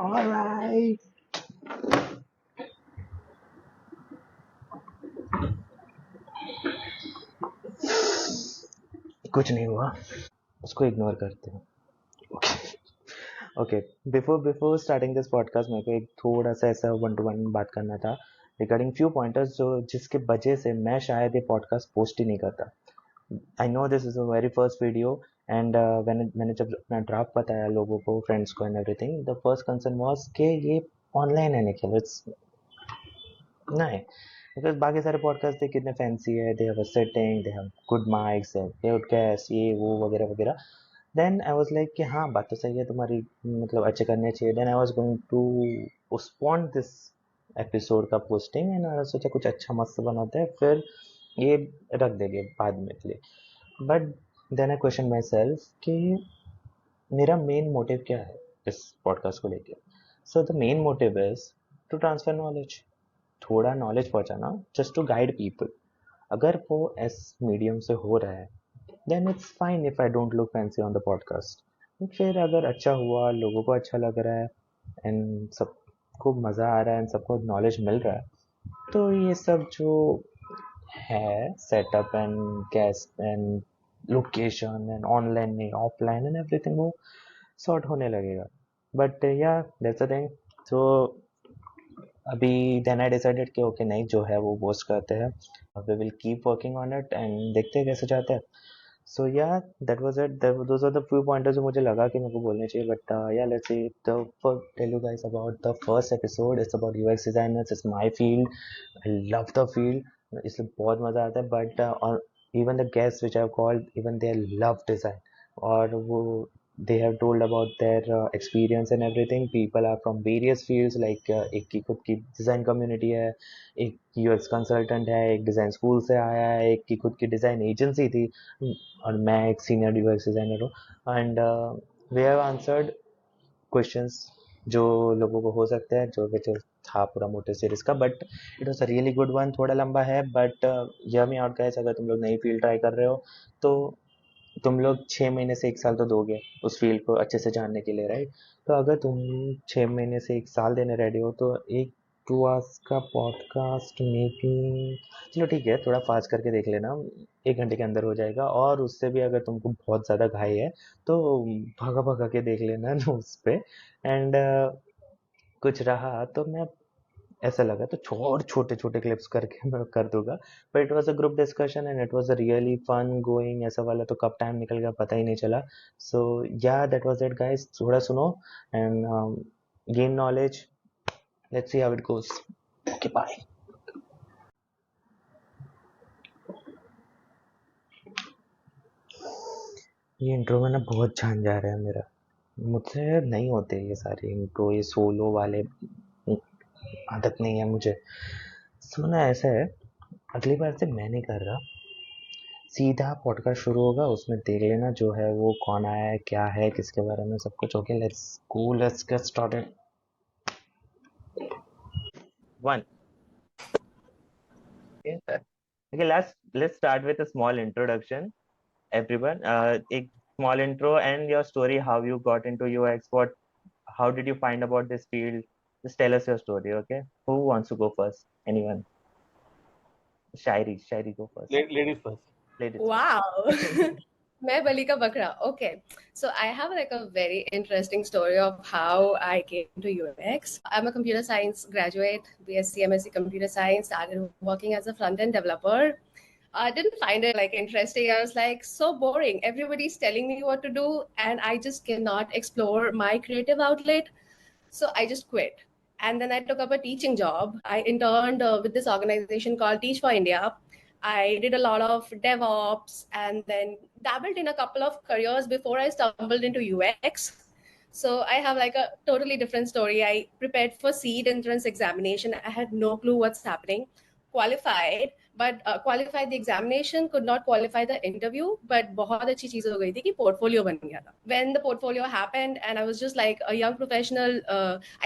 Alright. कुछ नहीं हुआ, उसको इग्नोर करते हैं. Okay, before starting this podcast मेरे को एक थोड़ा सा ऐसा वन टू वन बात करना था रिगार्डिंग फ्यू पॉइंटर्स जो जिसके वजह से मैं शायद ये पॉडकास्ट पोस्ट ही नहीं करता. I know this is a very first video and मैंने जब अपना ड्राफ्ट बताया लोगों को, फ्रेंड्स को and everything, the first concern was कि ये ऑनलाइन है निखिल, इट्स नहीं, बिकॉज बाकी सारे पॉडकास्ट थे कितने फैंसी है, they have a setting, they have good mics, podcast ये वो वगैरह वगैरह. देन आई वाज लाइक कि हाँ बात तो सही है तुम्हारी, मतलब अच्छे करने चाहिए. Then I was going to postpone this episode का पोस्टिंग एंड मैंने सोचा कुछ अच्छा मस्त बनाते हैं, फिर ये रख देंगे बाद में के लिए. But then I question myself कि मेरा मेन मोटिव क्या है इस पॉडकास्ट को लेके. So the main motive is to transfer knowledge, थोड़ा नॉलेज पहुंचाना, जस्ट टू गाइड पीपल. अगर वो इस मीडियम से हो रहा है then it's fine if I don't look fancy on the podcast. फिर अगर अच्छा हुआ, लोगों को अच्छा लग रहा है एंड सबको मज़ा आ रहा है एंड सबको नॉलेज मिल रहा है, तो ये सब जो है setup and guest and location and online नहीं ऑफलाइन एंड एवरीथिंग वो सॉर्ट होने लगेगा. But yeah that's a thing. So अभी देन आई डिसाइडेड कि ओके नहीं, जो है वो पोस्ट करते हैं, we will keep working on it and देखते हैं कैसे जाता है. So yeah that was it, those are the few pointers जो मुझे लगा कि मेरे को बोलने चाहिए. But yeah let's see the tell you guys about the first episode. It's about UX designers, it's my field, I love the field, इसलिए बहुत मज़ा आता है. बट और even the guest which I have called, even they love design, और वो they have told about their experience and everything. People are from various fields, like एक की खुद की डिज़ाइन कम्युनिटी है, एक यूएक्स कंसल्टेंट है, एक डिज़ाइन स्कूल से आया है, एक की खुद की डिज़ाइन एजेंसी थी, और मैं एक सीनियर यूएक्स डिज़ाइनर हूँ. And we have answered questions जो लोगों को हो सकते हैं, जो विच था पूरा मोटिव सीरीज का. But it was a really good one. थोड़ा लंबा है बट यह मी आउट गाइस, अगर तुम लोग नई फील्ड ट्राई कर रहे हो तो तुम लोग 6 महीने से 1 साल तो दोगे उस फील्ड को अच्छे से जानने के लिए, राइट? तो अगर तुम 6 महीने से 1 साल देने रेडी हो तो एक 2 आवर्स का पॉडकास्ट मे बी, चलो ठीक है थोड़ा फास्ट करके देख लेना, 1 घंटे के अंदर हो जाएगा. और उससे भी अगर तुमको बहुत ज़्यादा घाई है तो भगा भगा के देख लेना उस पे. एंड कुछ रहा तो मैं ऐसा लगा तो छोटे छोटे क्लिप्स करके मैं कर दूंगा. But it was a group discussion and it was a really fun going. ऐसा वाला तो कब टाइम निकल गया पता ही नहीं चला. सो yeah that was it guys, थोड़ा सुनो and gain knowledge. Let's see how it goes. Okay bye. ये इंट्रो में ना बहुत झांझ जा रहा है मेरा, मुझसे नहीं होते ये सारे इंट्रो, ये सोलो वाले आदत नहीं है मुझे. सुना ऐसा है, अगली बार से मैं नहीं कर रहा, सीधा पॉडकास्ट शुरू होगा, उसमें देख लेना जो है वो कौन आया है, क्या है, किसके बारे में, सब कुछ. Okay let's go, let's get started. One. Okay, let's start with a small introduction, everyone. A small intro and your story, how you got into UX, how did you find about this field? Just tell us your story, okay? Who wants to go first? Anyone? Shairi, go first. Ladies first. Ladies Wow. मैं बलि का बकरा. Okay. So I have like a very interesting story of how I came to UX. I'm a computer science graduate, BSc, MSc computer science, started working as a front-end developer. I didn't find it like interesting. I was like, so boring. Everybody's telling me what to do and I just cannot explore my creative outlet. So I just quit. And then I took up a teaching job. I interned with this organization called Teach for India. I did a lot of DevOps and then dabbled in a couple of careers before I stumbled into UX. So I have like a totally different story. I prepared for seed entrance examination. I had no clue what's happening. Qualified, but qualified the examination, could not qualify the interview. But बहुत अच्छी चीज हो गई थी कि portfolio बन गया था. When the portfolio happened, and I was just like a young professional.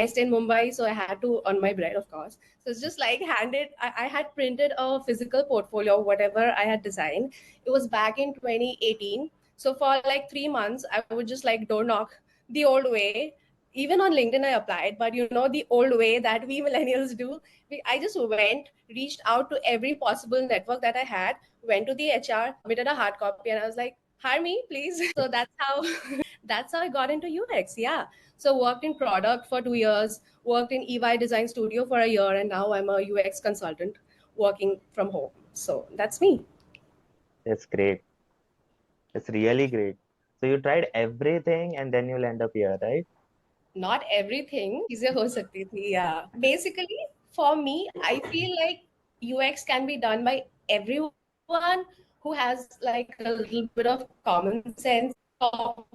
I stay in Mumbai, so I had to earn my bread, of course. So it's just like I had printed a physical portfolio, whatever I had designed. It was back in 2018. So for like 3 months, I would just like door knock the old way. even on LinkedIn I applied, but the old way that we millennials do, I just went, reached out to every possible network that I had, went to the HR, submitted a hard copy, and I was like, hire me, please. So that's how that's how I got into UX. Yeah. So worked in product for 2 years, worked in EY Design Studio for a year, and now I'm a UX consultant working from home. So that's me. It's great. It's really great. So you tried everything and then you'll end up here, right? Not everything चीजें हो सकती थी, yeah. Basically, for me, I feel like UX can be done by everyone who has like a little bit of common sense,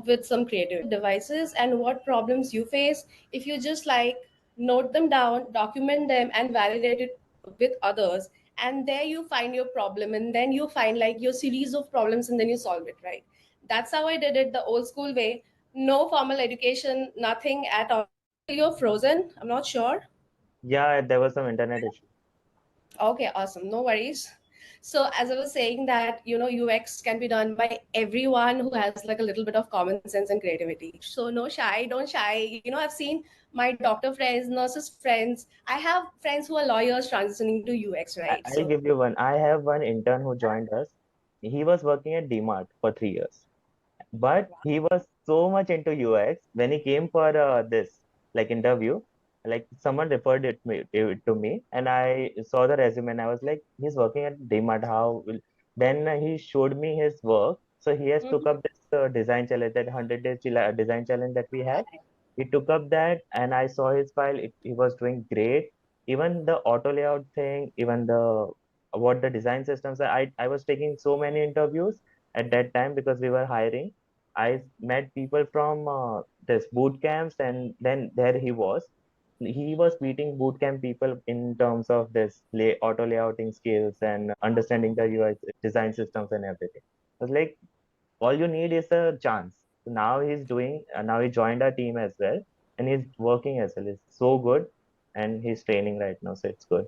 with some creative devices and what problems you face. If you just like note them down, document them, and validate it with others, and there you find your problem, and then you find like your series of problems, and then you solve it, right? That's how I did it the old school way. No formal education, nothing at all. You're frozen. I'm not sure. Yeah, there was some internet issue. Okay, awesome. No worries. So, as I was saying, that UX can be done by everyone who has like a little bit of common sense and creativity. So, no shy, don't shy. I've seen my doctor friends, nurses friends. I have friends who are lawyers transitioning to UX, right? I'll So, give you one. I have one intern who joined us. He was working at DMart for 3 years. But he was so much into UX when he came for this like interview. Like someone referred to me, and I saw the resume, and I was like, he's working at DMart. How will? Then he showed me his work. So he has took mhm. up this design challenge, that 100 days design challenge that we have. He took up that, and I saw his file. He was doing great. Even the auto layout thing, even the what the design systems. I was taking so many interviews at that time because we were hiring. I met people from this boot camps, and then there he was. He was meeting boot camp people in terms of this auto layouting skills and understanding the UI design systems and everything. I was like, all you need is a chance. So now he's doing. Now he joined our team as well, and he's working as well. It's so good, and he's training right now, so it's good.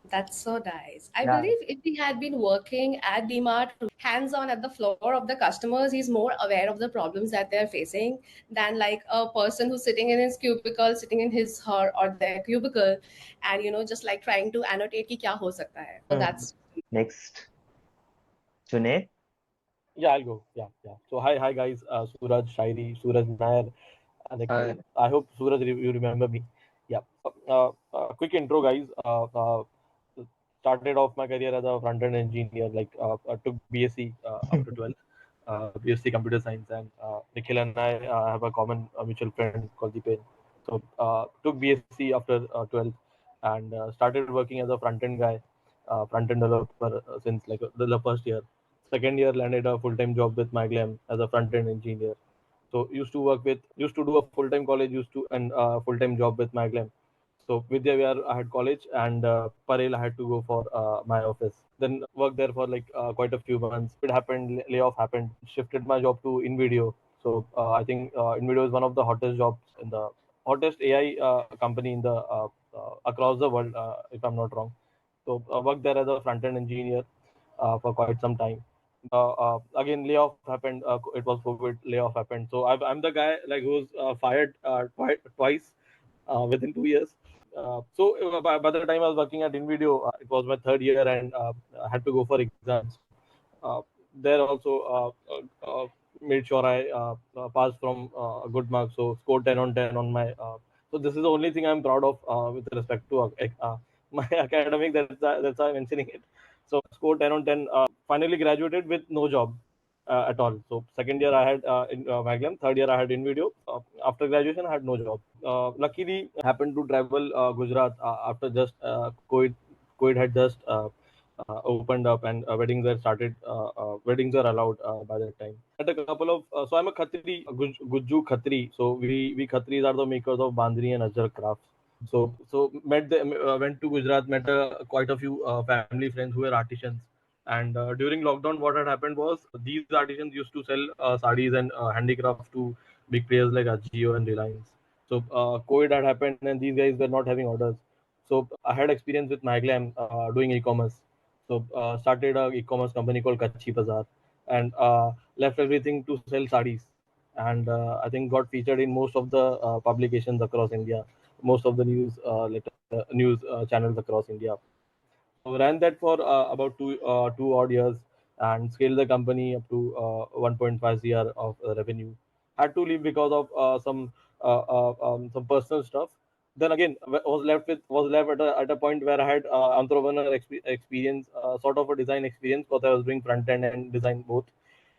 That's so nice. I Yeah, believe if he had been working at DMart hands on at the floor of the customers, he's more aware of the problems that they're facing than like a person who's sitting in his cubicle, sitting in his her or their cubicle, and just like trying to annotate ki kya ho sakta hai. So Mhm. that's Next, Junaid. Yeah, I'll go. Yeah, yeah. So hi guys. Suraj, Shairi, Suraj Nair. I hope Suraj you remember me. Yeah. Quick intro, guys. Started off my career as a front end engineer. Like took BSc after 12th. BSc Computer Science, and Nikhil and I have a common mutual friend called Deepen. So took BSc after 12th, and started working as a front end guy, front end developer since like the first year. Second year landed a full time job with MyGlam as a front end engineer. So used to do a full time college, used to and full time job with MyGlam. So Vidya Vihar I had college, and Parel I had to go for my office. Then worked there for like quite a few months. It happened, layoff happened. Shifted my job to InVideo. So I think InVideo is one of the hottest jobs in the hottest AI company in the across the world, if I'm not wrong. So I worked there as a front end engineer for quite some time. Again, layoff happened. It was COVID. Layoff happened. So I'm the guy like who's fired twice within 2 years. By the time I was working at InVideo, it was my third year, and I had to go for exams. So there also made sure I passed from a good mark. So scored 10 on 10 on my. So this is the only thing I'm proud of with respect to my academic. That's why I'm mentioning it. So scored 10 on 10. Finally graduated with no job at all. So second year I had in Maglam, third year I had in video. After graduation I had no job. Luckily happened to travel Gujarat after just COVID had just opened up, and weddings were started. Weddings are allowed by that time. At a couple of so I'm a Khatri, Gujju Khatri. So we Khatris are the makers of Bandhani and Ajrak crafts. So met the went to Gujarat, met quite a few family friends who were artisans. And during lockdown, what had happened was these artisans used to sell sarees and handicrafts to big players like Ajio and Reliance. So COVID had happened, and these guys were not having orders. So I had experience with Maglam doing e-commerce. So started a e-commerce company called Kachi Bazaar, and left everything to sell sarees. and I think got featured in most of the publications across India, most of the news channels across India. So ran that for about two odd years and scaled the company up to 1.5 CR of revenue. Had to leave because of some personal stuff. Then again, was left at a point where I had entrepreneur experience, sort of a design experience, because I was doing front end and design both,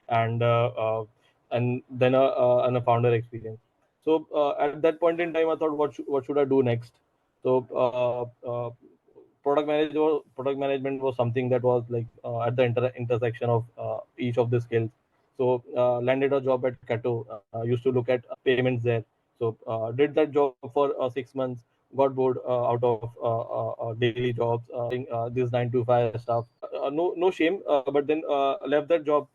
and then a founder experience. So at that point in time, I thought, what should I do next? So product management was something that was like at the intersection of each of the skills. So landed a job at Kato. Used to look at payments there. So did that job for 6 months. Got bored out of daily jobs, this 9 to 5 stuff. No shame, but then left that job,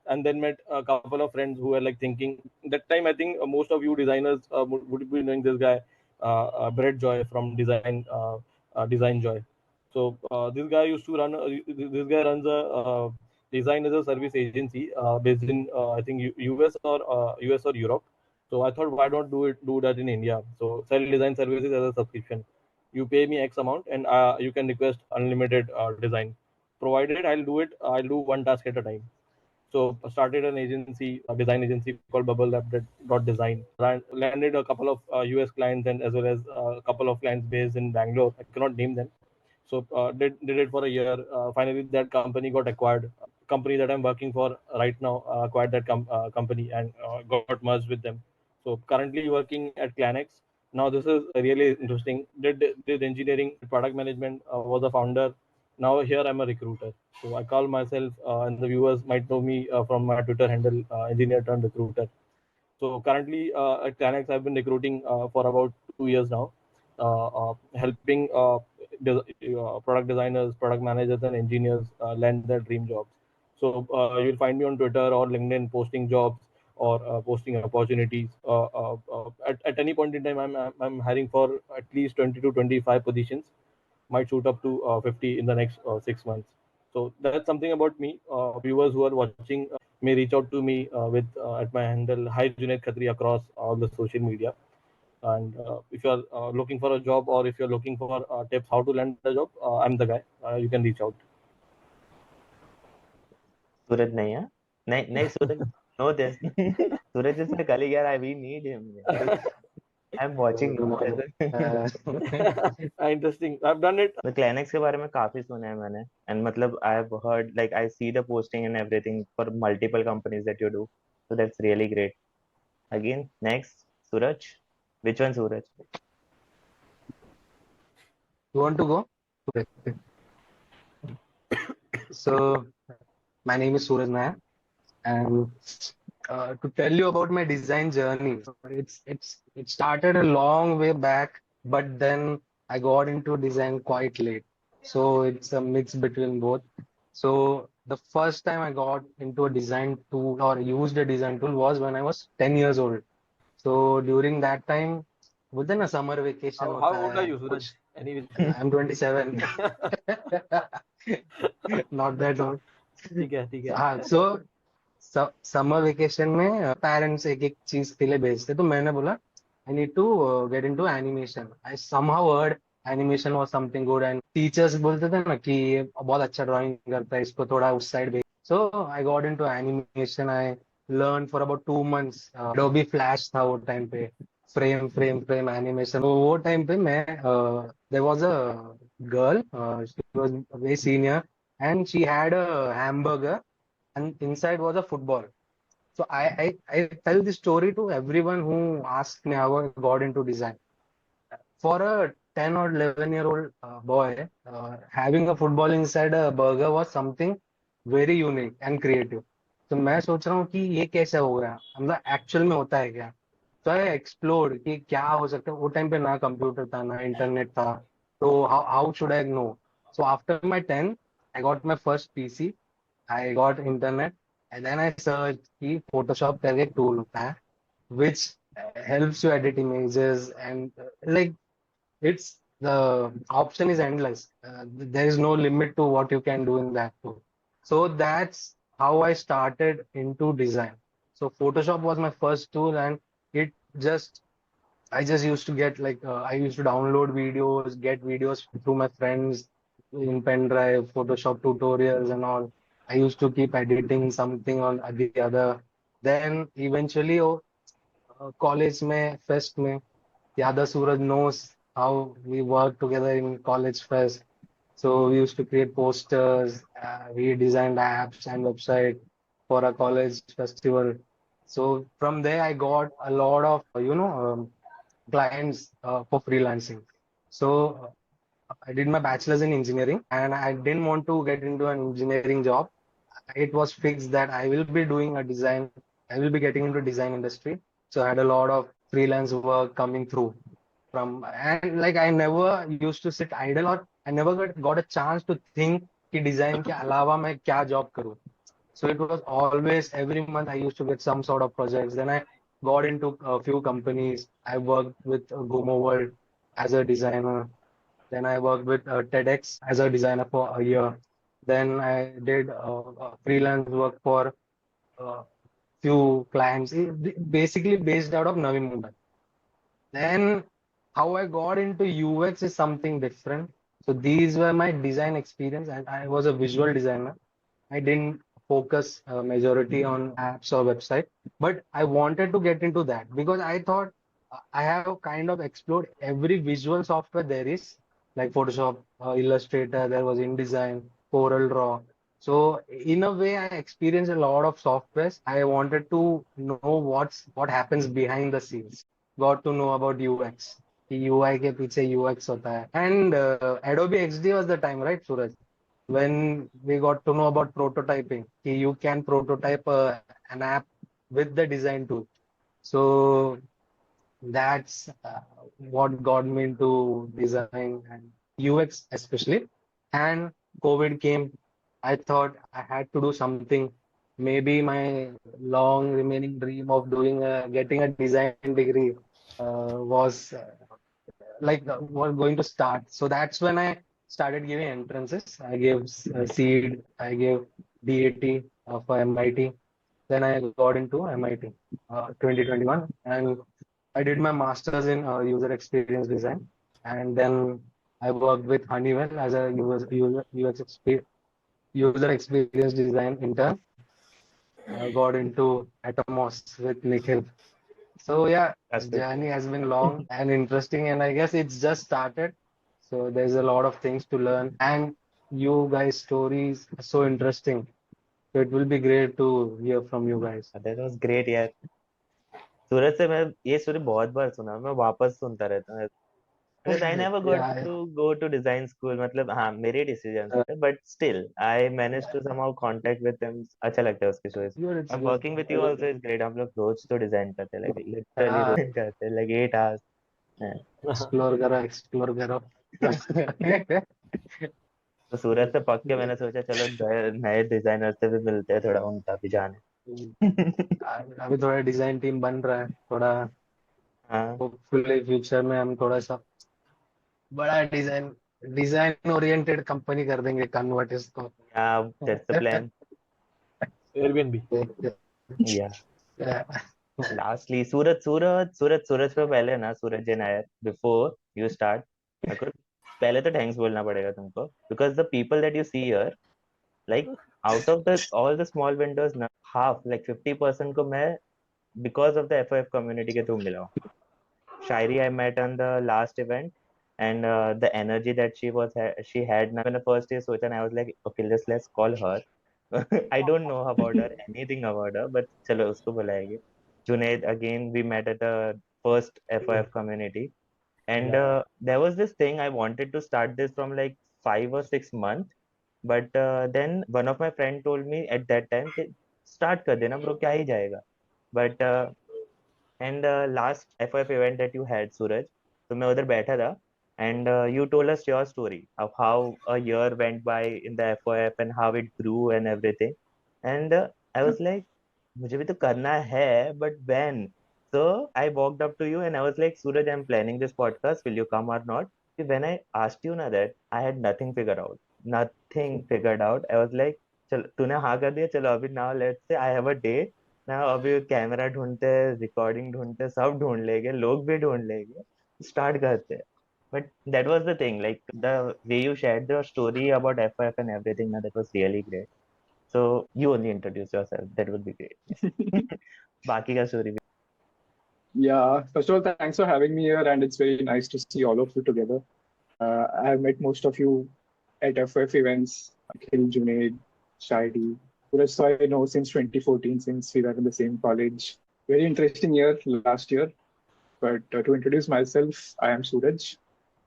and then met a couple of friends who were like thinking. That time, I think most of you designers would be knowing this guy, Brett Joy from Design Joy. So this guy used to run. This guy runs a design as a service agency based in I think US or Europe. So I thought, why don't do that in India? So sell design services as a subscription. You pay me X amount, and you can request unlimited design. Provided I'll do it. I'll do one task at a time. So I started an agency, a design agency called Bubble Lab Design. Landed a couple of US clients, and as well as a couple of clients based in Bangalore. I cannot name them. So did it for a year. Finally, that company got acquired. Company that I'm working for right now acquired that company and got merged with them. So currently working at Clanex. Now this is really interesting. Did engineering, product management, was a founder. Now here I'm a recruiter. So I call myself, and the viewers might know me from my Twitter handle, engineer turned recruiter. So currently at Clanex, I've been recruiting for about 2 years now, helping product designers, product managers, and engineers land their dream jobs. So you'll find me on Twitter or LinkedIn posting jobs or posting opportunities. At any point in time, I'm hiring for at least 20 to 25 positions, might shoot up to 50 in the next 6 months. So that's something about me. Viewers who are watching may reach out to me with at my handle Hi Junaid Khatri across all the social media. And if you're looking for a job, or if you're looking for tips how to land a job, I'm the guy. You can reach out. सूरज नहीं है, नहीं नहीं Suraj, no this Suraj is my colleague यार, we need him यार. I'm watching Interesting. I've done it. the Clinex के बारे में काफी सुना है मैंने, and मतलब I've heard, like I see the posting and everything for multiple companies that you do, so that's really great. Again, next, Suraj. Which one, Suraj? You want to go? Okay. So, my name is Suraj Nair, and to tell you about my design journey, so it started a long way back, but then I got into design quite late. So it's a mix between both. So the first time I got into a design tool or used a design tool was when I was 10 years old. So during that time, within a summer vacation, How old are you, Suraj? Anyway. I'm 27. Not that old. ठीक है. हाँ, so summer vacation में parents एक एक चीज के लिए भेजते, तो मैंने बोला I need to get into animation. I somehow heard animation was something good, and teachers बोलते थे ना कि ये बहुत अच्छा ड्राइंग करता है, इसको थोड़ा उस साइड भेज. So I got into animation. I learn for about 2 months. Adobe Flash था वो टाइम पे. Frame animation. वो टाइम पे मैं there was a girl, she was very senior, and she had a hamburger, and inside was a football. So I tell this story to everyone who asked me how I got into design. For a 10 or 11-year-old boy, having a football inside a burger was something very unique and creative. तो मैं सोच रहा हूँ कि ये कैसे हो गया, मतलब एक्चुअल में होता है क्या. तो आई एक्सप्लोर कि क्या हो सकता है. वो टाइम पे ना कंप्यूटर था ना इंटरनेट था, तो how should I know. So after my 10 I got my first PC. I got internet, and then I searched कि Photoshop करके एक tool होता है which helps you edit images, and like it's the option is endless. There is no limit to what you can do in that tool. So that's how I started into design. So Photoshop was my first tool, and it just I just used to get like I used to download videos, get videos through my friends in pen drive, Photoshop tutorials and all. I used to keep editing something on the other. Then eventually, college में fest में Yada Suraj knows how we work together in college fest. So we used to create posters, we designed apps and website for a college festival. So from there, I got a lot of, clients for freelancing. So I did my bachelor's in engineering and I didn't want to get into an engineering job. It was fixed that I will be doing a design, I will be getting into design industry. So I had a lot of freelance work coming through from, and like I never used to sit idle, or I never got a chance to think कि design के अलावा मैं क्या job करूँ. So it was always every month I used to get some sort of projects. Then I got into a few companies. I worked with Gomo World as a designer. Then I worked with TEDx as a designer for a year. Then I did freelance work for a few clients, basically based out of Navi Mumbai. Then how I got into UX is something different. So these were my design experience, and I was a visual designer. I didn't focus majority on apps or website, but I wanted to get into that because I thought I have kind of explored every visual software there is, like Photoshop, Illustrator, there was InDesign, Corel Draw. So in a way, I experienced a lot of softwares. I wanted to know what happens behind the scenes. Got to know about UX. कि UI के पीछे UX होता है. And Adobe XD was the time, right, Suraj? When we got to know about prototyping, you can prototype an app with the design tool. So that's what got me into design and UX especially. And COVID came. I thought I had to do something. Maybe my long remaining dream of getting a design degree was was going to start. So that's when I started giving entrances. I gave seed, I gave DAT for MIT. Then I got into MIT 2021, and I did my master's in user experience design. And then I worked with Honeywell as a user experience design intern. Got into Atomos with Nikhil. So yeah, That's good. journey has been long and interesting, and I guess it's just started. So there's a lot of things to learn, and you guys' stories are so interesting. So it will be great to hear from you guys. That was great यार. सूरज से मैं ये story बहुत बार सुना, मैं वापस सुनता रहता हूँ. Because I never got Yeah, to go to design school. मतलब हाँ मेरे decisions थे, but still I managed to somehow contact with them. अच्छा लगता है उसकी stories. it's I'm good. working with you also is great. हम लोग रोज तो design करते हैं, like literally हाँ, रोज करते हैं, like 8 hours. हाँ. एक्सप्लोर करो. तो सूरज से पक के मैंने सोचा चलो नए डिजाइनर से भी मिलते हैं, थोड़ा उनका भी जाने. अभी थोड़ा डिजाइन टीम बन रहा है, थोड़ा हाँ. होपफुली फ्यूचर में हम थोड़ा सा बड़ा डिजाइन डिजाइन ओरिएंटेड कंपनी कर देंगे, कन्वर्ट इसको. Yeah, that's the plan. Airbnb. Yeah. Lastly, सूरज पे पहले ना, सूरज जैन आयर, before you start, मेरे को पहले तो थैंक्स बोलना पड़ेगा तुमको, because the people that you see here, like out of the all the small vendors ना, half like 50% को मैं because of the FOF community के थ्रू मिला हूँ. Shairi I met on the last event, and the energy that she had ना, मैंने first day सोचा, and I was like okay, let's call her. I don't know about her, anything about her, but चलो उसको बुलाएंगे. Junaid, again we met at the first FOF community, and there was this thing I wanted to start this from like 5 or 6 months, but then one of my friend told me at that time कि start कर देना bro, क्या ही जाएगा. But and last FOF event that you had, Suraj, तो मैं उधर बैठा था, and you told us your story of how a year went by in the FOF and how it grew and everything, and I was like मुझे भी तो करना है, but when? So I walked up to you and I was like, Suraj, I'm planning this podcast, will you come or not? When I asked you ना that, I had nothing figured out. I was like चल तूने हाँ कर दिया, चलो अभी now let's say I have a day, ना अभी कैमरा ढूंढते हैं, रिकॉर्डिंग ढूंढते हैं, सब ढूंढ लेंगे, लोग भी ढूंढ लेंगे, स्टार्ट करते हैं. But that was the thing, like the way you shared your story about FF and everything, na, that was really great. So you only introduce yourself. That would be great. बाकी का story भी. Yeah, first of all, thanks for having me here, and it's very nice to see all of you together. I have met most of you at FF events, Akhil, Junaid, Shadi. Suraj, so I know since 2014, since we were in the same college. Very interesting year last year. But to introduce myself, I am Suraj.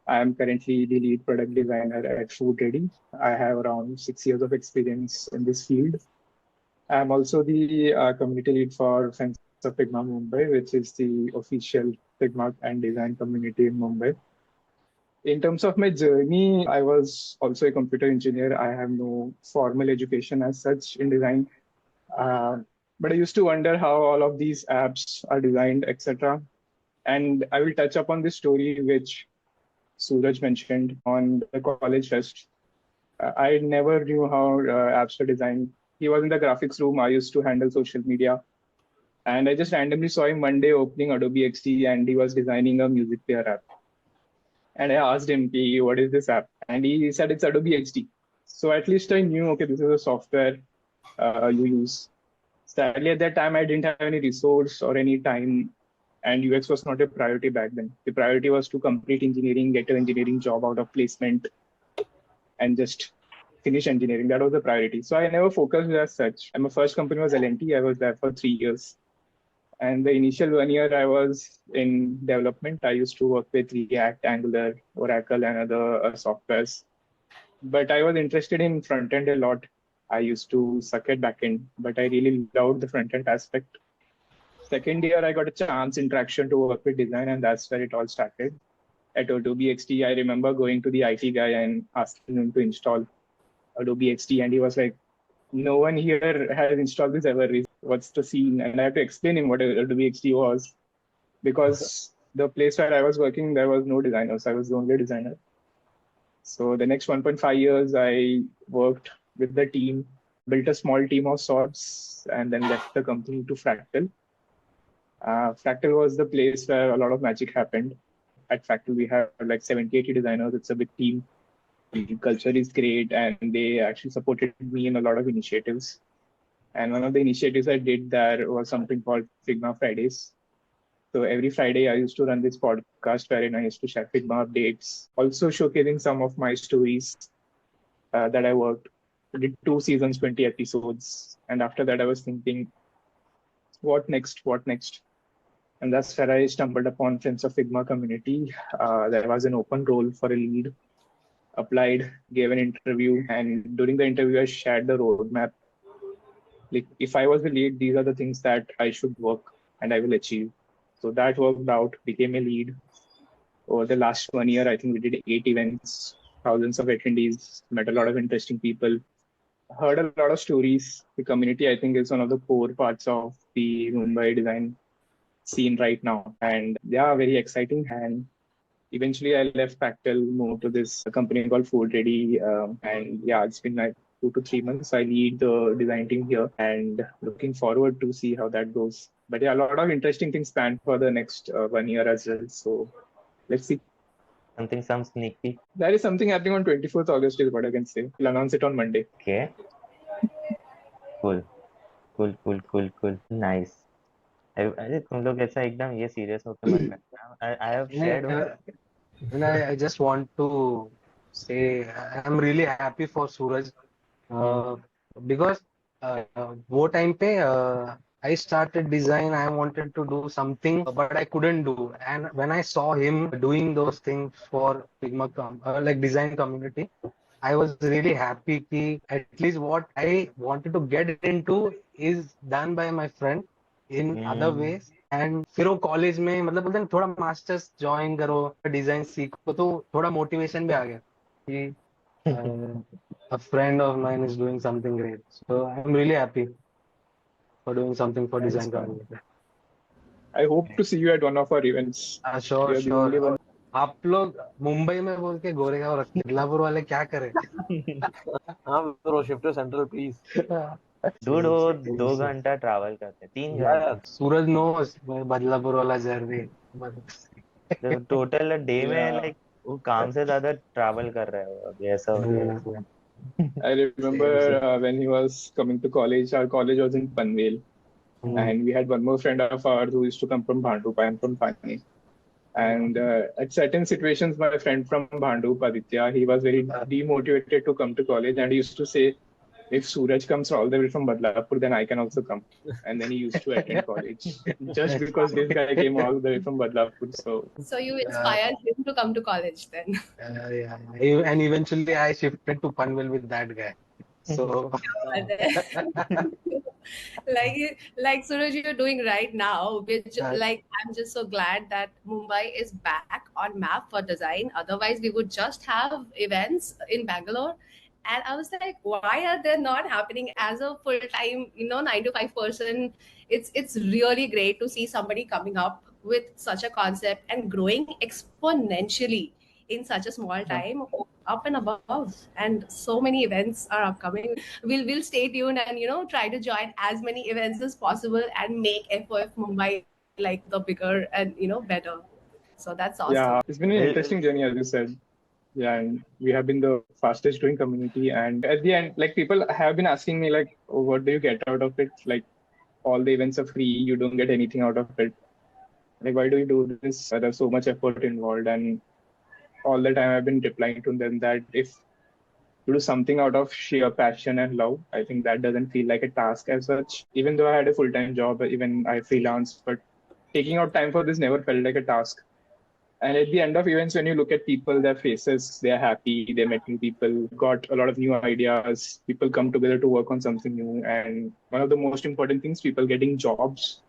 I am currently the lead product designer at Food Ready. I have around 6 years of experience in this field. I am also the community lead for Friends of Figma Mumbai, which is the official Figma and design community in Mumbai. In terms of my journey, I was also a computer engineer. I have no formal education as such in design. Uh, but I used to wonder how all of these apps are designed, etc. And I will touch upon this story which Suraj mentioned on the college fest. I never knew how apps were designed. He was in the graphics room. I used to handle social media. And I just randomly saw him one day opening Adobe XD and he was designing a music player app. And I asked him, "Hey, what is this app?" And he said it's Adobe XD. So at least I knew, okay, this is a software you use. Sadly, at that time, I didn't have any resource or any time, and UX was not a priority back then. The priority was to complete engineering, get an engineering job out of placement, and just finish engineering. That was the priority. So I never focused as such. And my first company was LNT. I was there for 3 years. And the initial 1 year I was in development. I used to work with React, Angular, Oracle, and other softwares. But I was interested in front end a lot. I used to suck at back end, but I really loved the front end aspect. Second year, I got a chance interaction to work with design, and that's where it all started. At Adobe XD, I remember going to the IT guy and asking him to install Adobe XD, and he was like, "No one here has installed this ever. What's the scene?" And I had to explain him what Adobe XD was because the place where I was working, there was no designers. I was the only designer. So the next 1.5 years, I worked with the team, built a small team of sorts, and then left the company to Fractal. Fractal was the place where a lot of magic happened. At Fractal, we have like 70, 80 designers. It's a big team. The culture is great, and they actually supported me in a lot of initiatives. And one of the initiatives I did there was something called Figma Fridays. So every Friday, I used to run this podcast wherein I used to share Figma updates, also showcasing some of my stories that I worked. I did 2 seasons, 20 episodes. And after that, I was thinking, what next? What next? And that's where I stumbled upon Friends of Figma community. There was an open role for a lead, applied, gave an interview, and during the interview, I shared the roadmap. Like, if I was the lead, these are the things that I should work and I will achieve. So that worked out, became a lead. Over the last 1 year, I think we did 8 events, thousands of attendees, met a lot of interesting people, heard a lot of stories. The community, I think, is one of the core parts of the Mumbai design scene right now. And yeah, very exciting. And eventually, I left Fractal, moved to this company called Food Ready. And yeah, it's been like 2 to 3 months. I lead the design team here and looking forward to see how that goes. But yeah, a lot of interesting things planned for the next 1 year as well. So let's see. Some sneak peek. There is something happening on 24th August is what I can say. We'll announce it on Monday. Okay. Cool. Cool. Nice. अरे तुम लोग ऐसा एकदम ये serious होकर मत करना. I have shared. And I just want to say I'm really happy for Suraj because वो time पे I started design. I wanted to do something, but I couldn't do. And when I saw him doing those things for Figma like design community, I was really happy कि at least what I wanted to get into is done by my friend in other ways. And फिर वो college में मतलब बोलते हैं थोड़ा masters join करो design सीखो तो थोड़ा मोटिवेशन भी आ गया कि a friend of mine is doing something great. So I'm really happy for doing something for Thanks, design man. community. I hope to see you at one of our events. Sure, You're the only sure. one. आप लोग मुंबई में बोल के गोरेगांव रखते बदलापुर वाले क्या करें? हाँ bro shift to central please. dude वो सही 2 घंटा ट्रैवल करते हैं, 3 घंटा। सूरज नोस बदलापुर वाला जर्नी। टोटल डे में Yeah, लाइक वो काम से ज्यादा ट्रैवल कर रहे हो अभी, ऐसा हो गया है। I remember when he was coming to college. Our college was in Panvel, and we had one more friend of ours who used to come from Bhandup. I am from Thane. And at certain situations, my friend from Bhandup, Aditya, he was very demotivated to come to college, and he used to say, "If Suraj comes all the way from Badlapur, then I can also come." And then he used to attend college just because this guy came all the way from Badlapur. So you Uh, inspired him to come to college then. yeah. And eventually I shifted to Panvel with that guy. So Like Suraj, you're doing right now, which uh, like I'm just so glad that Mumbai is back on map for design. Otherwise, we would just have events in Bangalore. And I was like, why are they not happening as a full time, 9 to 5 person? It's really great to see somebody coming up with such a concept and growing exponentially in such a small time, up and above. And so many events are upcoming. We'll stay tuned and try to join as many events as possible and make FOF Mumbai like the bigger and better. So that's awesome. yeah, it's been an Well, interesting journey, as you said. Yeah, and we have been the fastest growing community. And at the end, like people have been asking me, like, oh, what do you get out of it? Like, all the events are free, you don't get anything out of it. Like, why do you do this? There's so much effort involved. And all the time I've been replying to them that if you do something out of sheer passion and love, I think that doesn't feel like a task as such. Even though I had a full time job, even I freelance, but taking out time for this never felt like a task. And at the end of events, when you look at people, their faces, they're happy, they met new people, got a lot of new ideas, people come together to work on something new. And one of the most important things, people getting jobs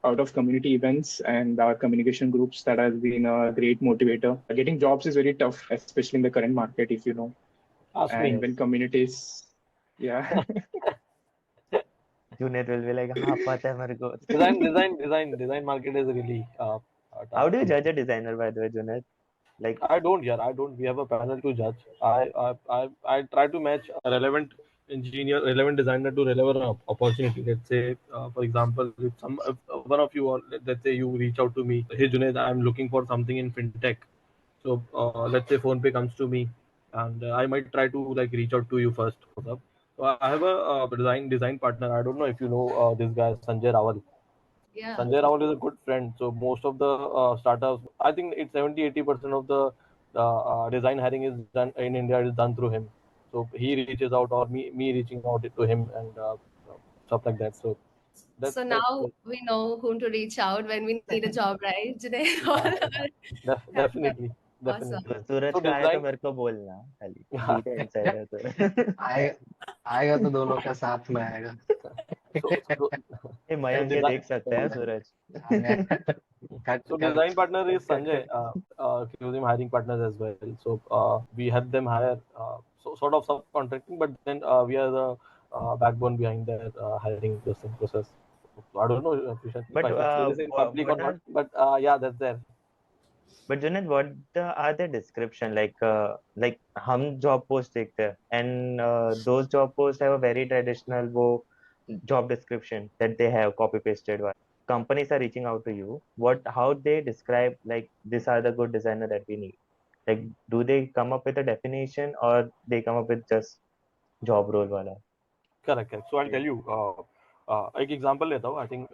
out of community events and our communication groups, that has been a great motivator. Getting jobs is very tough, especially in the current market, if you know. Ask me. And when communities, yeah. Junaid will be like, हाँ पता है मेरे को. Design market is really How do you tough. judge a designer, by the way, Junaid? Like, I don't, yeah, I don't. We have a panel to judge. I try to match a relevant engineer, relevant designer to relevant opportunity. Let's say, for example, if one of you, or let's say you reach out to me, hey Junaid, I'm looking for something in fintech. So let's say PhonePe comes to me, and I might try to like reach out to you first. So I have a design partner. I don't know if you know this guy Sanjay Rawal. Yeah. Sanjay Rawal is a good friend. So most of the startups, I think it's 70-80% of the design hiring is done in India is done through him. So he reaches out, or me reaching out to him, and stuff like that. So So that's now we know whom to reach out when we need a job, right? Today, yeah, yeah. definitely, Awesome. definitely. Suraj So का आया तो design, मेरे को बोलना खाली, yeah. ठीक है, insider तो. आए आएगा तो दोनों का साथ में आएगा। So ये so मयंक ये design. देख सकता है Suraj. Cut So cut design partner is Sanjay. Give him hiring partners as well. So we help them hire, sort of subcontracting, but then we are the backbone behind their hiring process. So I don't know if But I should say this in public or what not, are, but yeah, that's there. but Junaid, what are the description like हम job post देखते हैं, and those job posts have a very traditional वो job description that they have copy pasted one. Companies are reaching out to you. How they describe like these are the good designer that we need? Like, do they come up with a definition or they come up with just job role wala? Correct, correct. So I'll tell you. एक example लेता हूँ. I think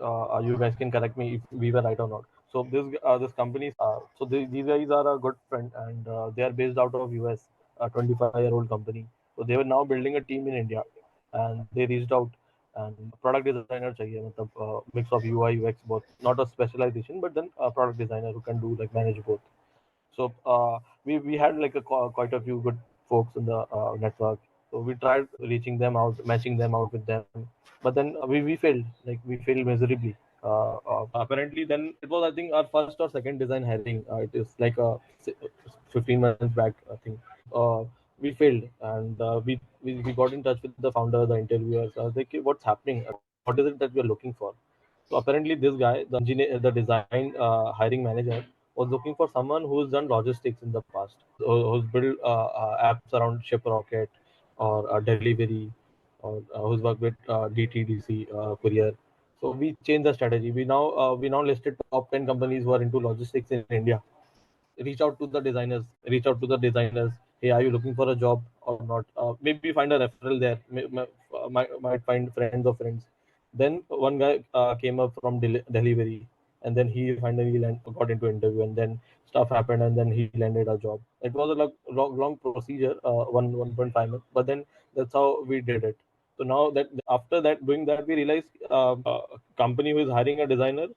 you guys can correct me if we were right or not. So this company, so these guys are a good friend, and they are based out of US, a 25-year-old company. So they were now building a team in India, and they reached out, and product designer चाहिए, मतलब mix of UI UX both, not a specialization, but then a product designer who can do like manage both. So we had like quite a few good folks in the network. So we tried reaching them out, matching them out with them, but then we failed. Like we failed miserably. Apparently, then it was, I think, our first or second design hiring. It is like 15 months back, I think. Uh, we failed, and we got in touch with the founder, the interviewers. I was like, "Hey, what's happening? What is it that we are looking for?" So apparently, this guy, the engineer, the design hiring manager, was looking for someone who's done logistics in the past, who's built apps around Ship Rocket or delivery, or who's worked with DTDC Courier. So we changed the strategy. We now listed top 10 companies who are into logistics in India. Reach out to the designers. Hey, are you looking for a job or not? Maybe find a referral there. Might find friends of friends. Then one guy came up from delivery, and then he finally got into interview, and then stuff happened, and then he landed a job. It was a long procedure, 1.5 months, but then that's how we did it. So now that after that doing that, we realized a company who is hiring a designer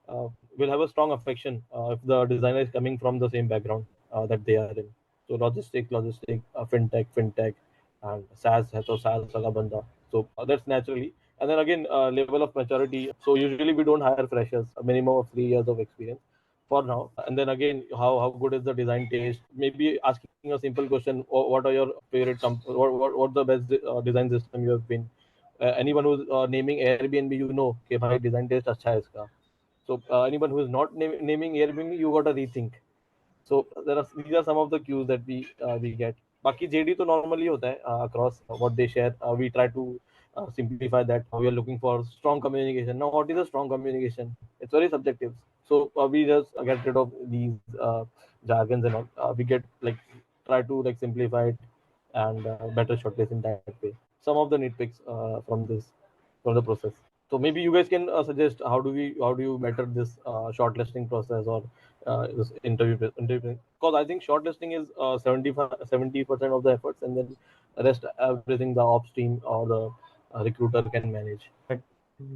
uh, will have a strong affection if the designer is coming from the same background that they are in. So logistic, fintech, and SaaS saga banda. So that's naturally. And then again, level of maturity. So usually we don't hire freshers, a minimum of 3 years of experience for now. And then again, how good is the design taste? Maybe asking a simple question: What are your favorite? What's the best design system you have been? Anyone who's naming Airbnb, you know, कि भाई design taste अच्छा है इसका. So anyone who is not naming Airbnb, you got to rethink. So these are some of the cues that we get. बाकी JD तो normally होता है across what they share. We try to simplify that. We are looking for strong communication. Now, what is a strong communication? It's very subjective. So we just get rid of these jargons and all. We get like try to like simplify it and better shortlist in that way. Some of the nitpicks from the process. So maybe you guys can suggest how do you better this shortlisting process or this interview, because I think shortlisting is 70% of the efforts, and then the rest everything the ops team or the recruiter can manage. But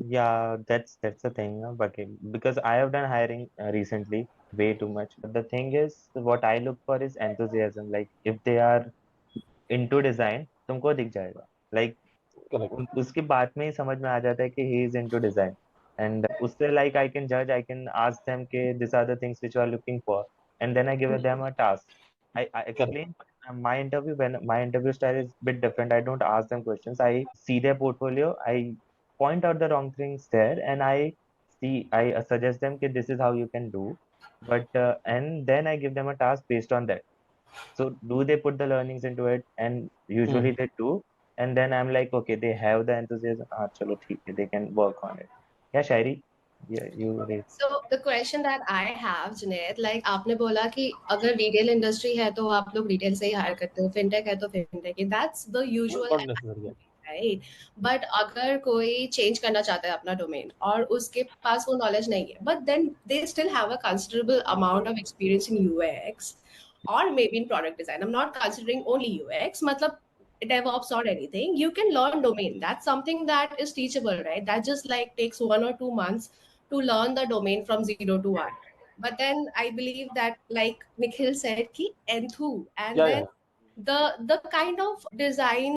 yeah, that's the thing, but because I have done hiring recently way too much. But the thing is, what I look for is enthusiasm. Like if they are into design, तुमको दिख जाएगा. Like Correct. उसकी बात में ही समझ में आ जाता है कि he is into design. And उससे like I can judge, I can ask them कि these are the things which you are looking for, and then I give them a task. I Correct. explain my interview when my interview style is a bit different. I don't ask them questions. I see their portfolio. I point out the wrong things there, and I suggest them that this is how you can do. But and then I give them a task based on that. So do they put the learnings into it? And usually Mm. they do. And then I'm like, okay, they have the enthusiasm. Chalo, theek hai, they can work on it. Yeah, Shairi, yeah, you raise. So the question that I have, Junaid, like आपने बोला कि अगर retail industry है तो आप लोग retail से ही higher करते हो, फिनटेक है तो fintech he, that's the usual, Not necessary. Right. But अगर कोई चेंज करना चाहता है अपना डोमेन और उसके पास वो नॉलेज नहीं है, but then they still have a considerable amount of experience in UX or maybe in product design. I'm not considering only UX, matlab DevOps or anything. You can learn domain. That's something that is teachable, right? That just like takes 1 or 2 months to learn the domain from 0 to 1. But then I believe that, like Nikhil said, ki enthu, and Yeah, then yeah. the kind of design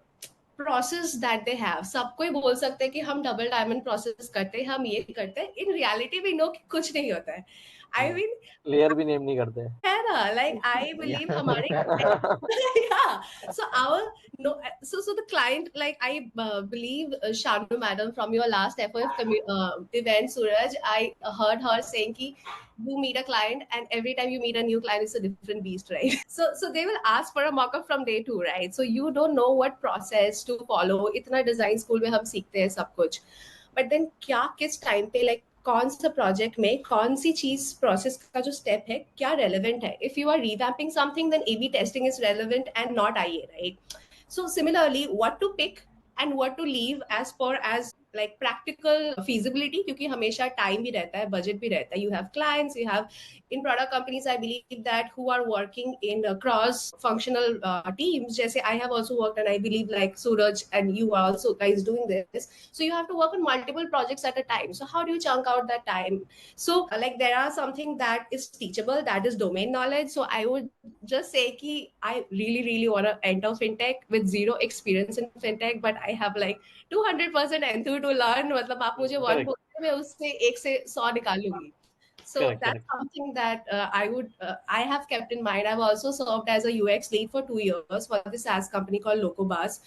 process that they have. सब कोई बोल सकते हैं कि हम double diamond process करते हैं, हम ये करते हैं. इन रियलिटी वी नो कि कुछ नहीं होता है. आई मीन Layer भी name नहीं करते. है ना, लाइक आई Yeah. बिलीव हमारे yeah. So our no, so the client, like I believe Shanu madam from your last FOF event, Suraj, I heard her saying ki you meet a client and every time you meet a new client it's a different beast, right? So they will ask for a mock-up from day 2, right? So you don't know what process to follow. इतना design school में हम सीखते हैं सब कुछ, but then क्या किस time पे, लाइक कौन सा प्रोजेक्ट में कौन सी चीज प्रोसेस का जो स्टेप है क्या रेलेवेंट है. If you are revamping something then A/B testing is relevant and not IA, right? So similarly, what to pick and what to leave as per as like practical feasibility, क्योंकि हमेशा time भी रहता है, budget भी रहता है. You have clients, you have in product companies, I believe that who are working in cross functional teams. जैसे I have also worked, and I believe like Suraj and you are also guys doing this. So you have to work on multiple projects at a time. So how do you chunk out that time? So like there are something that is teachable, that is domain knowledge. So I would just say ki I really want to enter fintech with zero experience in fintech, but I have like 200% enthu to learn. मतलब आप मुझे 1 Correct. बोलते मैं उससे 1 से 100 निकाल लूंगी. So Correct. that's Correct. something that I have kept in mind. I've also served as a UX lead for 2 years for this SaaS company called Locobus,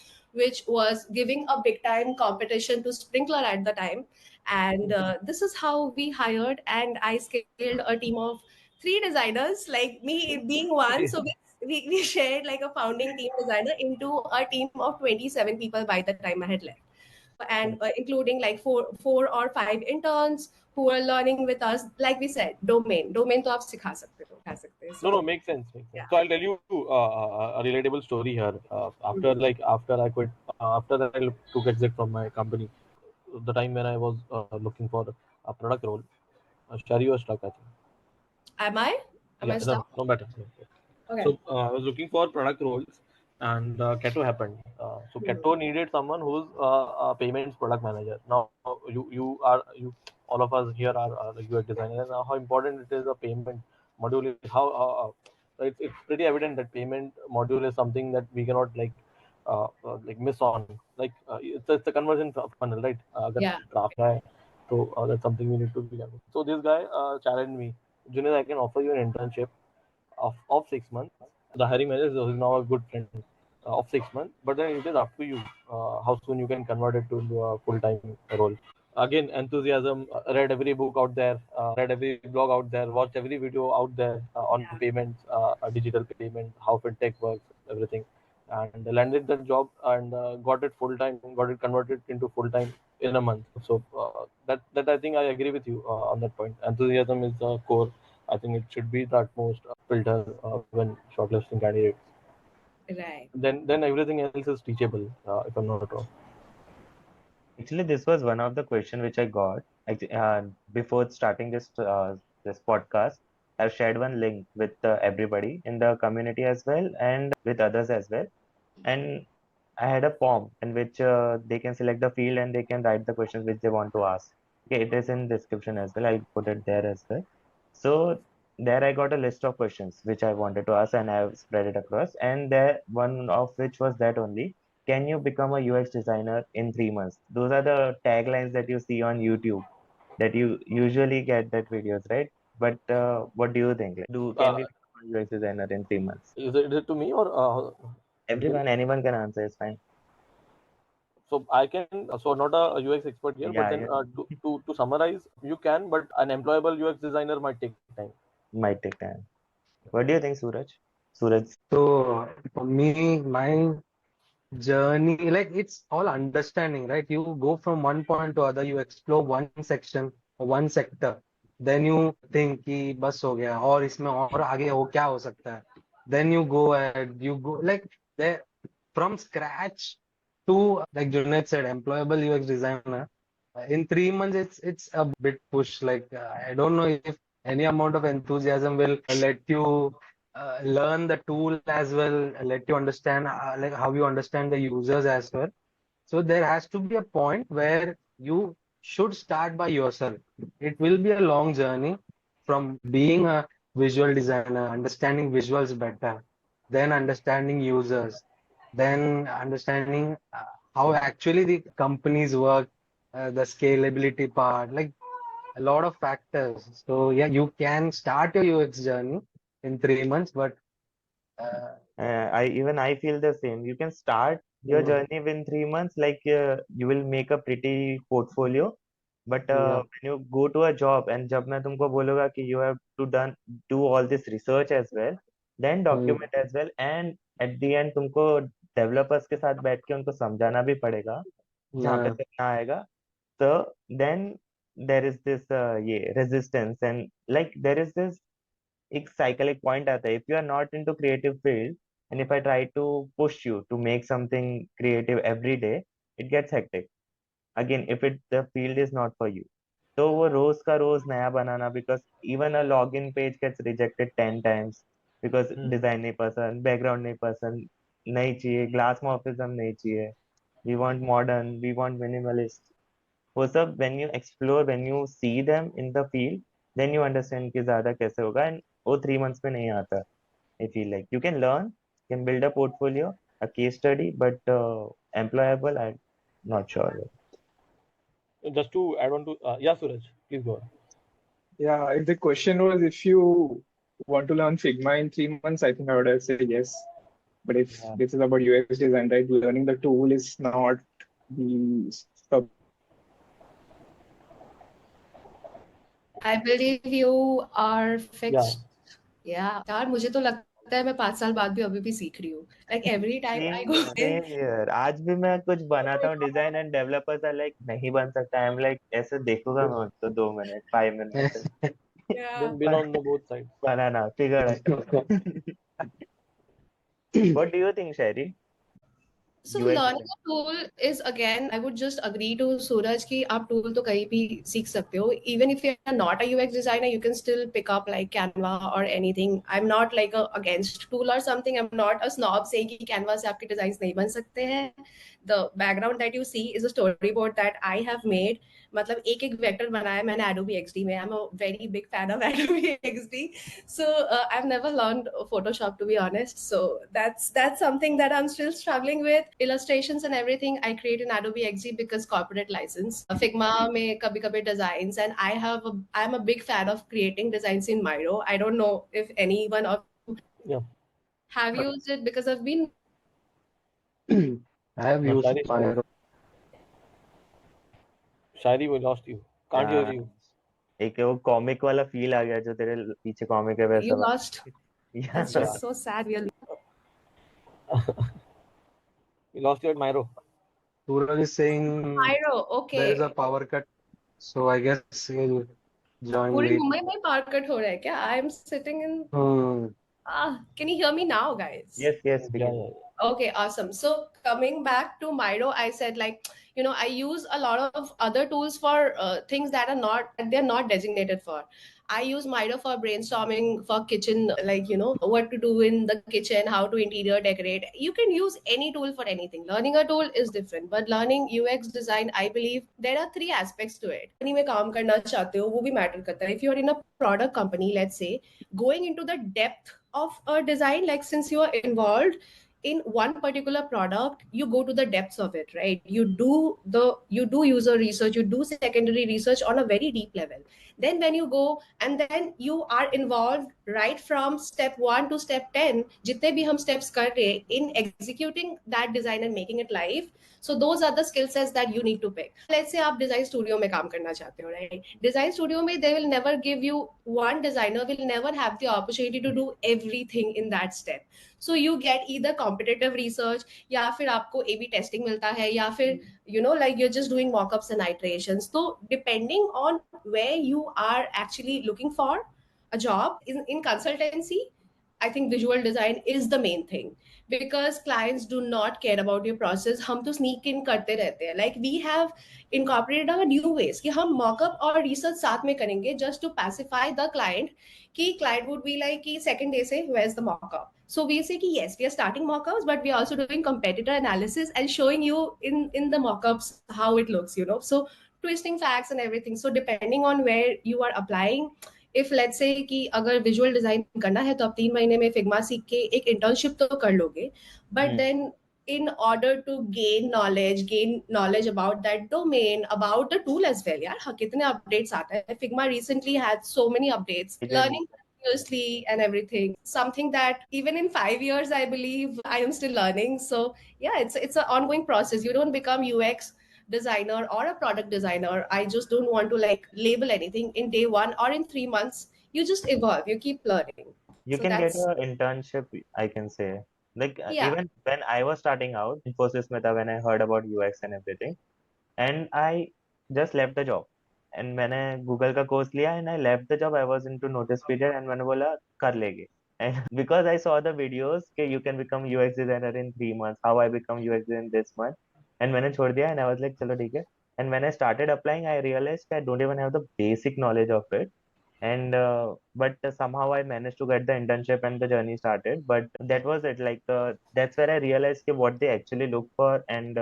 which was giving a big time competition to Sprinkler at the time. And this is how we hired, and I scaled a team of 3 designers, like me being one. So we shared like a founding team designer into a team of 27 people by the time I had left, and including like four or five interns who are learning with us. Like we said, domain तो आप सिखा सकते हो, उठा सकते हैं. No, So makes sense, makes sense. yeah. So I'll tell you a relatable story here. After I quit, after I took exit from my company, the time when I was looking for a product role, Shari was stuck, I think. Am I Yeah, stuck? no matter. Okay. So I was looking for product roles, and Keto happened. So Keto needed someone who's a payments product manager. Now you all of us here are like UX designers, and how important it is a payment module. Is so it's pretty evident that payment module is something that we cannot like miss on. Like it's a conversion funnel, right? अगर Yeah. draft है, so that's something we need to be done. So this guy challenged me, Junaid, I can offer you an internship of 6 months. The hiring manager is now a good friend of 6 months, but then it is up to you how soon you can convert it into a full time role. Again, enthusiasm, read every book out there, read every blog out there, watched every video out there on payments, digital payment, how fintech works, everything. And landed that job and got it full time, got it converted into full time in a month. So that I think I agree with you on that point. Enthusiasm is the core. I think it should be the utmost filter when shortlisting candidates. Right. Then everything else is teachable, if I'm not wrong. Actually, this was one of the question which I got. Before starting this podcast, I've shared one link with everybody in the community as well and with others as well. And I had a form in which they can select the field and they can write the questions which they want to ask. Okay, it is in description as well. I'll put it there as well. So there I got a list of questions which I wanted to ask and I've spread it across. And there one of which was that only, can you become a UX designer in 3 months? Those are the taglines that you see on YouTube that you usually get that videos, right? But what do you think? Like, can we become a UX designer in 3 months? Is it to me or Nikhil? Everyone, anyone can answer. It's fine. So I can, so not a UX expert here, but Yeah, then yeah. to summarize, you can, but an employable UX designer might take time. Might take time. What do you think, Suraj? Suraj. So for me, my journey, like it's all understanding, right? You go from one point to other, you explore one section or one sector, then you think कि बस हो गया और इसमें और आगे हो क्या हो सकता है, then you go ahead, you go like there from scratch to like Junaid said, employable UX designer. In 3 months, it's a bit push. Like I don't know if any amount of enthusiasm will let you learn the tool as well, let you understand like how you understand the users as well. So there has to be a point where you should start by yourself. It will be a long journey from being a visual designer, understanding visuals better, then understanding users, then understanding how actually the companies work, the scalability part, like a lot of factors. So yeah, you can start your UX journey in 3 months, but uh, I feel the same. You can start your mm, journey within 3 months. Like you will make a pretty portfolio. But yeah, when you go to a job and जब मैं तुमको बोलूँगा कि you have to do all this research as well, then mm, document as well, and at the end तुमको developers के साथ बैठ के उनको समझाना भी पड़ेगा जहाँ पे yeah, तक ना आएगा. So then there is this ये resistance and like there is this एक साइकिलिक पॉइंट आता है. If you are not into creative field and if I try to push you to make something creative every day, it gets hectic again if it the field is not for you. तो वो रोज का रोज नया बनाना, because even a log in page gets rejected 10 times because design नहीं पसंद, background नहीं पसंद, नहीं चाहिए, ग्लास मॉर्फिज्म नहीं चाहिए, we want modern, we want minimalist. वो सब when you explore, when you see them in the field, then you understand कि ज्यादा कैसे होगा. एंड वो 3 मंथ्स में नहीं आता. I feel like you can learn, can build a portfolio, a case study, but employable, I'm not sure. Just to add on to, yeah, Suraj, please go on. Yeah, if the question was if you want to learn Figma in 3 months, I think I would have said yes. But if Yeah. this is about UX design, right, learning the tool is not the sub. I believe you are Yeah. fixed. Yeah. यार मुझे तो लगता लगता है मैं 5 साल बाद भी अभी भी सीख रही हूँ. Like every time I go in, same here. आज भी मैं कुछ बनाता हूँ design and developers are like नहीं बन सकता। आई एम लाइक ऐसे देखूंगा मैं तो 2 minute 5 minute yeah. Been on the both sides. Banana figure out. What do you think Shayari So UX learning design? a tool is again, I would just agree to Suraj कि आप tool तो कहीं भी सीख सकते हो. Even if you're not a UX designer, you can still pick up like Canva or anything. I'm not like against tool or something. I'm not a snob saying कि Canva से आपके designs नहीं बन सकते हैं. The background that you see is a storyboard that I have made. मतलब एक एक वेक्टर बनाया है मैंने Adobe XD में. I'm a very big fan of Adobe XD. So I've never learned Photoshop to be honest. So that's something that I'm still struggling with. Illustrations and everything I create in Adobe XD because corporate license. Figma में कभी कभी designs, and I'm a big fan of creating designs in Miro. I don't know if anyone of you Yeah. have used it because I've been. I have used Shari, Pyro. Shari, we lost you. Can't hear you. एक वो comic वाला feel आ गया जो तेरे पीछे comic है वैसा You वाला। lost. That's Yeah. just so sad. We are. We lost you at Myro. Suraj is saying Miro, there is a okay. power cut, so I guess he'll join पूरी late. Mumbai में power cut हो रहा है क्या? I am sitting in. Hmm. Can you hear me now, guys? Yes yes we Yeah, can. yeah. Okay, awesome. So coming back to Miro, I said like, I use a lot of other tools for things that they're not designated for. I use Miro for brainstorming for kitchen, like what to do in the kitchen, how to interior decorate. You can use any tool for anything. Learning a tool is different, but learning UX design, I believe there are three aspects to it. Company में काम करना चाहते हो वो भी matter करता है. If you're in a product company, let's say, going into the depth of a design, like since you are involved in one particular product, you go to the depths of it, right? You do user research, you do secondary research on a very deep level. Then when you go and then you are involved right from step 1 to step 10, jitne bhi hum steps kar rahe in executing that design and making it live. So those are the skill sets that you need to pick. Let's say आप design studio में काम करना चाहते हो, right? Design studio में they will never give you, one designer will never have the opportunity to do everything in that step. So you get either competitive research, या फिर आपको A/B testing मिलता है, या फिर like you're just doing mockups and iterations. So depending on where you are actually looking for a job in consultancy, I think visual design is the main thing, because clients do not care about your process. हम तो sneak in करते रहते हैं. Like we have incorporated our new ways कि हम mockup और research साथ में करेंगे just to pacify the client. कि client would be like कि second day से where's the mockup? So we say कि yes, we are starting mockups, but we are also doing competitor analysis and showing you in the mockups how it looks. So twisting facts and everything. So depending on where you are applying, if let's say कि अगर visual design करना है तो आप 3 महीने में Figma सीख के एक इंटर्नशिप तो कर लोगे, but then in order to gain knowledge about that domain, about the tool as well. यार हाँ, कितने updates आता है. Figma recently had so many updates, learning continuously and everything, something that even in 5 years I believe I am still learning. So yeah, it's an ongoing process. You don't become UX designer or a product designer. I just don't want to like label anything in day one or in 3 months. You just evolve, you keep learning. You So can get that's, an internship, I can say. Like yeah. even when I was starting out, Infosys में था when I heard about UX and everything, and I just left the job. And मैंने Google का course लिया and I left the job. I was into notice period and मैंने बोला कर लेंगे. And because I saw the videos कि you can become UX designer in 3 months, how I become UX designer in this month, and मैंने छोड़ दिया and I was like चलो ठीक है. And when I started applying, I realized I don't even have the basic knowledge of it. And but somehow I managed to get the internship and the journey started. But that was it. Like that's where I realized कि what they actually look for, and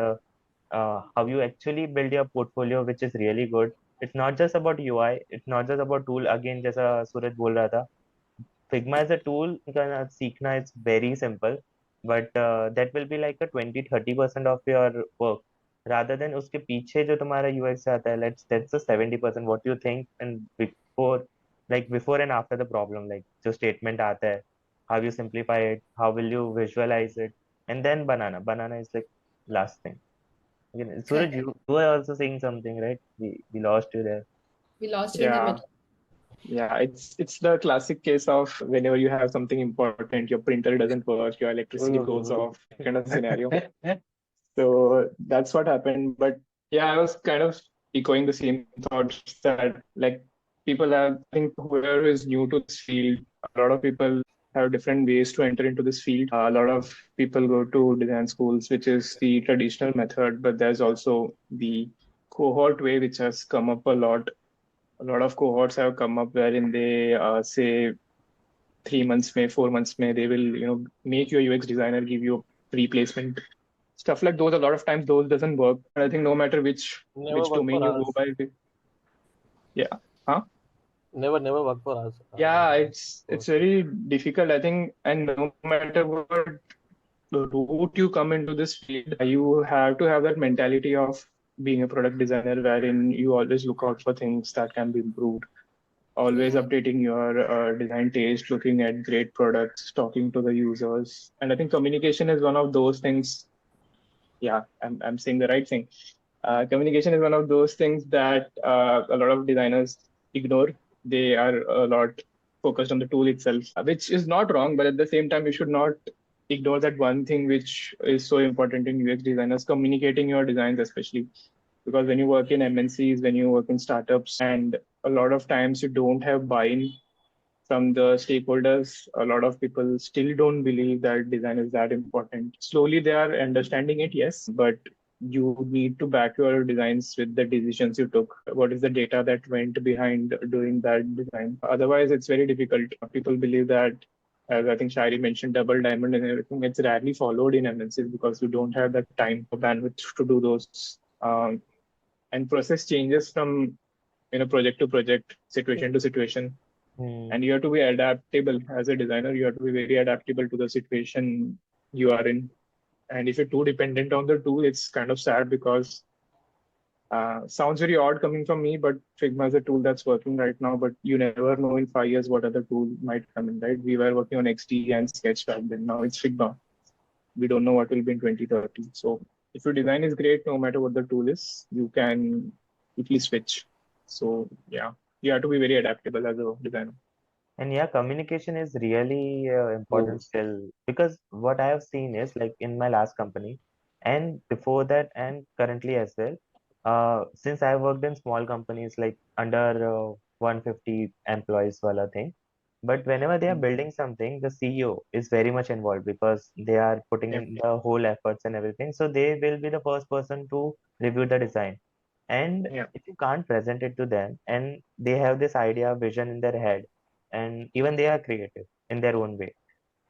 how you actually build your portfolio, which is really good. It's not just about UI. It's not just about tool. Again, जैसा सूरज बोल रहा था, Figma as a tool का सीखना is very simple, but that will be like a 20-30% of your work. Rather than उसके पीछे जो तुम्हारा UX आता है, that's the 70% what you think and before and after the problem, like जो statement आता है, how you simplify it, how will you visualize it, and then banana is like last thing. Again, Suraj, Correct. you were also saying something, right? We lost you there. We lost you in the Yeah. middle. Yeah, it's the classic case of whenever you have something important, your printer doesn't work, your electricity goes off, kind of scenario. So that's what happened. But yeah, I was kind of echoing the same thoughts that like people have, I think whoever is new to this field, a lot of people have different ways to enter into this field. A lot of people go to design schools, which is the traditional method, but there's also the cohort way, which has come up a lot. A lot of cohorts have come up wherein they say 3 months may, 4 months may, they will make your UX designer give you a pre-placement, stuff like those. A lot of times those doesn't work. And I think no matter Never which work domain for you go us. by, yeah, huh? Never work for us. Yeah, it's very difficult, I think. And no matter what route you come into this field, you have to have that mentality of being a product designer, wherein you always look out for things that can be improved, always Yeah. updating your design taste, looking at great products, talking to the users. And I think communication is one of those things. Yeah, I'm saying the right thing. Communication is one of those things that a lot of designers ignore. They are a lot focused on the tool itself, which is not wrong, but at the same time, you should not ignore that one thing which is so important in UX designers, communicating your designs, especially because when you work in MNCs, when you work in startups, and a lot of times you don't have buy-in from the stakeholders. A lot of people still don't believe that design is that important. Slowly they are understanding it, yes, but you need to back your designs with the decisions you took. What is the data that went behind doing that design? Otherwise, it's very difficult. People believe that, as I think Shairi mentioned, double diamond and everything, it's rarely followed in MNCs because you don't have that time or bandwidth to do those. And process changes from project to project, situation to situation, and you have to be adaptable as a designer. You have to be very adaptable to the situation you are in. And if you're too dependent on the tool, it's kind of sad because sounds very odd coming from me, but Figma is a tool that's working right now. But you never know in 5 years what other tool might come in, right? We were working on XD and Sketch back then. Now it's Figma. We don't know what will be in 2030. So if your design is great, no matter what the tool is, you can quickly switch. So yeah, you have to be very adaptable as a designer. And yeah, communication is really important skill, because what I have seen is like in my last company and before that and currently as well. Since I worked in small companies like under 150 employees wala thing, but whenever they are building something, the CEO is very much involved because they are putting Yeah. in the whole efforts and everything. So they will be the first person to review the design. And Yeah. if you can't present it to them and they have this idea, vision in their head, and even they are creative in their own way,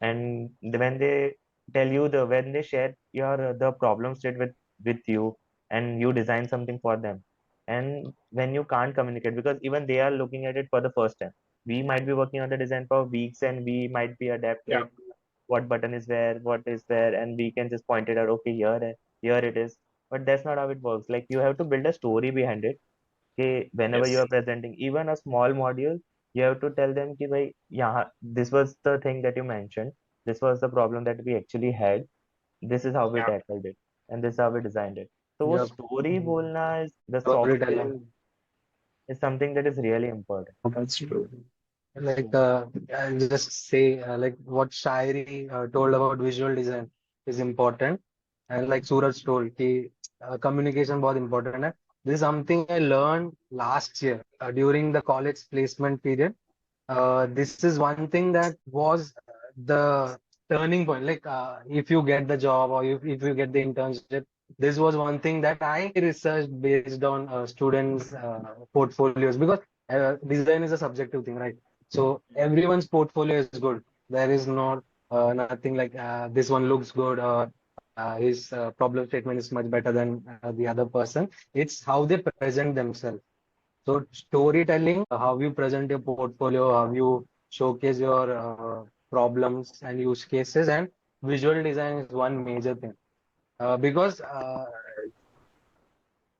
and when they tell you when they share your the problem state with you, and you design something for them, and when you can't communicate because even they are looking at it for the first time, we might be working on the design for weeks and we might be adapting Yeah. it to what button is where, what is there, and we can just point it out, okay, here it is. But that's not how it works. Like you have to build a story behind it. Okay, whenever you Yes. are presenting even a small module, you have to tell them कि भाई yeah, this was the thing that you mentioned, this was the problem that we actually had, this is how we Yeah. tackled it, and this is how we designed it. So वो Yep. story बोलना is the soft skill, Storytelling. is something that is really important. That's true. Like I'll just say like what Shairi told about visual design is important, and like Suraj told कि communication बहुत important है. This is something I learned last year during the college placement period. This is one thing that was the turning point. Like if you get the job or if you get the internship, this was one thing that I researched based on students' portfolios, because design is a subjective thing, right? So everyone's portfolio is good. There is not nothing like this one looks good or his problem statement is much better than the other person. It's how they present themselves. So storytelling, how you present your portfolio, how you showcase your problems and use cases, and visual design is one major thing. Because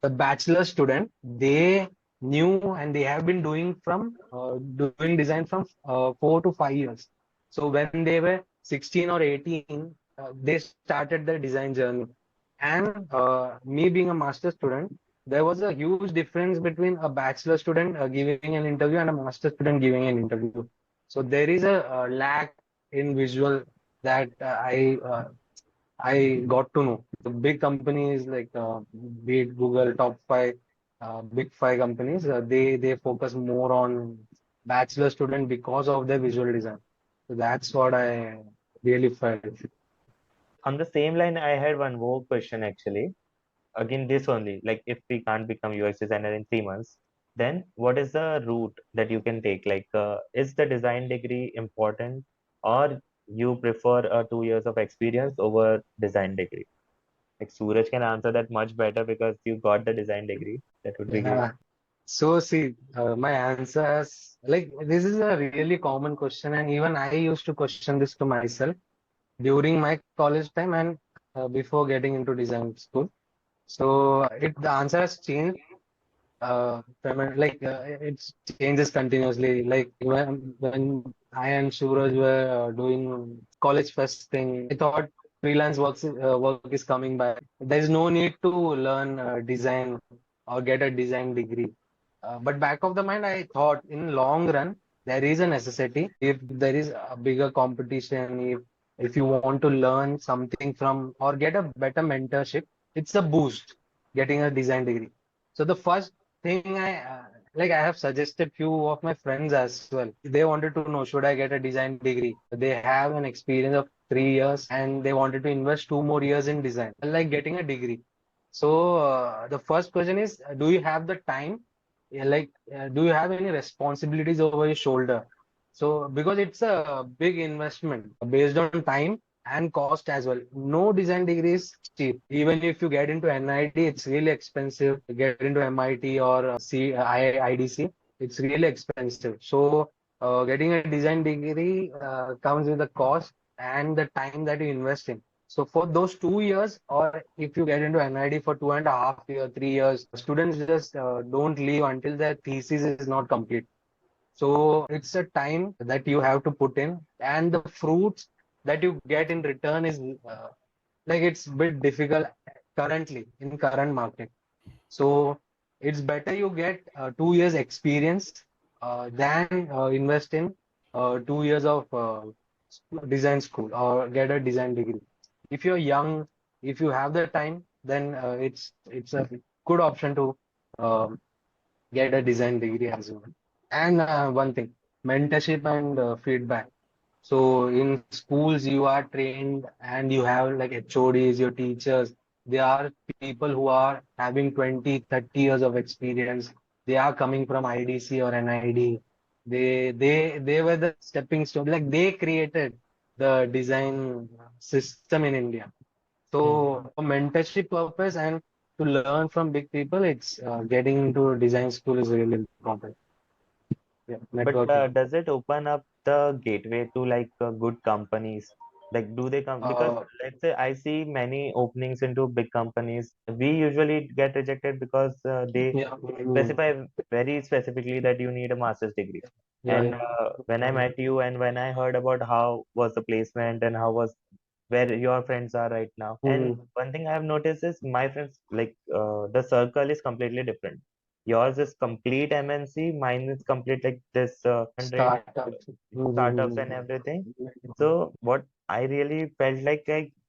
the bachelor student, they knew and they have been doing doing design from 4 to 5 years. So when they were 16 or 18, they started their design journey. And me being a master student, there was a huge difference between a bachelor student giving an interview and a master student giving an interview. So there is a lack in visual that I got to know. The big companies like be it Google, top five, big five companies, they focus more on bachelor student because of their visual design. So that's what I really felt. On the same line, I had one more question actually. Again, this only, like if we can't become UX designer in 3 months, then what is the route that you can take? Like, is the design degree important, or you prefer 2 years of experience over design degree? Like Suraj can answer that much better because you got the design degree. That would be great. Yeah. So see, my answer is like this is a really common question, and even I used to question this to myself during my college time and before getting into design school. So the answer has changed. It changes continuously. Like when I and Suraj were doing college fest thing, I thought work is coming by. There is no need to learn design or get a design degree. But back of the mind, I thought in long run there is a necessity. If there is a bigger competition, if you want to learn something from or get a better mentorship, it's a boost getting a design degree. So the first thing I have suggested few of my friends as well. They wanted to know should I get a design degree? They have an experience of 3 years and they wanted to invest 2 more years in design, like getting a degree. So the first question is, do you have the time? Yeah, do you have any responsibilities over your shoulder? So because it's a big investment based on time and cost as well. No design degree is cheap. Even if you get into NIT, it's really expensive. To get into MIT or IDC, it's really expensive. So getting a design degree comes with the cost and the time that you invest in. So for those 2 years, or if you get into NID for 2.5 years, 3 years, students just don't leave until their thesis is not complete. So it's a time that you have to put in, and the fruits that you get in return is it's a bit difficult currently in current market. So it's better you get 2 years experience than invest in 2 years of design school or get a design degree. If you're young, if you have the time, then it's a good option to um get a design degree as well. And one thing, mentorship and feedback. So in schools, you are trained and you have like HODs, your teachers. They are people who are having 20, 30 years of experience. They are coming from IDC or NID. They were the stepping stone. Like they created the design system in India. Hmm. So for mentorship purpose and to learn from big people, it's getting into design school is really important. Yeah, But networking. does it open up the gateway to like good companies? Like, do they come? Because Uh, let's say I see many openings into big companies. We usually get rejected because they yeah, specify very specifically that you need a master's degree. yeah, And yeah. when I met you and when I heard about how was the placement and how was where your friends are right now. And Mhm. one thing I have noticed is my friends, like the circle is completely different. Yours is complete MNC, mine is complete like this 100 Startup. startups and everything. So what I really felt like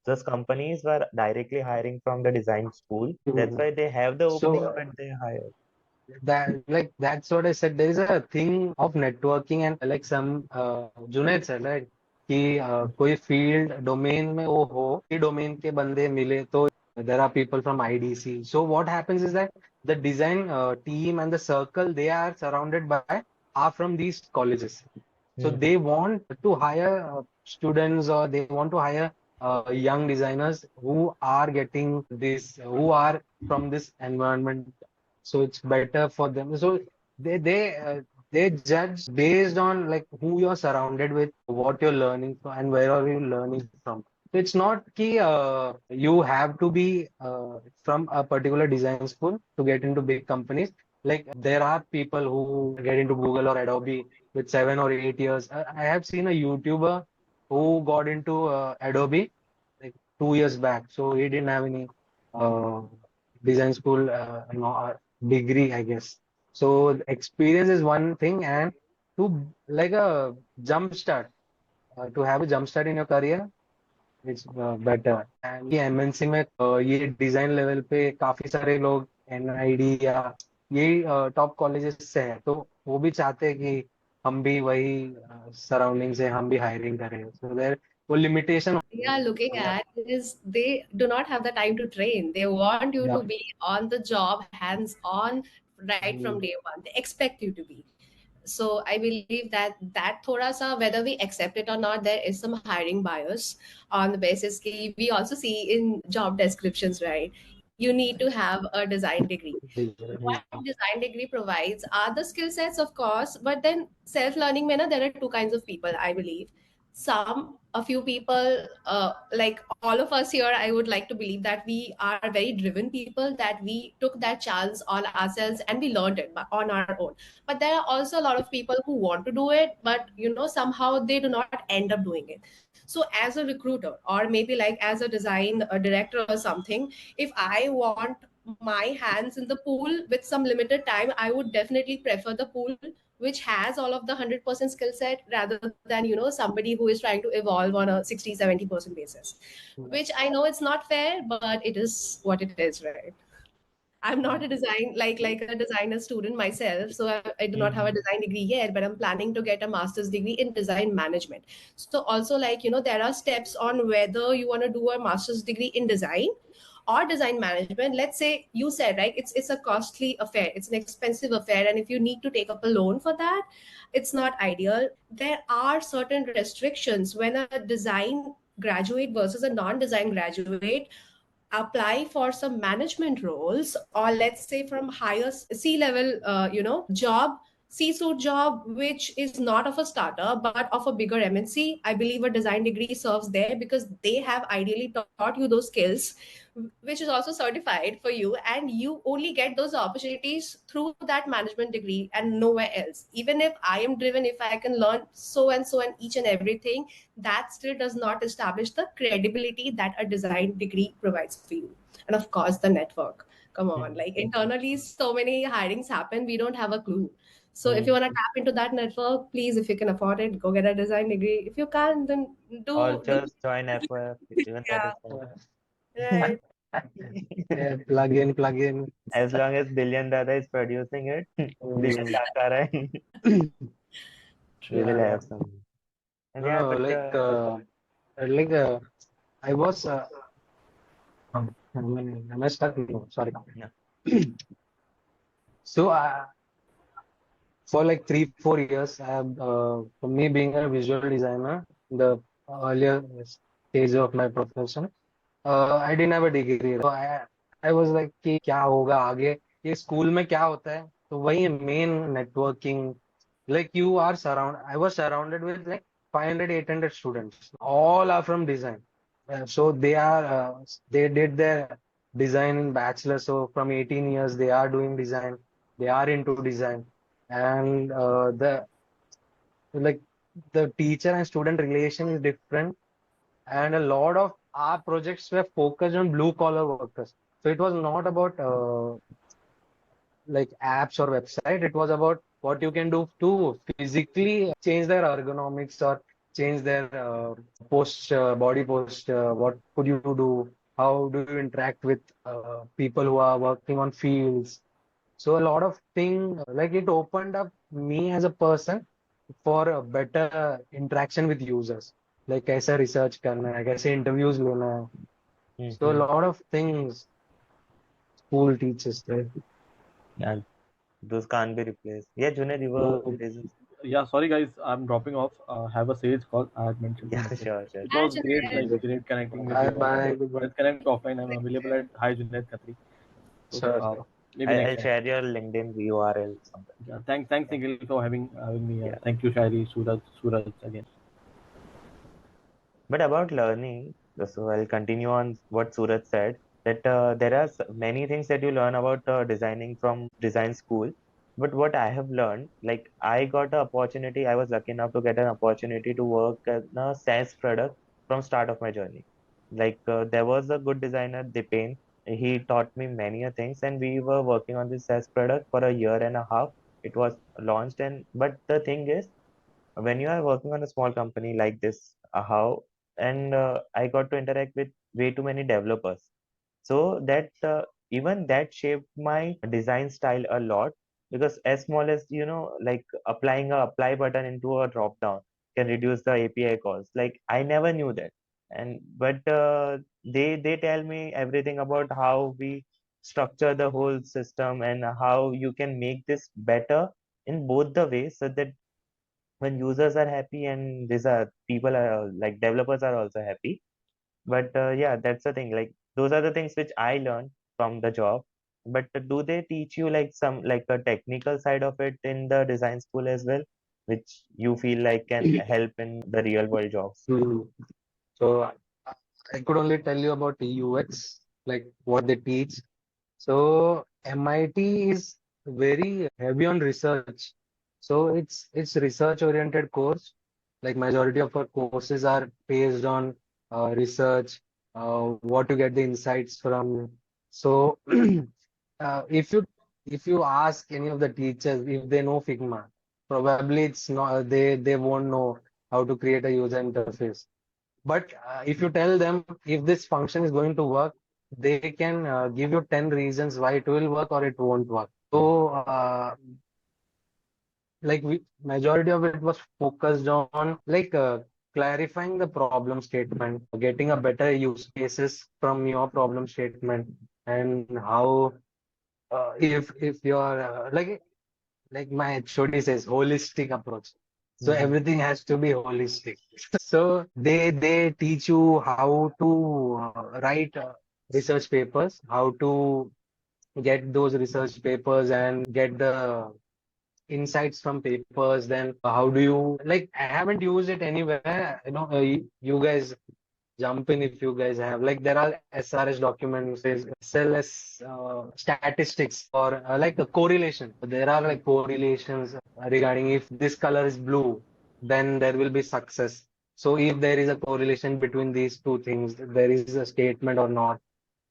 those companies were directly hiring from the design school. That's Mhm. why they have the opening, So but they hire. that's what I said. There is a thing of networking and like some Junaid said, right? कि कोई field domain में वो हो, ये domain के बंदे मिले तो there are people from IDC. So what happens is that the design team and the circle they are surrounded by are from these colleges. So Hmm. they want to hire students or they want to hire young designers who are getting this, who are from this environment. So it's better for them. So they they uh, they judge based on like who you're surrounded with, what you're learning from, and where are you learning from. So it's not ki you have to be from a particular design school to get into big companies. Like there are people who get into Google or Adobe with 7 or 8 years. I have seen a YouTuber who got into Adobe like 2 years back. So he didn't have any uh, design school degree, I guess. So experience is one thing, and to like a jump start, to have a jump start in your career, it's better. And ये MNC में ये design level पे काफी सारे लोग NID या ये top colleges से हैं, तो वो भी चाहते हैं कि हम भी वही सराउंडिंग से हम भी हायरिंग करें, सो देयर वो limitation They are looking at is they do not have the time to train. They want you या to be on the job, hands on, right from day one. They expect you to be. So I believe that thoda sa, whether we accept it or not, there is some hiring bias on the basis ki we also see in job descriptions, right? You need to have a design degree. What design degree provides are the skill sets, of course, but then self learning mein na, there are two kinds of people, I believe. Some a few people, like all of us here, I would like to believe that we are very driven people, that we took that chance on ourselves and we learned it on our own. But there are also a lot of people who want to do it, but somehow they do not end up doing it. So as a recruiter, or maybe like as a design director or something, if I want my hands in the pool with some limited time, I would definitely prefer the pool which has all of the 100% skill set, rather than somebody who is trying to evolve on a 60-70% basis, which I know it's not fair, but it is what it is, right? I'm not a design like a designer student myself, so I do not have a Mhm. design degree yet, but I'm planning to get a master's degree in design management. So also, like there are steps on whether you want to do a master's degree in design or design management. Let's say you said, right, it's a costly affair, it's an expensive affair, and if you need to take up a loan for that, it's not ideal. There are certain restrictions when a design graduate versus a non-design graduate apply for some management roles, or let's say from higher C level job, C-suite job, which is not of a startup but of a bigger MNC. I believe a design degree serves there because they have ideally taught you those skills, which is also certified for you, and you only get those opportunities through that management degree and nowhere else. Even if I am driven, if I can learn so and each and everything, that still does not establish the credibility that a design degree provides for you. And of course, the network. Come on, Mhm. like internally, so many hirings happen, we don't have a clue. So if you Mhm. want to tap into that network, please, if you can afford it, go get a design degree. If you can't, then Or do just join FOF, even that yeah, is fine. right. plug in As long as Billion Dada is producing it, Billion Kakara, we will yeah. have some. And No, yeah, no, but like I was am I stuck? No, sorry. no. So for like 3-4 years, I have for me being a visual designer, the earlier stage of my profession, I didn't have a degree. So I was like कि क्या होगा आगे, ये school में क्या होता है, तो वही main networking. Like you are I was surrounded with like 500-800 students, all are from design. So they did their design in bachelor, so from 18 years they are doing design, they are into design. And the like the teacher and student relation is different, and a lot of our projects were focused on blue collar workers. So it was not about like apps or website. It was about what you can do to physically change their ergonomics or change their body posture. What could you do? How do you interact with people who are working on fields? So a lot of things, like it opened up me as a person for a better interaction with users. Like कैसे research करना है, कैसे interviews लेना है. So a Mhm. lot of things school teaches there. Yeah, those can't be replaced. Yeah, Junaid, you were So raising. Yeah, sorry guys, I'm dropping off. Have a sage call. I had mentioned Yeah, something. sure, sure. It Ah, was great, Junaid. like great connecting with bye you all. bye. Goodbye. Let's connect offline. I'm available at Hi Junaid Khatri. So Sure, sure. maybe next I'll time. share your LinkedIn URL somewhere. Yeah, thanks Yeah, Nikhil for having me here. yeah. Thank you, Shairi, Suraj again. But about learning, so I'll continue on what Suraj said, that there are many things that you learn about designing from design school. But what I have learned, like I got an opportunity, I was lucky enough to get an opportunity to work as a SaaS product from start of my journey. Like there was a good designer, Dipen. He taught me many a things, and we were working on this SaaS product for a year and a half. It was launched, and but the thing is, when you are working on a small company like this, how and I got to interact with way too many developers, so that even that shaped my design style a lot, because as small as like applying a apply button into a drop down can reduce the API calls. Like I never knew that, and but they tell me everything about how we structure the whole system and how you can make this better in both the ways, so that when users are happy and these are people are like developers are also happy. But yeah, that's the thing, like those are the things which I learned from the job. But do they teach you like some like a technical side of it in the design school as well, which you feel like can help in the real world jobs? Hmm. So I could only tell you about UX, like what they teach. So MIT is very heavy on research. So it's research oriented course. Like majority of our courses are based on research, what to get the insights from. So if you ask any of the teachers if they know Figma, probably it's not they won't know how to create a user interface. But if you tell them if this function is going to work, they can give you 10 reasons why it will work or it won't work. So, like majority of it was focused on like clarifying the problem statement, getting a better use cases from your problem statement, and how if you're like my HOD says holistic approach. So Mm-hmm. everything has to be holistic. So they teach you how to write research papers, how to get those research papers and get the insights from papers. Then how do you like? I haven't used it anywhere. You guys jump in if you guys have. Like there are SRS documents, there's SLS statistics or like a correlation. There are like correlations regarding if this color is blue, then there will be success. So if there is a correlation between these two things, there is a statement or not.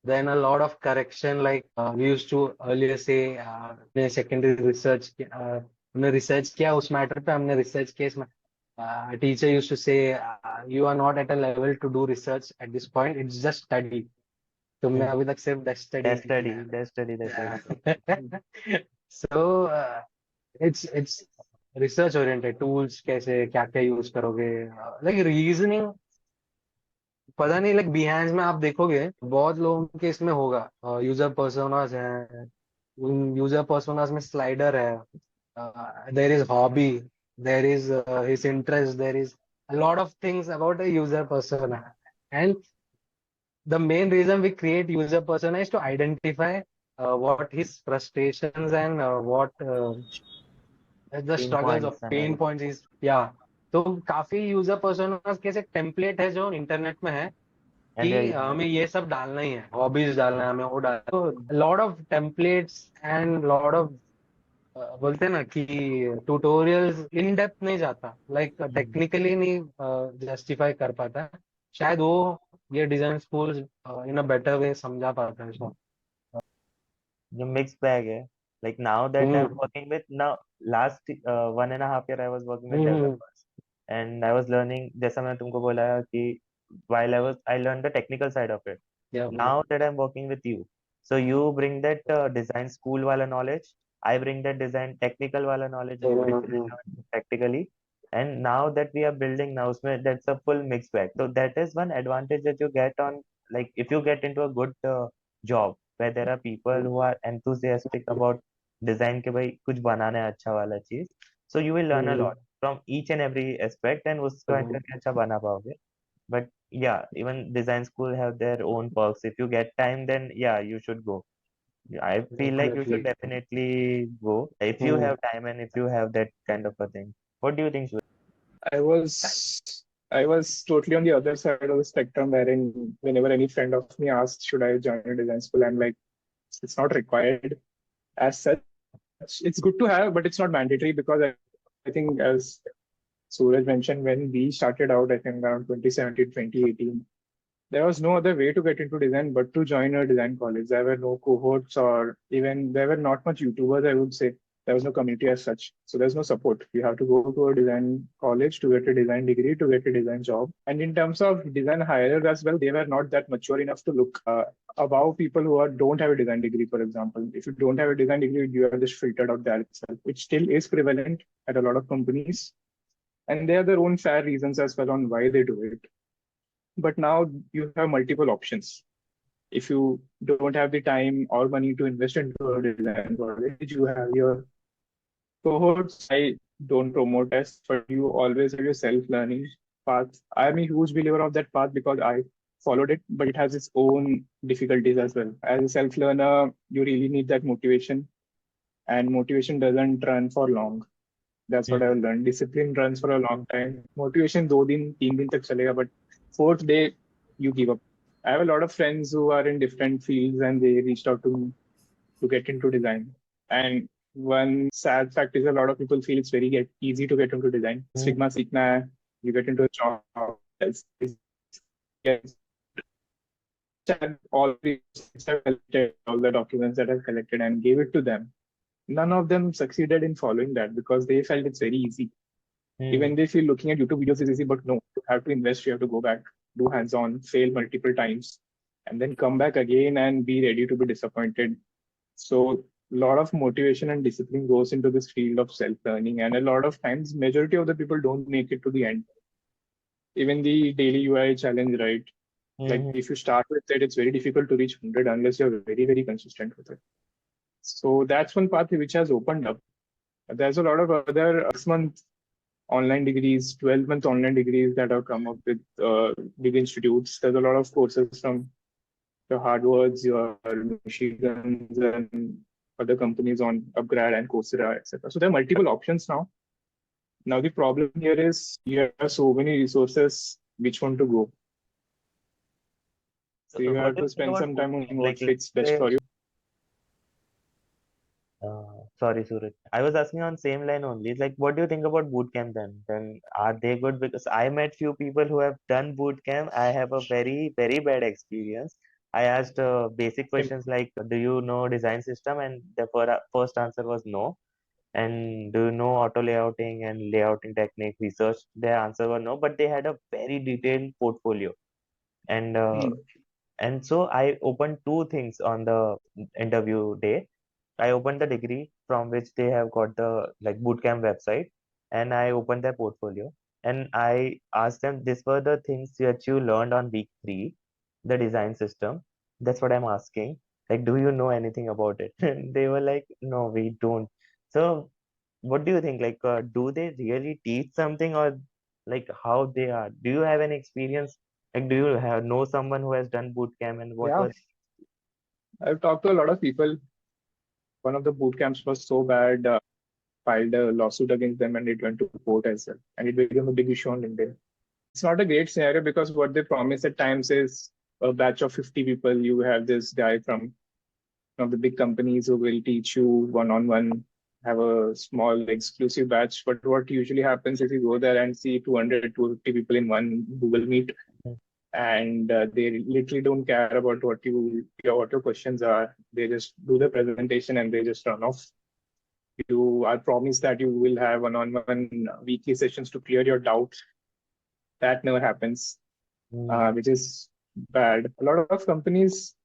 Then a lot of correction, like we used to earlier say, हमने secondary research हमने research किया उस matter पे हमने research किया इसमें teacher used to say you are not at a level to do research at this point, it's just study. तुमने Mm-hmm. अभी तक सिर्फ the study That's study, किया that's study, that's study. है. So it's research oriented tools कैसे क्या क्या use करोगे like reasoning. पता नहीं लाइक बिहेंस में आप देखोगे बहुत लोगों के इसमें होगा यूजर पर्सोनास है उन यूजर पर्सोनास में स्लाइडर है there is hobby there is his interest there is a lot of things about a user persona, and the main reason we create user persona is to identify what his frustrations and what the Pain struggles of points and pain all. points is. Yeah, तो काफी user personas के ऐसे template है जो internet में है कि And they're हमें useless. ये सब डालना ही है, हॉबीज डालना है हमें, वो डालना है. तो lot of templates and lot of बोलते हैं ना कि ट्यूटोरियल्स इन डेप्थ नहीं जाता, लाइक Mhm. टेक्निकली नहीं जस्टिफाई कर पाता. शायद वो ये design school in a better way समझा पाता है इसको. The mixed bag है. Like now that I'm hmm. working with now last 1.5 year I was working with hmm. developers, and I was learning, जैसा मैंने तुमको बोला कि while I learned the technical side of it. या Now that I'm working with you, so you bring that design school wala knowledge, I bring that design technical wala knowledge which I learned practically, and now that we are building now उसमें that's a full mixed bag. So that is one advantage that you get on, like if you get into a good job where there are people who are enthusiastic about design के भाई कुछ बनाना है अच्छा वाला चीज, so you will learn a lot from each and every aspect and उसको end करके अच्छा बना पाओगे. But yeah, even design school have their own perks. If you get time, then yeah, you should go. I feel like you should definitely. definitely go if you have time and if you have that kind of a thing. What do you think, Shweta? I was I was totally on the other side of the spectrum, wherein whenever any friend of me asks, should I join a design school, I'm like, it's not required as such. It's good to have, but it's not mandatory, because I think, as Suraj mentioned, when we started out, I think around 2017, 2018, there was no other way to get into design but to join a design college. There were no cohorts, or even there were not much YouTubers, I would say. There was no community as such. So there's no support. You have to go to a design college to get a design degree, to get a design job. And in terms of design hires as well, they were not that mature enough to look above people who don't have a design degree, for example. If you don't have a design degree, you are just filtered out there itself, which still is prevalent at a lot of companies. And they have their own fair reasons as well on why they do it. But now you have multiple options. If you don't have the time or money to invest into a design college, you have your cohorts. I don't promote tests, but you always have your self-learning path. I'm a huge believer of that path because I followed it, but it has its own difficulties as well. As a self-learner, you really need that motivation, and motivation doesn't run for long. That's what I've learned. Discipline runs for a long time. Motivation 2 दिन 3 दिन तक चलेगा, but fourth day you give up. I have a lot of friends who are in different fields and they reached out to me to get into design. And one sad fact is a lot of people feel it's very easy to get into design. Figma सीखना है, you get into a job. Yes, all the documents that I've collected and gave it to them. None of them succeeded in following that because they felt it's very easy. Even they feel looking at YouTube videos is easy, but no, you have to invest, you have to go back, do hands-on, fail multiple times, and then come back again and be ready to be disappointed. So a lot of motivation and discipline goes into this field of self-learning, and a lot of times, majority of the people don't make it to the end. Even the daily UI challenge, right? Like if you start with it, it's very difficult to reach 100 unless you're very, very consistent with it. So that's one path which has opened up. There's a lot of other 6-month online degrees, 12-month online degrees that have come up with big institutes. There's a lot of courses from the Harvards, your Michigans, and other companies on Upgrad and Coursera, etc. So there are multiple options now. Now the problem here is you have so many resources, which one to go. So you have to spend some time on what fits best for you. Sorry, Suraj. I was asking on same line only. Like, what do you think about bootcamp then? Then are they good? Because I met few people who have done bootcamp. I have a very, very bad experience. I asked basic questions like, do you know design system? And the first answer was no. And do you know auto layouting and layouting technique research? Their answer was no, but they had a very detailed portfolio. And so I opened two things on the interview day. I opened the degree from which they have got the like bootcamp website, and I opened their portfolio, and I asked them, these were the things that you learned on week 3, the design system. That's what I'm asking. Like, do you know anything about it? And they were like, no, we don't. So what do you think? Like, do they really teach something, or like how they are? Do you have any experience? Like, do you have know someone who has done bootcamp, and what Yeah, was? I've talked to a lot of people. One of the boot camps was so bad, filed a lawsuit against them, and it went to court as well. And it became a big issue on LinkedIn. It's not a great scenario because what they promise at times is a batch of 50 people. You have this guy from the big companies who will teach you one-on-one, have a small exclusive batch. But what usually happens is you go there and see 200, 250 people in one Google Meet, and they literally don't care about what your questions are. They just do the presentation and they just run off. You are promised that you will have one-on-one weekly sessions to clear your doubts. That never happens, which is bad. A lot of companies,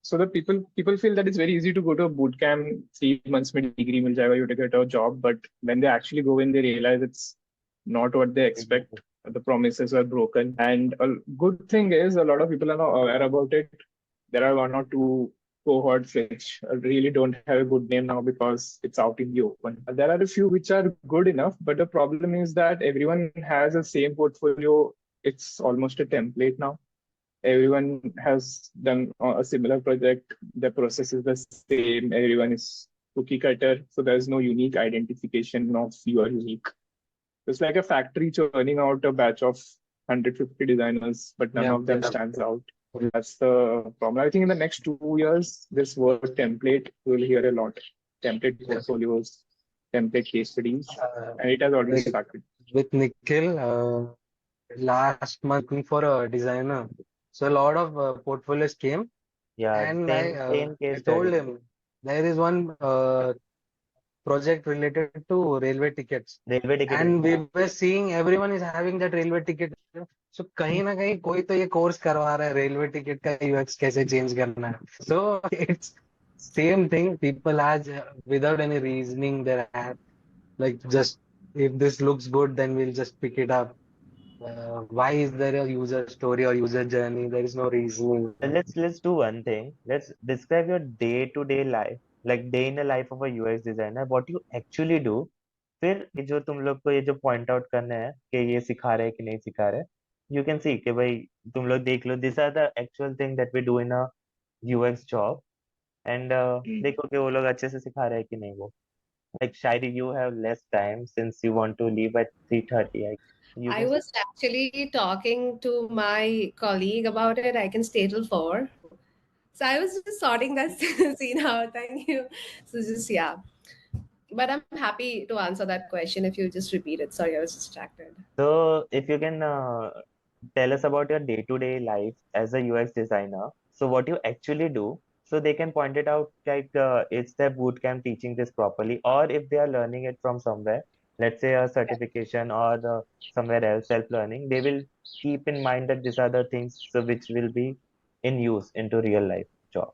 so the people feel that it's very easy to go to a boot camp, 3 months में degree मिल जाएगा, you to get a job, but when they actually go in, they realize it's not what they expect. The promises are broken, and a good thing is a lot of people are not aware about it. There are 1 or 2 cohorts which really don't have a good name now because it's out in the open. There are a few which are good enough, but the problem is that everyone has the same portfolio. It's almost a template now. Everyone has done a similar project. The process is the same. Everyone is cookie cutter. So there's no unique identification of you are unique. It's like a factory churning out a batch of 150 designers, but none of them stands out. That's the problem. I think in the next 2 years, this word template, we'll hear a lot. Template portfolios, template case studies, and it has already started. With Nikhil, last month looking for a designer. So a lot of portfolios came, Yeah, and same I case told study. him there is one project related to railway tickets, Railway ticketing. and we were seeing everyone is having that railway ticket. So कहीं ना कहीं कोई तो ये course करवा रहा है railway ticket का यूएक्स कैसे चेंज करना है. So it's same thing. People as without any reasoning they have like just if this looks good then we'll just pick it up. Why is there a user story or user journey? There is no reasoning. Let's do one thing. Let's describe your day-to-day life, like day in the life of a UX designer. What you actually do. फिर ये जो तुम लोग को ये जो point out करना है कि ये सिखा रहे हैं कि नहीं सिखा रहे, यू कैन सी कि भाई तुम लोग देख लो, this are the actual thing that we do in a UX job, and देखो कि वो लोग अच्छे से सिखा रहे हैं कि नहीं वो. Like Shairi, you have less time since you want to leave at 3:30. You I can. was actually talking to my colleague about it. I can stay till 4. So I was just sorting that scene out. Thank you. So just, yeah. But I'm happy to answer that question if you just repeat it. Sorry, I was distracted. So if you can tell us about your day-to-day life as a UX designer, so what you actually do, so they can point it out like it's their bootcamp teaching this properly, or if they are learning it from somewhere, let's say a certification or somewhere else self-learning, they will keep in mind that these are the things so which will be in use into real life job.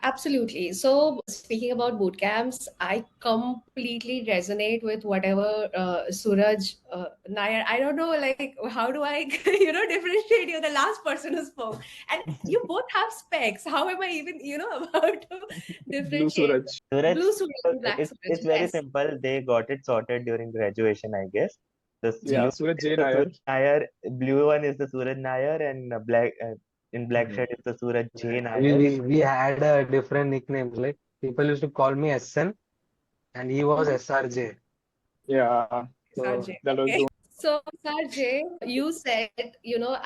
Absolutely. So, speaking about boot camps, I completely resonate with whatever Suraj Nair. I don't know, like, how do I, differentiate you, the last person who spoke? And you both have specs. How am I even, about to Blue differentiate? Suraj. Suraj, Blue Suraj and Black Suraj. it's very Yes, simple. They got it sorted during graduation, I guess. The Yeah, blue yes. Suraj is J. the Suraj Nair. Nair, blue one is the Suraj Nair, and black in black shirt is the Suraj J Nair. We had a different nicknames. Like people used to call me SN, and he was SRJ. Yeah, Sarjay. that was Okay. the So, Sarjay, you said,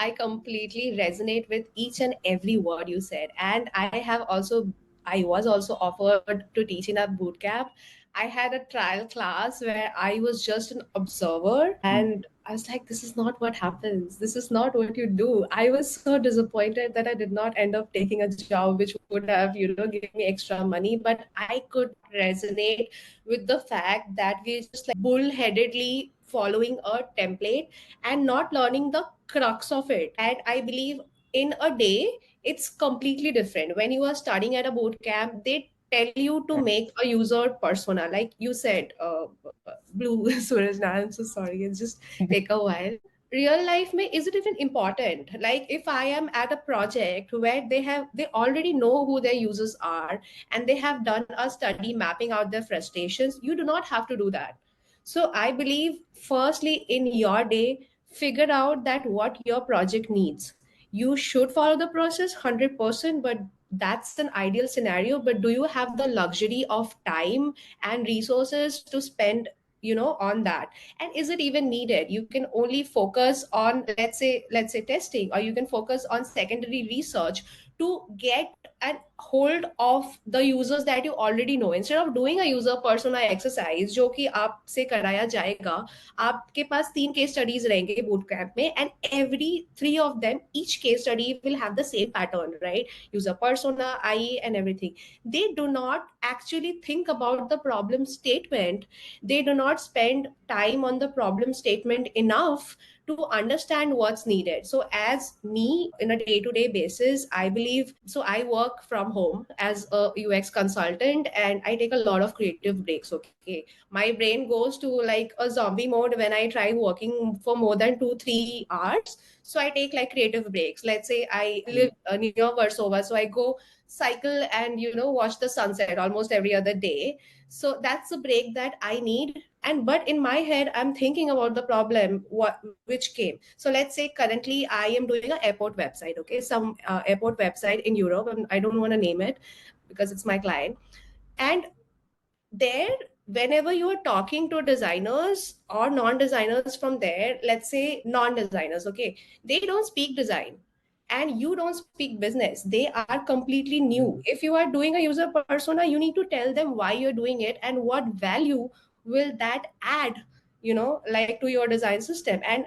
I completely resonate with each and every word you said. And I was also offered to teach in a boot camp. I had a trial class where I was just an observer, and I was like, this is not what happens. This is not what you do. I was so disappointed that I did not end up taking a job which would have, given me extra money. But I could resonate with the fact that we're just like bullheadedly following a template and not learning the crux of it. And I believe in a day, it's completely different. When you are studying at a boot camp, they tell you to make a user persona, like you said, Blue Suraj. Now I'm so sorry. It's just take a while. Real life may is it even important? Like if I am at a project where they already know who their users are and they have done a study mapping out their frustrations, you do not have to do that. So I believe firstly in your day, figure out that what your project needs. You should follow the process 100%, but that's an ideal scenario. But do you have the luxury of time and resources to spend, on that? And is it even needed? You can only focus on, let's say testing, or you can focus on secondary research to get and hold of the users that you already know, instead of doing a user persona exercise जो कि आपसे कराया जाएगा. आपके पास 3 case studies रहेंगे boot camp में, and every 3 of them, each case study will have the same pattern, right? User persona, IE, and everything. They do not actually think about the problem statement. They do not spend time on the problem statement enough to understand what's needed. So, as me in a day to day basis, I believe so. I work from home as a UX consultant and I take a lot of creative breaks. Okay. My brain goes to like a zombie mode when I try working for more than 2-3 hours. So, I take like creative breaks. Let's say I live near Versova. So, I go cycle and, watch the sunset almost every other day. So, that's a break that I need. And but in my head I'm thinking about the problem which came. So let's say currently I am doing an airport website, okay, some airport website in Europe, and I don't want to name it because it's my client. And there, whenever you are talking to designers or non-designers from there, let's say non-designers, okay, they don't speak design and you don't speak business. They are completely new. If you are doing a user persona, you need to tell them why you're doing it and what value will that add like to your design system and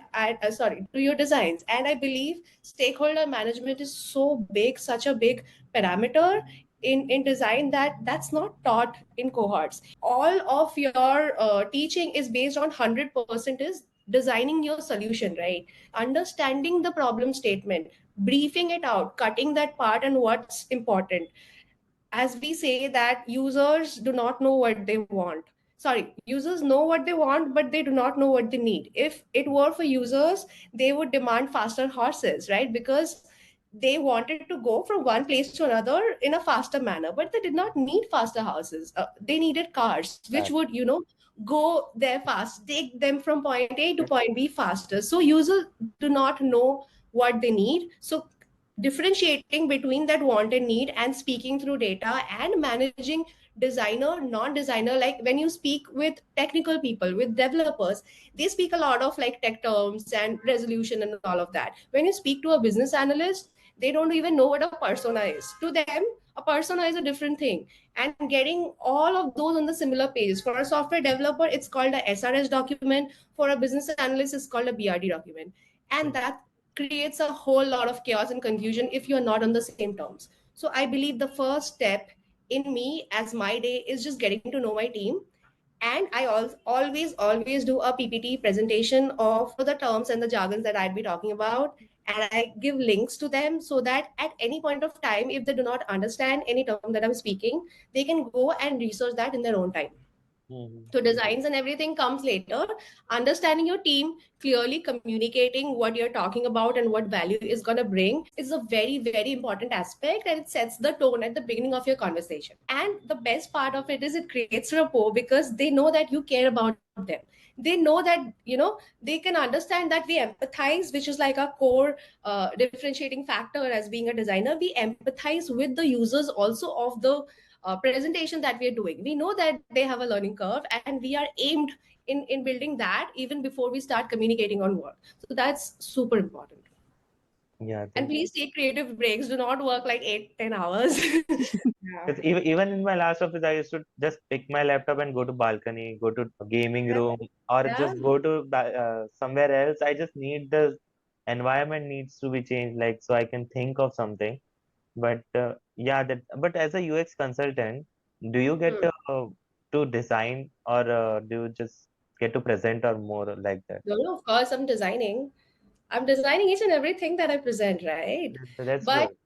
to your designs. And I believe stakeholder management is so big, such a big parameter in design, that's not taught in cohorts. All of your teaching is based on 100% is designing your solution, right? Understanding the problem statement, briefing it out, cutting that part and what's important. As we say that users do not know what they want. Sorry, users know what they want, but they do not know what they need. If it were for users, they would demand faster horses, right? Because they wanted to go from one place to another in a faster manner, but they did not need faster houses. They needed cars, which Right. would, go there fast, take them from point A to point B faster. So users do not know what they need. So differentiating between that want and need and speaking through data and managing designer non-designer, like when you speak with technical people, with developers, they speak a lot of like tech terms and resolution and all of that. When you speak to a business analyst, they don't even know what a persona is. To them, a persona is a different thing. And getting all of those on the similar pages, for a software developer it's called a SRS document, for a business analyst it's called a BRD document. And that creates a whole lot of chaos and confusion if you're not on the same terms. So I believe the first step in me as my day is just getting to know my team. And I always do a PPT presentation of the terms and the jargons that I'd be talking about. And I give links to them so that at any point of time, if they do not understand any term that I'm speaking, they can go and research that in their own time. Mhm. So designs and everything comes later. Understanding your team, clearly communicating what you're talking about and what value is going to bring is a very, very important aspect, and it sets the tone at the beginning of your conversation. And the best part of it is it creates rapport because they know that you care about them. They know that, they can understand that we empathize, which is like a core differentiating factor as being a designer. We empathize with the users also of the presentation that we are doing. We know that they have a learning curve, and we are aimed in building that even before we start communicating on work. So that's super important. Yeah, And please take creative breaks. Do not work like 8-10 hours. Yeah. because even in my last office, I used to just pick my laptop and go to balcony, go to gaming room, or Yeah. just go to somewhere else. I just need the environment needs to be changed, like so I can think of something. But yeah, that. But as a UX consultant, do you get Hmm. to design, or do you just get to present, or more like that? No, no, of course, I'm designing each and everything that I present, right? That's But good.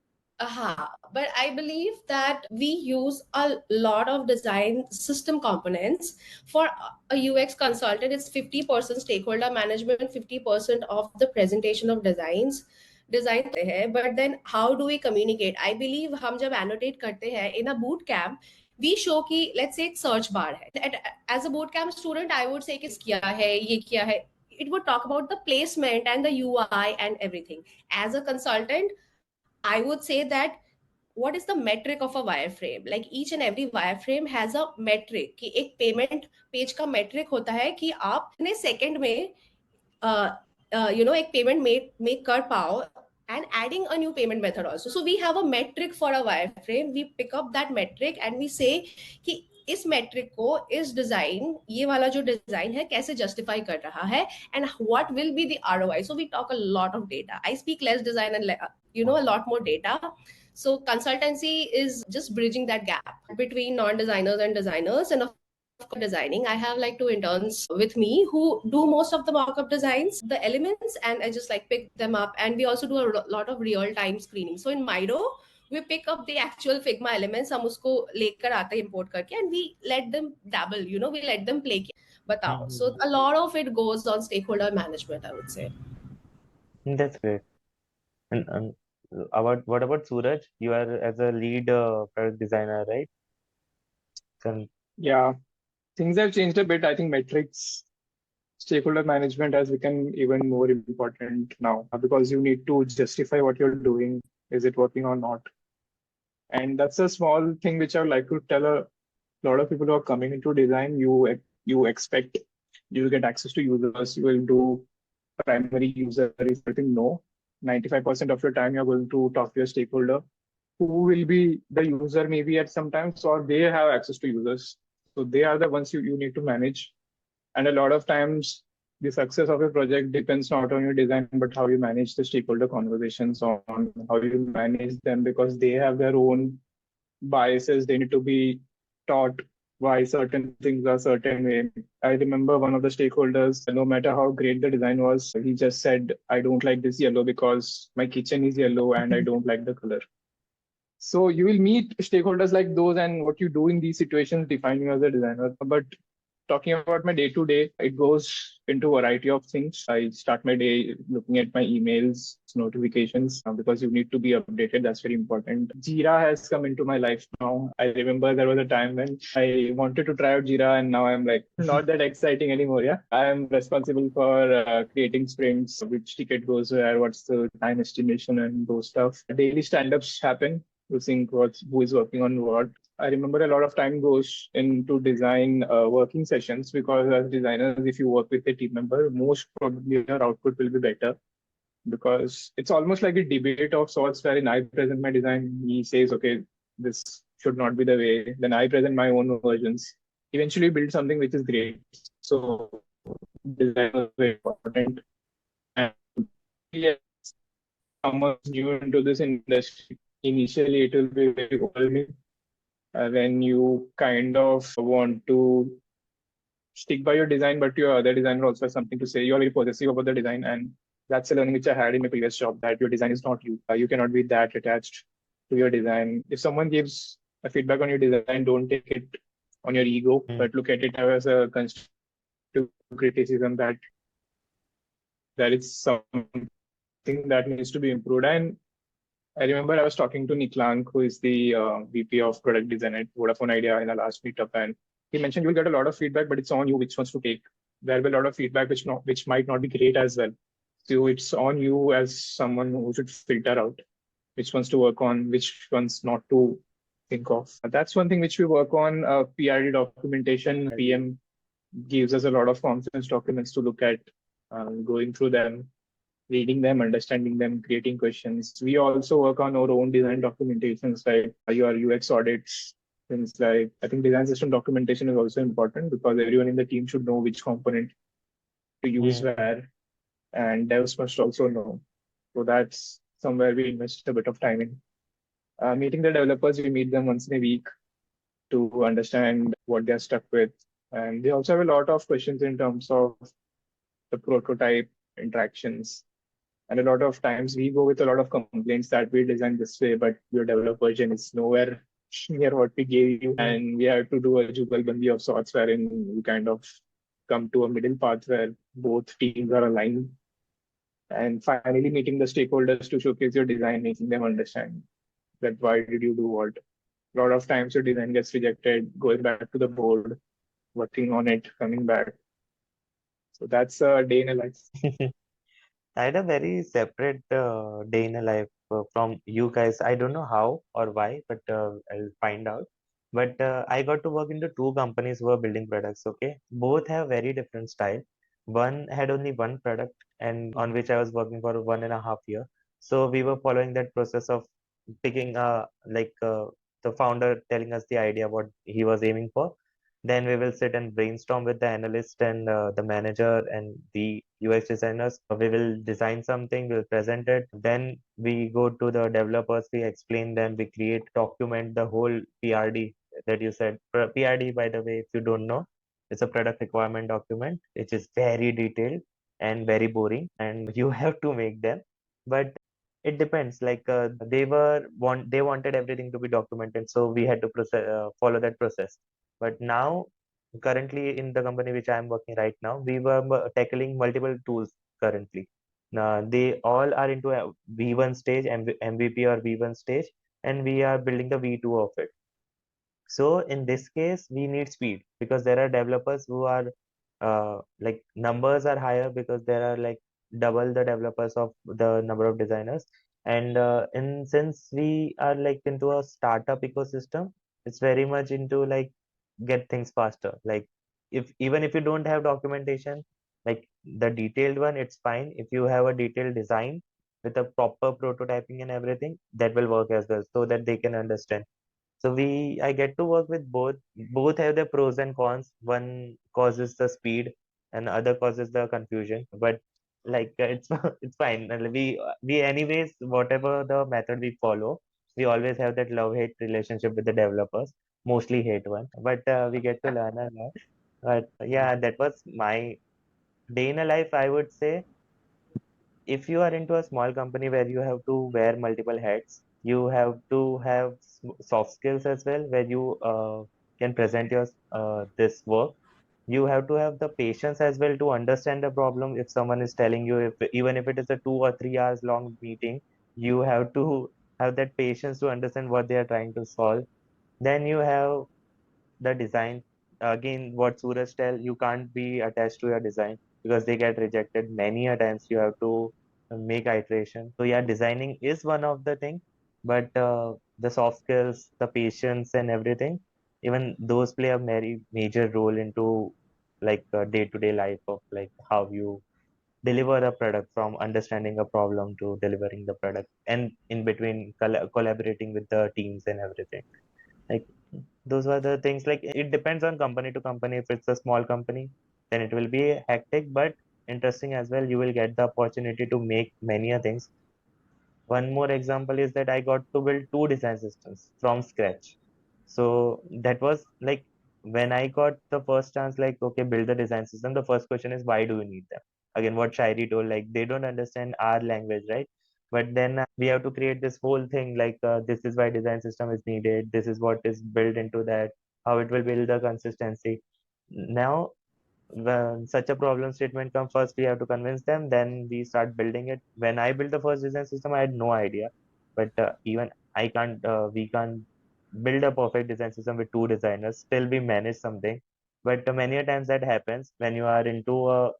but I believe that we use a lot of design system components. For a UX consultant, it's 50% stakeholder management, 50% of the presentation of designs. Design तो है, but then how do we communicate? I believe हम जब annotate करते हैं in a boot camp, we show कि let's say एक search bar है. As a boot camp student, I would say कि किया है, ये किया है. It would talk about the placement and the UI and everything. As a consultant, I would say that what is the metric of a wireframe? Like each and every wireframe has a metric. कि एक payment page का metric होता है कि आप कितने second में एक payment make कर पाओ, and adding a new payment method also. So we have a metric for a wireframe. We pick up that metric and we say कि इस metric को इस design, ये वाला जो design है कैसे justify कर रहा है, and what will be the ROI. So we talk a lot of data. I speak less design and a lot more data. So consultancy is just bridging that gap between non-designers and designers. And of course, designing, I have like two interns with me who do most of the mock-up designs, the elements, and I just like pick them up. And we also do a lot of real-time screening. So in Mido, we pick up the actual Figma elements, हम उसको लेकर आते हैं import करके, and we let them dabble, we let them play. बताओ. So Mhm. a lot of it goes on stakeholder management, I would say. That's great. And about what about Suraj? You are as a lead product designer, right? So, Yeah, things have changed a bit. I think metrics, stakeholder management has become even more important now because you need to justify what you're doing. Is it working or not? And that's a small thing which I would like to tell a lot of people who are coming into design. You expect you will get access to users. You will do primary user everything. No, 95% of your time you're going to talk to your stakeholder who will be the user maybe at some times, or they have access to users. So they are the ones you need to manage. And a lot of times, the success of a project depends not on your design, but how you manage the stakeholder conversations, on how you manage them, because they have their own biases. They need to be taught why certain things are certain way. I remember one of the stakeholders, no matter how great the design was, he just said, I don't like this yellow because my kitchen is yellow and I don't like the color. So you will meet stakeholders like those, and what you do in these situations define you as a designer. But talking about my day to day, it goes into a variety of things. I start my day looking at my emails, notifications, because you need to be updated. That's very important. Jira has come into my life now. I remember there was a time when I wanted to try out Jira, and now I'm like, not that exciting anymore. Yeah, I'm responsible for creating sprints, which ticket goes where, what's the time estimation, and those stuff. Daily stand ups happen to think who is working on what. I remember a lot of time goes into design working sessions, because as designers, if you work with a team member, most probably your output will be better, because it's almost like a debate of sorts wherein I present my design, he says, okay, this should not be the way. Then I present my own versions. Eventually build something which is great. So design was very important. And yes, someone new into this industry, initially it will be very overwhelming when you kind of want to stick by your design, but your other designer also has something to say. You're very possessive about the design, and that's a learning which I had in my previous job, that your design is not you. You cannot be that attached to your design. If someone gives a feedback on your design, don't take it on your ego, but look at it as a constructive criticism, that there is something that needs to be improved. And I remember I was talking to Nick Lang, who is the VP of product design at Vodafone Idea, in the last meetup, and he mentioned you'll get a lot of feedback, but it's on you which ones to take. There will be a lot of feedback which might not be great as well. So it's on you as someone who should filter out which ones to work on, which ones not to think of. That's one thing which we work on. PRD documentation. PM gives us a lot of conference documents to look at, going through them, reading them, understanding them, creating questions. We also work on our own design documentations, like your UX audits, things like, I think design system documentation is also important, because everyone in the team should know which component to use where, and devs must also know. So that's somewhere we invest a bit of time in. Meeting the developers, we meet them once in a week to understand what they're stuck with. And they also have a lot of questions in terms of the prototype interactions. And a lot of times we go with a lot of complaints that we designed this way, but your developed version is nowhere near what we gave you. And we have to do a jugalbandi of sorts, wherein we kind of come to a middle path where both teams are aligned. And finally meeting the stakeholders to showcase your design, making them understand that why did you do what. A lot of times your design gets rejected, going back to the board, working on it, coming back. So that's a day in a life. I had a very separate day in a life from you guys. I don't know how or why, but I'll find out. But I got to work into two companies who are building products. Okay, both have very different style. One had only one product, and on which I was working for 1.5 year. So we were following that process of picking the founder telling us the idea what he was aiming for. Then we will sit and brainstorm with the analyst and the manager and the UX designers. We will design something, we'll present it. Then we go to the developers, we explain them, we create, document the whole PRD that you said. PRD, by the way, if you don't know, it's a product requirement document, which is very detailed and very boring, and you have to make them. But it depends. They wanted everything to be documented, so we had to follow that process. But now, currently in the company which I am working right now, we were tackling multiple tools currently. They all are into a V1 stage, MVP or V1 stage, and we are building the V2 of it. So in this case, we need speed, because there are developers who are like numbers are higher, because there are like double the developers of the number of designers. And since we are like into a startup ecosystem, it's very much into like get things faster. Like if even if you don't have documentation, like the detailed one, it's fine. If you have a detailed design with a proper prototyping and everything, that will work as well, so that they can understand. So I get to work with both. Both have their pros and cons. One causes the speed, and other causes the confusion. But like it's it's fine. We anyways, whatever the method we follow, we always have that love-hate relationship with the developers, mostly hate one, but we get to learn a lot. But yeah, that was my day in a life, I would say. If you are into a small company where you have to wear multiple hats, you have to have soft skills as well, where you can present your this work. You have to have the patience as well to understand the problem. If someone is telling you, if even if it is a 2 or 3 hours long meeting, you have to have that patience to understand what they are trying to solve. Then you have the design. Again, what Suraj tell, you can't be attached to your design because they get rejected many a times. You have to make iteration. So yeah, designing is one of the thing, but the soft skills, the patience and everything, even those play a very major role into like day-to-day life of like how you deliver a product, from understanding a problem to delivering the product, and in between collaborating with the teams and everything. Like those were the things. Like it depends on company to company. If it's a small company, then it will be hectic but interesting as well. You will get the opportunity to make many things. One more example is that I got to build two design systems from scratch. So that was like when I got the first chance, like, okay, build the design system. The first question is, why do you need them? Again, what Shairi told, like they don't understand our language, right? But then we have to create this whole thing, like this is why design system is needed. This is what is built into that, how it will build the consistency. Now when such a problem statement comes, first we have to convince them, then we start building it. When I built the first design system, I had no idea, but even I can't we can't build a perfect design system with two designers. Still we manage something. But many a times that happens when you are into a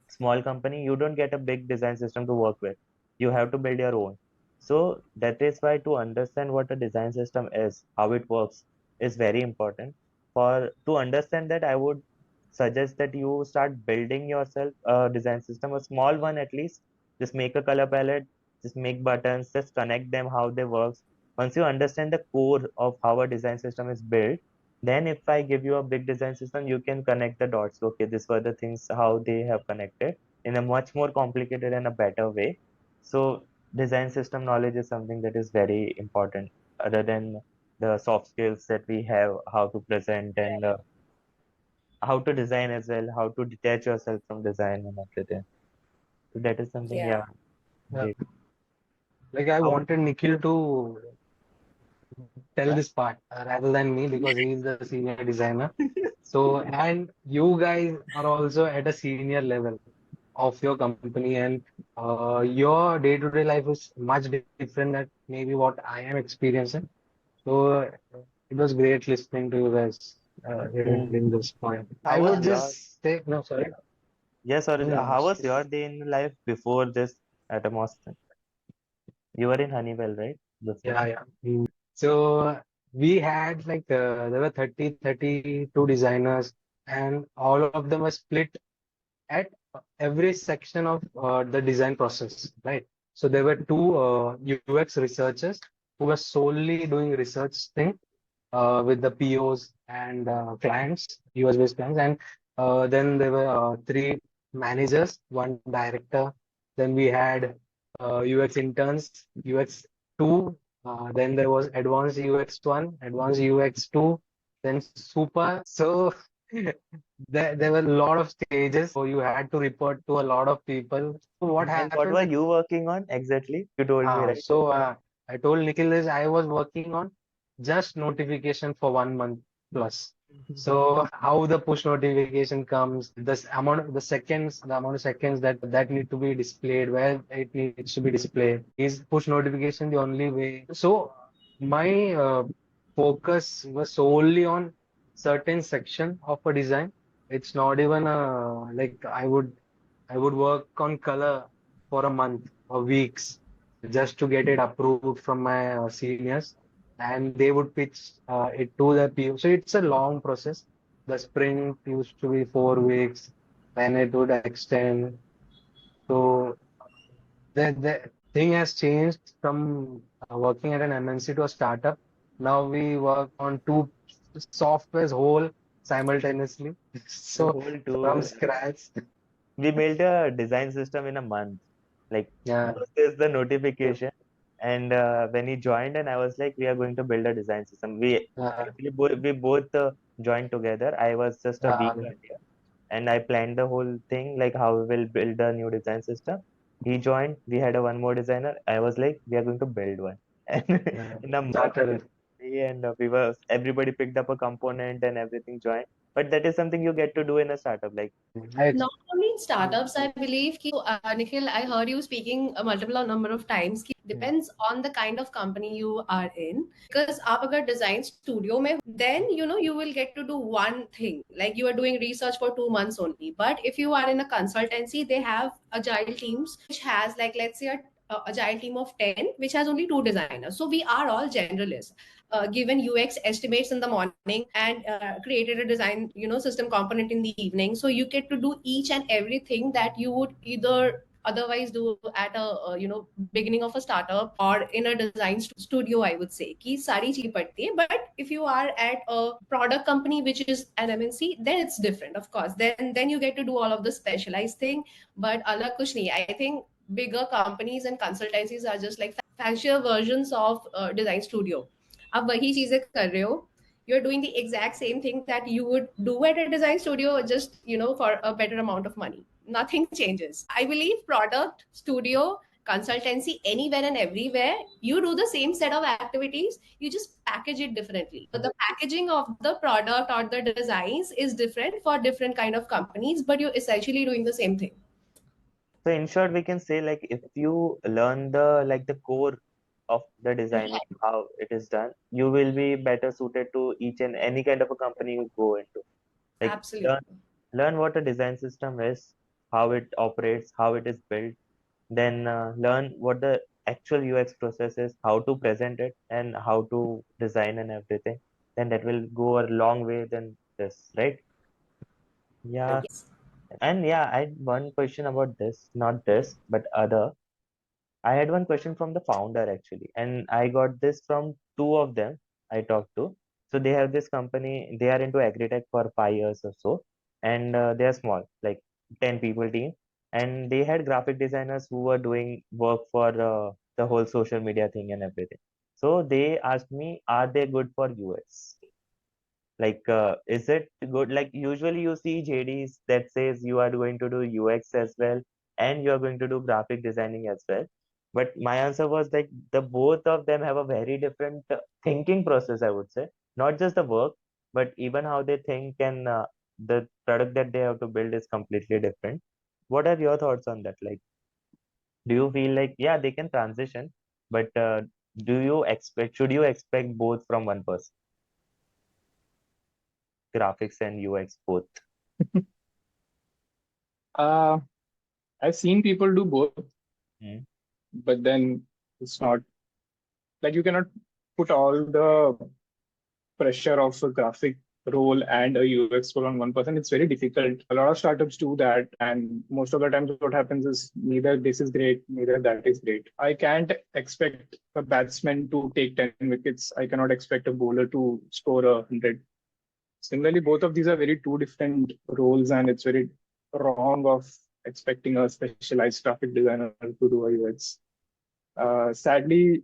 small company. You don't get a big design system to work with. You have to build your own. So that is why to understand what a design system is, how it works, is very important. For to understand that, I would suggest that you start building yourself a design system, a small one at least. Just make a color palette, just make buttons, just connect them how they work. Once you understand the core of how a design system is built, then if I give you a big design system, you can connect the dots. Okay, these were the things how they have connected in a much more complicated and a better way. So design system knowledge is something that is very important, other than the soft skills that we have, how to present and how to design as well, how to detach yourself from design and everything. So that is something, Yeah. yeah. Yeah. Great. Like I How? wanted Nikhil to tell Yeah. this part rather than me because he is the senior designer. So, and you guys are also at a senior level of your company, and your day-to-day life is much different than maybe what I am experiencing. So, it was great listening to you guys Hmm. in this point. How I was would your? just say, no, sorry. Yes, or No, how was your day in life before this at a Moscow? You were in Honeywell, right? Before. yeah, yeah. So we had like there were 32 designers, and all of them were split at every section of the design process, right? So there were two UX researchers who were solely doing research thing with the POs and clients, US-based clients, and then there were three managers, one director. Then we had UX interns, UX two. Then there was advanced UX one, advanced UX two, then super. So there were a lot of stages, so you had to report to a lot of people. So what And what happened were that you working on exactly? You told me, right? I told Nikhil is I was working on just notification for 1 month plus. So how the push notification comes, the amount of seconds that need to be displayed, where it needs to be displayed. Is push notification the only way? So my focus was solely on certain section of a design. It's not even like I would work on color for a month or weeks just to get it approved from my seniors, and they would pitch it to the PO. So it's a long process. The sprint used to be 4 weeks, then it would extend. So the thing has changed from working at an MNC to a startup. Now we work on two softwares whole. simultaneously. The So whole from tool. scratch. We built a design system in a month. Like Yeah. first there's the notification, and when he joined, and I was like, we are going to build a design system. We Uh, actually we both joined together. I was just a week uh, earlier, and I planned the whole thing, like how we will build a new design system. He joined. We had a one more designer. I was like, we are going to build one, and in a month, started. and we were everybody picked up a component and everything joined. But that is something you get to do in a startup. Like I, Not only in startups, I believe. Nikhil, I heard you speaking a multiple number of times. hmm, Depends on the kind of company you are in. Because आप अगर design studio में हो, then you will get to do one thing. Like you are doing research for 2 months only. But if you are in a consultancy, they have agile teams which has, like, let's say a agile team of 10 which has only two designers. So we are all generalists. Given UX estimates in the morning and created a design system component in the evening, so you get to do each and everything that you would either otherwise do at a beginning of a startup or in a design studio. I would say कि सारी चीजें पड़ती है. But if you are at a product company which is an MNC, then it's different, of course. Then you get to do all of the specialized thing. But अलग कुछ नहीं. I think bigger companies and consultancies are just like fancier versions of design studio. आप वही चीजें कर रहे हो. You're doing the exact same thing that you would do at a design studio, just for a better amount of money. Nothing changes. I believe product, studio, consultancy, anywhere and everywhere, you do the same set of activities, you just package it differently. But the packaging of the product or the designs is different for different kind of companies, but you're essentially doing the same thing. so in short, we can say like if you learn the like the core of the designing, Right. how it is done, you will be better suited to each and any kind of a company you go into. Like Absolutely. learn what a design system is, how it operates, how it is built, then learn what the actual UX process is, how to present it, and how to design and everything. Then that will go a long way than this, right? Yeah. Yes. And yeah, I had one question about this, not this, but other. I had one question from the founder actually, and I got this from two of them I talked to. So they have this company, they are into agri-tech for 5 years or so, and they are small, like 10 people team, and they had graphic designers who were doing work for the whole social media thing and everything. So they asked me, are they good for US? Like, is it good? Like, usually you see JDs that says you are going to do UX as well, and you are going to do graphic designing as well. But my answer was like the both of them have a very different thinking process, I would say. Not just the work, but even how they think and the product that they have to build is completely different. What are your thoughts on that? Like, do you feel like, yeah, they can transition, but should you expect both from one person, graphics and UX both? Uh, I've seen people do both, Hmm. but then it's not like you cannot put all the pressure of a graphic role and a UX role on one person. It's very difficult. A lot of startups do that, and most of the times, what happens is neither this is great, neither that is great. I can't expect a batsman to take 10 wickets. I cannot expect a bowler to score 100. Similarly, both of these are very two different roles, and it's very wrong of expecting a specialized graphic designer to do a UX. Sadly,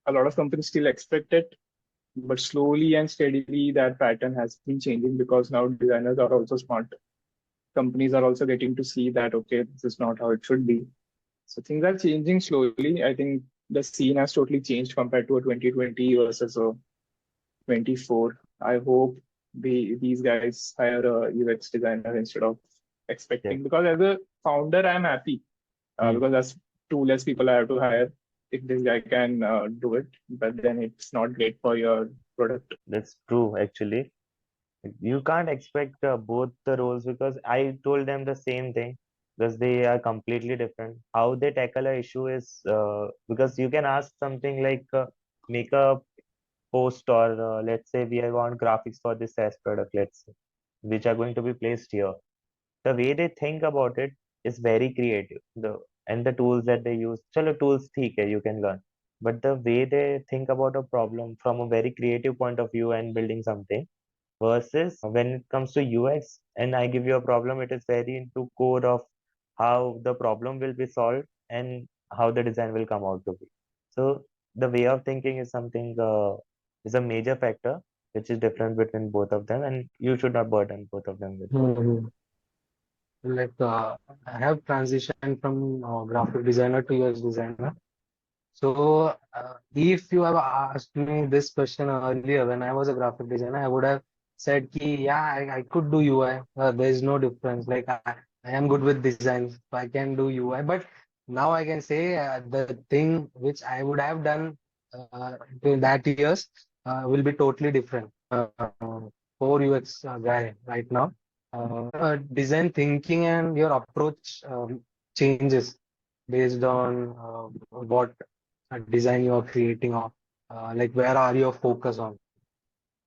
a lot of companies still expect it, but slowly and steadily that pattern has been changing because now designers are also smart. Companies are also getting to see that, okay, this is not how it should be. So things are changing slowly. I think the scene has totally changed compared to a 2020 versus a 24. I hope these guys hire a UX designer instead of Yes. expecting. Because as a founder, I'm happy Hmm. because that's two less people I have to hire if this guy can do it. But then it's not great for your product. That's true, actually. You can't expect both the roles because I told them the same thing because they are completely different. How they tackle a issue is because you can ask something like make a post or let's say we want graphics for this SaaS product, let's say, which are going to be placed here. The way they think about it is very creative. The tools that they use, chalo tools theek hai, you can learn. But the way they think about a problem from a very creative point of view and building something versus when it comes to UX and I give you a problem, it is very into core of how the problem will be solved and how the design will come out to be. So the way of thinking is something is a major factor which is different between both of them, and you should not burden both of them with work. Mhm. Like I have transitioned from graphic designer to UX designer. So, if you have asked me this question earlier when I was a graphic designer, I would have said, ki, yeah, I could do UI. There is no difference. Like, I am good with design, so I can do UI. But now I can say the thing which I would have done in that years will be totally different for UX guy right now. Design thinking and your approach changes based on what design you are creating of like where are your focus on.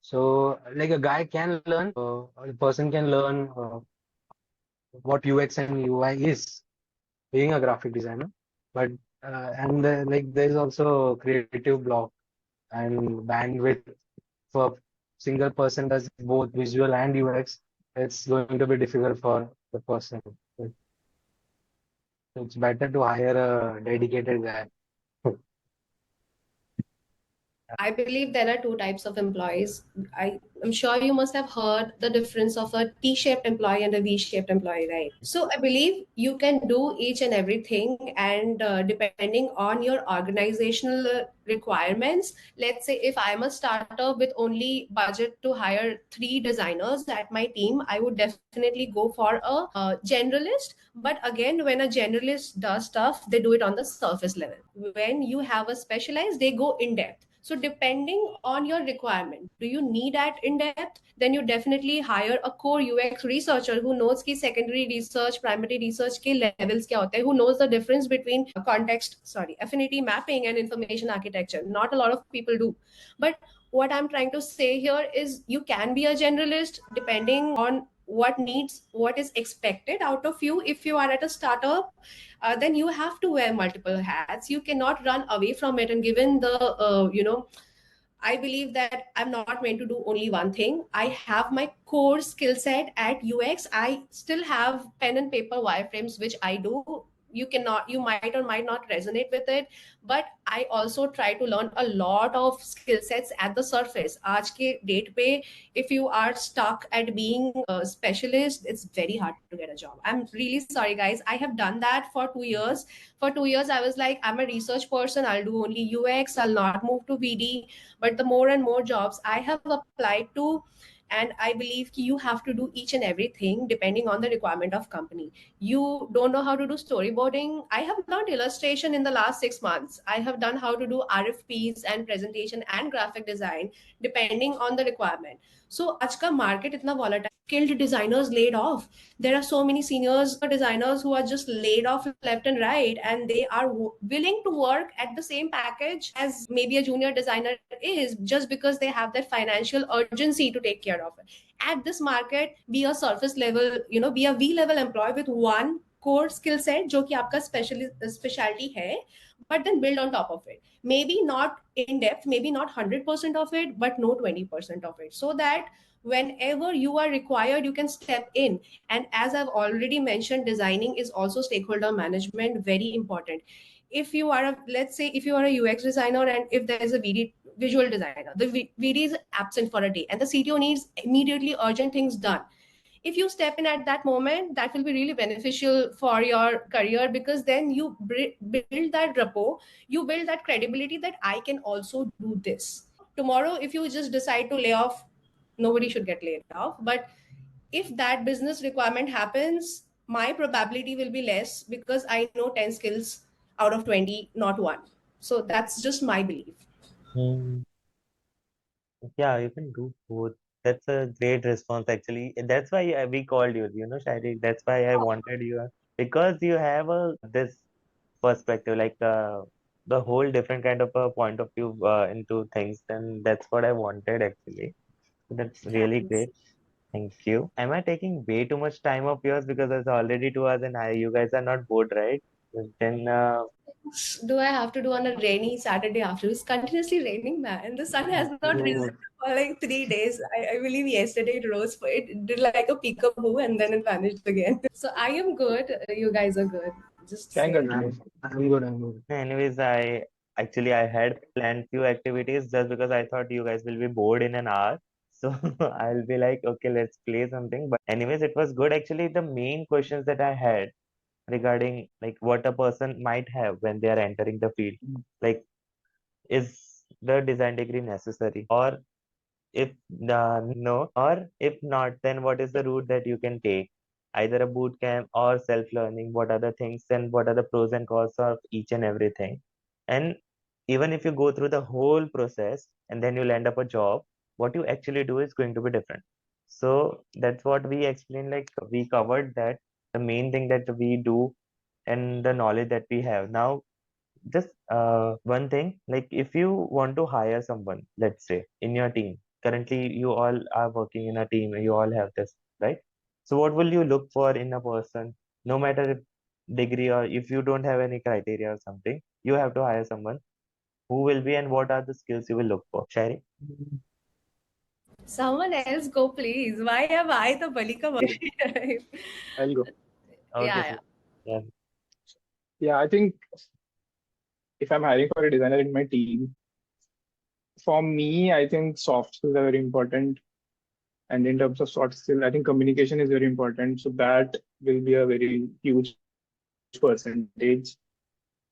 So like a guy can learn a person can learn what UX and UI is being a graphic designer, but and like there's also creative block and bandwidth. For single person does both visual and UX, it's going to be difficult for the person. So it's better to hire a dedicated guy. I believe there are two types of employees. I'm sure you must have heard the difference of a T-shaped employee and a V-shaped employee, right? So I believe you can do each and everything, and depending on your organizational requirements, let's say if I'm a startup with only budget to hire 3 designers at my team, I would definitely go for a generalist. But again, when a generalist does stuff, they do it on the surface level. When you have a specialized, they go in depth. So depending on your requirement, do you need that in depth? Then you definitely hire a core UX researcher who knows ki secondary research, primary research ke levels kya hote hai, who knows the difference between affinity mapping and information architecture. Not a lot of people do. But what I'm trying to say here is you can be a generalist depending on what is expected out of you. If you are at a startup, then you have to wear multiple hats. You cannot run away from it. And given the I believe that I'm not meant to do only one thing. I have my core skill set at UX. I still have pen and paper wireframes, which I do. You might or might not resonate with it, but I also try to learn a lot of skill sets at the surface. Aaj ke date pe, if you are stuck at being a specialist, it's very hard to get a job. I'm really sorry, guys. I have done that for 2 years. For 2 years, I was like, I'm a research person. I'll do only UX. I'll not move to VD. But the more and more jobs I have applied to, and I believe you have to do each and everything depending on the requirement of company. You don't know how to do storyboarding. I have learned illustration in the last 6 months. I have done how to do RFPs and presentation and graphic design depending on the requirement. So आज का market इतना volatile, skilled designers laid off. There are so many seniors designers who are just laid off left and right, and they are willing to work at the same package as maybe a junior designer is, just because they have that financial urgency to take care of it. At this market, be a surface level, be a V level employee with one core skill set जो कि आपका specialty है, but then build on top of it. Maybe not in depth, maybe not 100% of it, but no 20% of it, so that whenever you are required, you can step in. And as I've already mentioned, designing is also stakeholder management, very important. If you are let's say if you are a UX designer, and if there is a visual designer, the VD is absent for a day and the CTO needs immediately urgent things done. If you step in at that moment, that will be really beneficial for your career, because then you build that rapport, you build that credibility that I can also do this. Tomorrow, if you just decide to lay off, nobody should get laid off. But if that business requirement happens, my probability will be less because I know 10 skills out of 20, not one. So that's just my belief. Hmm. Yeah, you can do both. That's a great response, actually. That's why we called you, Shairi. That's why I wanted you because you have this perspective, like the whole different kind of a point of view into things, and that's what I wanted actually. So that's really Thanks. great. Thank you. Am I taking way too much time of yours because it's already 2 hours and you guys are not bored, right? Then do I have to do on a rainy Saturday afternoon? It's continuously raining, man. The sun has not risen for like 3 days. I believe yesterday it rose for it did like a peekaboo and then it vanished again. So I am good. You guys are good. Just Can say. continue. I'm good. I'm good. Anyways, I had planned few activities just because I thought you guys will be bored in an hour. So I'll be like, okay, let's play something. But anyways, it was good. Actually, the main questions that I had regarding like what a person might have when they are entering the field, like is the design degree necessary, or if no, or if not, then what is the route that you can take? Either a boot camp or self-learning. What are the things and what are the pros and cons of each and everything? And even if you go through the whole process and then you'll end up a job, what you actually do is going to be different. So that's what we explained. Like we covered that the main thing that we do and the knowledge that we have. Now just one thing, like if you want to hire someone, let's say in your team, currently you all are working in a team, you all have this, right? So what will you look for in a person, no matter if degree or if you don't have any criteria or something, you have to hire someone who will be and what are the skills you will look for? Shari? Someone else go, please. Why am I the Balika Bakshi? I'll go. Okay, Yeah, so yeah. Yeah, I think if I'm hiring for a designer in my team, for me, I think soft skills are very important. And in terms of soft skill, I think communication is very important. So that will be a very huge percentage.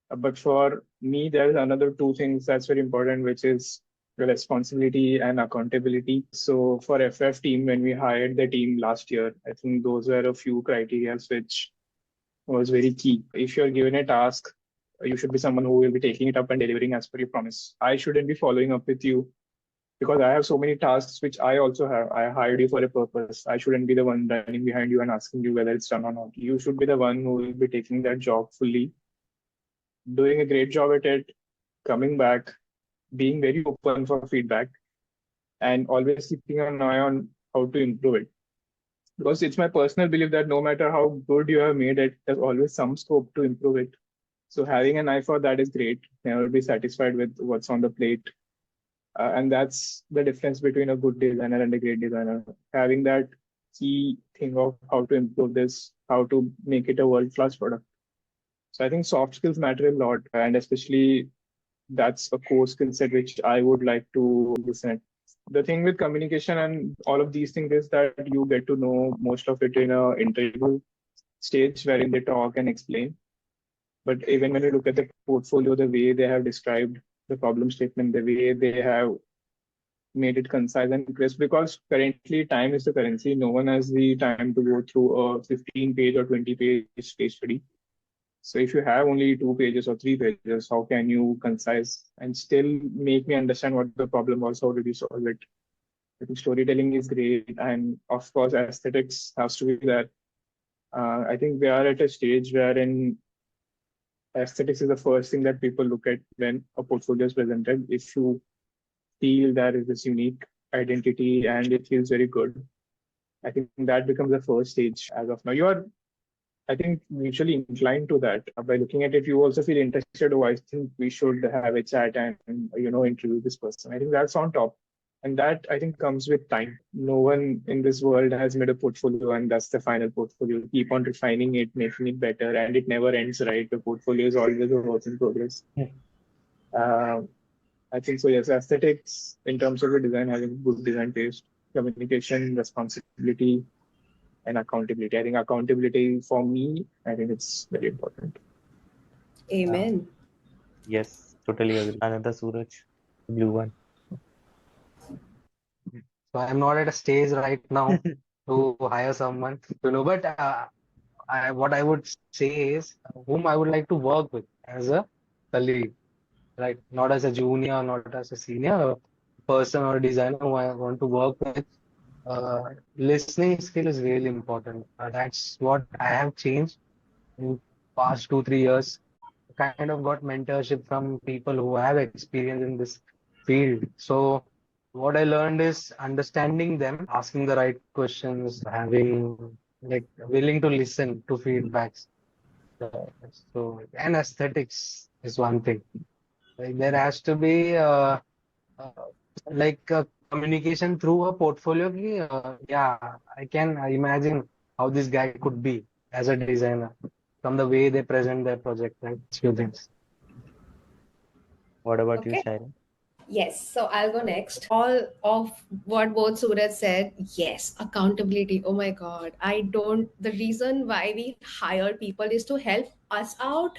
But for me, there's another two things that's very important, which is responsibility and accountability. So for FF team, when we hired the team last year, I think those were a few criteria which was very key. If you're given a task, you should be someone who will be taking it up and delivering as per your promise. I shouldn't be following up with you because I have so many tasks which I also have. I hired you for a purpose. I shouldn't be the one running behind you and asking you whether it's done or not. You should be the one who will be taking that job fully, doing a great job at it, coming back, being very open for feedback, and always keeping an eye on how to improve it. Because it's my personal belief that no matter how good you have made it, there's always some scope to improve it. So having an eye for that is great. Never be satisfied with what's on the plate. And that's the difference between a good designer and a great designer. Having that key thing of how to improve this, how to make it a world-class product. So I think soft skills matter a lot, and especially that's a core skill set which I would like to listen at. The thing with communication and all of these things is that you get to know most of it in a interview stage wherein they talk and explain. But even when you look at the portfolio, the way they have described the problem statement, the way they have made it concise and crisp, because currently time is the currency. No one has the time to go through a 15 page or 20-page case study. So if you have only 2 pages or 3 pages, how can you concise and still make me understand what the problem was? How did you solve it? I think storytelling is great, and of course, aesthetics has to be there. I think we are at a stage wherein aesthetics is the first thing that people look at when a portfolio is presented. If you feel there is this unique identity and it feels very good, I think that becomes the first stage as of now. You are, I think, mutually inclined to that. By looking at it, you also feel interested. Oh, I think we should have a chat and interview this person. I think that's on top, and that I think comes with time. No one in this world has made a portfolio, and that's the final portfolio. You keep on refining it, making it better, and it never ends. Right, the portfolio is always a work in progress. Uh, I think so. Yes, aesthetics in terms of the design, having good design taste, communication, responsibility, and accountability. I think accountability for me, I think it's very important. Amen. Yes, totally agree. Another Suraj, blue one. So I'm not at a stage right now to hire someone, but what I would say is whom I would like to work with as a colleague, right? Not as a junior, not as a senior, a person or a designer who I want to work with. Listening skill is really important. That's what I have changed in past 2, 3 years. Kind of got mentorship from people who have experience in this field. So what I learned is understanding them, asking the right questions, having willing to listen to feedbacks. Uh, so and aesthetics. is one thing. Like there has to be uh, like communication through a portfolio. Yeah, I can imagine how this guy could be as a designer from the way they present their project and few things. What about you, Okay. Shaira? Yes, so I'll go next. All of what both Suraj said, yes, accountability. Oh my God. I don't, the reason why we hire people is to help us out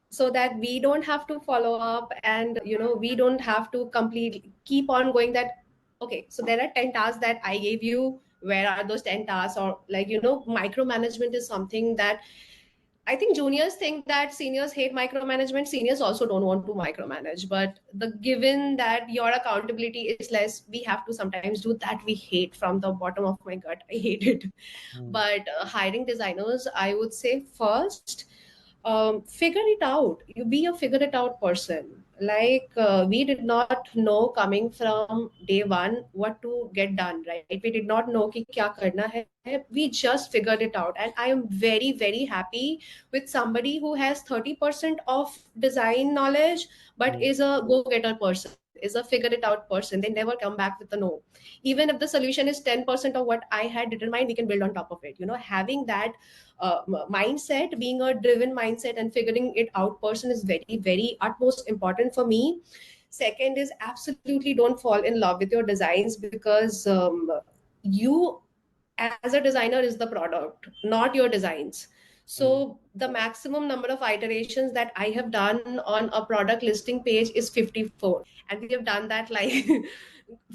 so that we don't have to follow up, and we don't have to complete keep on going that, okay, so there are 10 tasks that I gave you, where are those 10 tasks? Or like, micromanagement is something that I think juniors think that seniors hate micromanagement. Seniors also don't want to micromanage. But the given that your accountability is less, we have to sometimes do that. We hate from the bottom of my gut. I hate it. Hmm. But hiring designers, I would say first, figure it out. You be a figure it out person. Like we did not know coming from day one what to get done, right? We did not know ki kya karna hai. We just figured it out, and I am very very happy with somebody who has 30% of design knowledge but Hmm. is a go-getter person, is a figure it out person. They never come back with a no. Even if the solution is 10% of what I had determined, we can build on top of it. Having that mindset, being a driven mindset and figuring it out person is very very utmost important for me. Second is absolutely don't fall in love with your designs, because you as a designer is the product, not your designs. Hmm. So the maximum number of iterations that I have done on a product listing page is 54, and we have done that like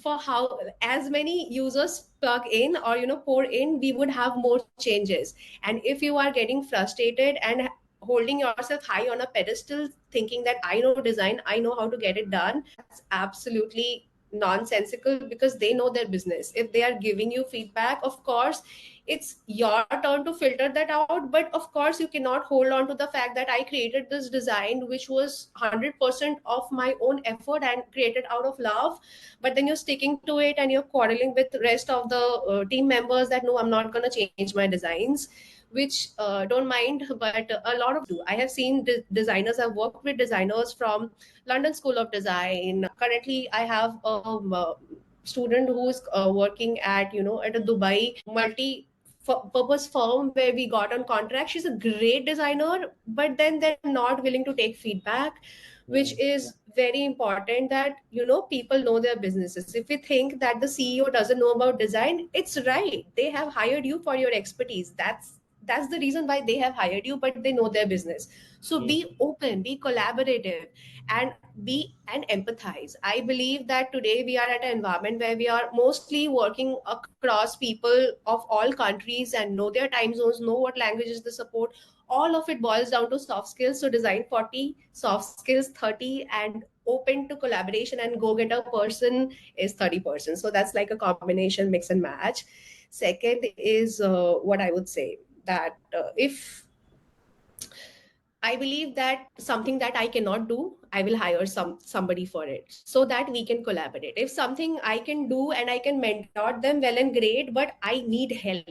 for how as many users plug in or pour in, we would have more changes. And if you are getting frustrated and holding yourself high on a pedestal thinking that I know design, I know how to get it done, that's absolutely nonsensical, because they know their business. If they are giving you feedback, of course it's your turn to filter that out, but of course you cannot hold on to the fact that I created this design which was 100% of my own effort and created out of love, but then you're sticking to it and you're quarreling with the rest of the team members that no, I'm not going to change my designs, which don't mind. But a lot of do I have seen designers, I've worked with designers from London School of Design. Currently I have a student who's working at a Dubai multi purpose firm where we got on contract. She's a great designer, but then they're not willing to take feedback, which Hmm. is very important, that people know their businesses. If we think that the CEO doesn't know about design, it's right, they have hired you for your expertise. That's the reason why they have hired you, but they know their business. So Hmm. be open, be collaborative, and be and empathize. I believe that today we are at an environment where we are mostly working across people of all countries and know their time zones, know what languages they support. All of it boils down to soft skills. So design 40, soft skills 30, and open to collaboration and go get a person is 30%. So that's like a combination, mix and match. Second is what I would say, that if I believe that something that I cannot do, I will hire somebody for it so that we can collaborate. If something I can do and I can mentor them, well and great, but I need help.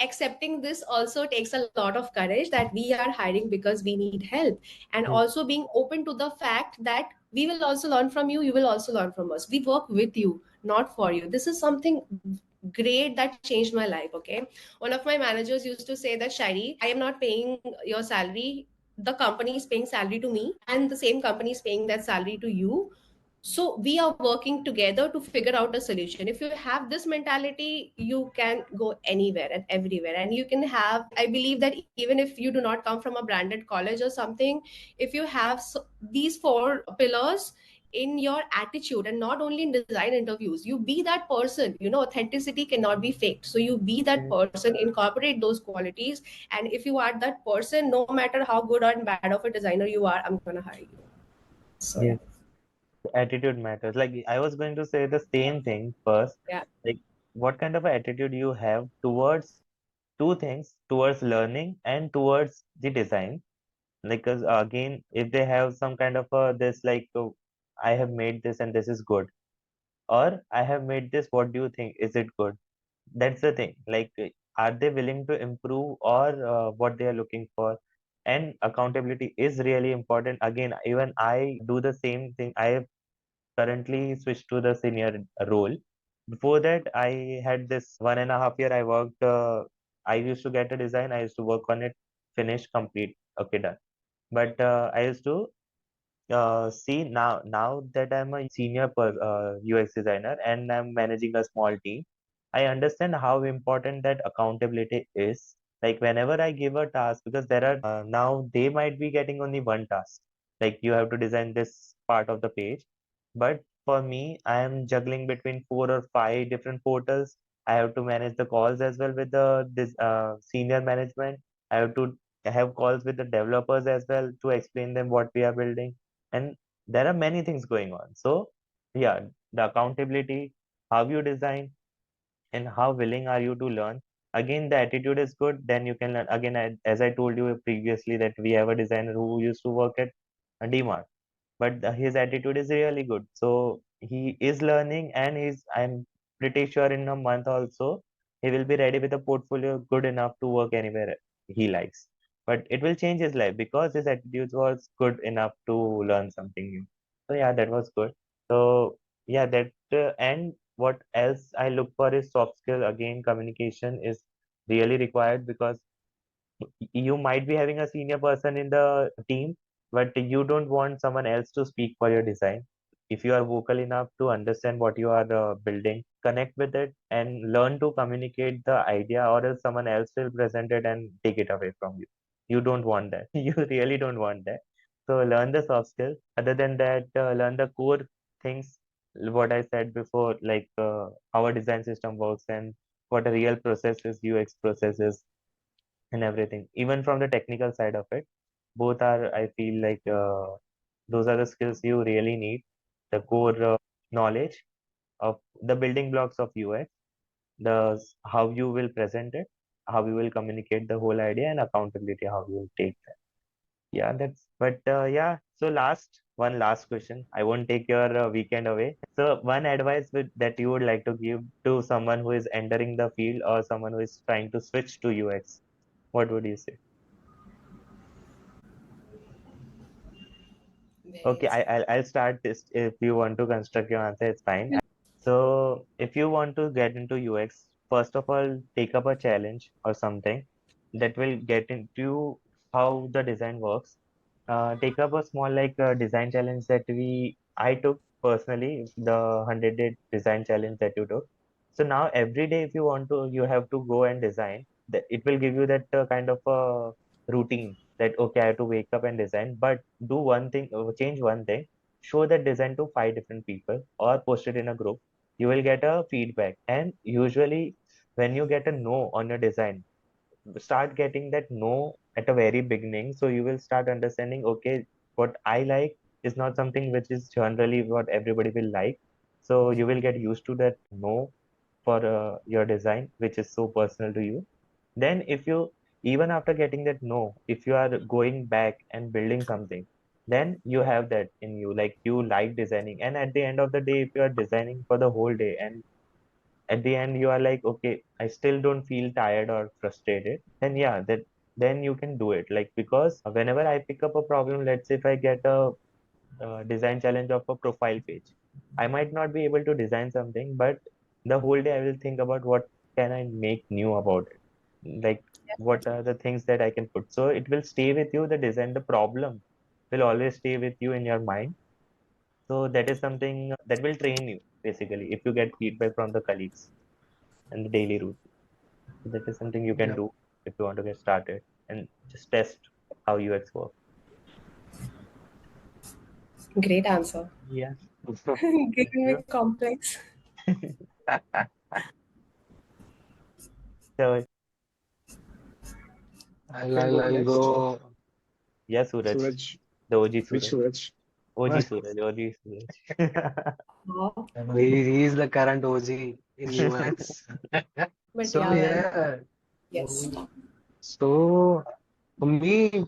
Accepting this also takes a lot of courage, that we are hiring because we need help, and Hmm. also being open to the fact that we will also learn from you, you will also learn from us. We work with you, not for you. This is something great that changed my life. Okay, one of my managers used to say that, Shari, I am not paying your salary, the company is paying salary to me, and the same company is paying that salary to you. So we are working together to figure out a solution. If you have this mentality, you can go anywhere and everywhere, and you can have, I believe that even if you do not come from a branded college or something, if you have these four pillars in your attitude, and not only in design interviews, you be that person. Authenticity cannot be faked, so you be that Hmm. person, incorporate those qualities, and if you are that person, no matter how good or bad of a designer you are, I'm gonna hire you. So yeah. Yes, attitude matters. Like I was going to say the same thing first. Yeah. Like what kind of a attitude you have towards two things, towards learning and towards the design. Because again, if they have some kind of a this like I have made this and this is good, or I have made this, what do you think? Is it good? That's the thing. Like, are they willing to improve or what they are looking for? and accountability is really important. Again, even I do the same thing. I have currently switched to the senior role. Before that, I had this 1.5 year I worked. I used to get a design, I used to work on it, finish, complete, okay, done. But I used to see, now that I'm a senior UX designer and I'm managing a small team, I understand how important that accountability is. Like whenever I give a task, because there are now they might be getting only one task, like you have to design this part of the page. But for me, I am juggling between 4 or 5 different portals. I have to manage the calls as well with the this senior management. I have to have calls with the developers as well to explain them what we are building, and there are many things going on. So yeah, the accountability, how you design, and how willing are you to learn. Again, the attitude is good, then you can learn. Again, as I told you previously, that we have a designer who used to work at a DMart, but his attitude is really good. So he is learning, and I'm pretty sure in a month also he will be ready with a portfolio good enough to work anywhere he likes. But it will change his life because his attitude was good enough to learn something new. So yeah, that was good. So yeah, that and what else I look for is soft skill. Again, communication is really required, because you might be having a senior person in the team, but you don't want someone else to speak for your design. If you are vocal enough to understand what you are building, connect with it and learn to communicate the idea, or else someone else will present it and take it away from you. You don't want that. You really don't want that. So learn the soft skills. Other than that, learn the core things, what I said before, like how a design system works and what a real process is, UX process is, and everything, even from the technical side of it. Both are, I feel like, those are the skills you really need. The core knowledge of the building blocks of UX, how you will present it, how you will communicate the whole idea, and accountability, how you will take that. Yeah, that's, but yeah, so one last question. I won't take your weekend away. So one advice that you would like to give to someone who is entering the field, or someone who is trying to switch to UX, what would you say? Very Okay, insightful. I'll start this. If you want to construct your answer, it's fine. So if you want to get into UX, first of all, take up a challenge or something that will get into how the design works. Take up a small, like, design challenge that I took personally, the 100-day design challenge that you took. So now every day, if you want to, you have to go and design. That it will give you that kind of routine, that okay, I have to wake up and design. But do one thing, change one thing. Show that design to 5 different people or post it in a group. You will get a feedback, and usually when you get a no on your design, start getting that no at a very beginning, so you will start understanding, okay, what I like is not something which is generally what everybody will like. So you will get used to that no for your design, which is so personal to you. Then if you, even after getting that no, if you are going back and building something, then you have that in you, like you like designing, and at the end of the day, if you are designing for the whole day, and at the end you are like, okay, I still don't feel tired or frustrated, then yeah, that then you can do it. Like, because whenever I pick up a problem, let's say if I get a design challenge of a profile page, I might not be able to design something, but the whole day I will think about what can I make new about it, like what are the things that I can put. So it will stay with you, the design, the problem will always stay with you in your mind. So that is something that will train you, basically, if you get feedback from the colleagues and the daily routine. So that is something you can Yeah. do if you want to get started and just test how UX works. Great answer. Yeah. Thank Giving me you. complex. So I can go I'll next. go. yeah, Suraj, Suraj, the OG which Suraj, Suraj? OG Suraj, OG Suraj. Wow. He is the current OG in UX. But So yeah, well, yeah. yes. So for me,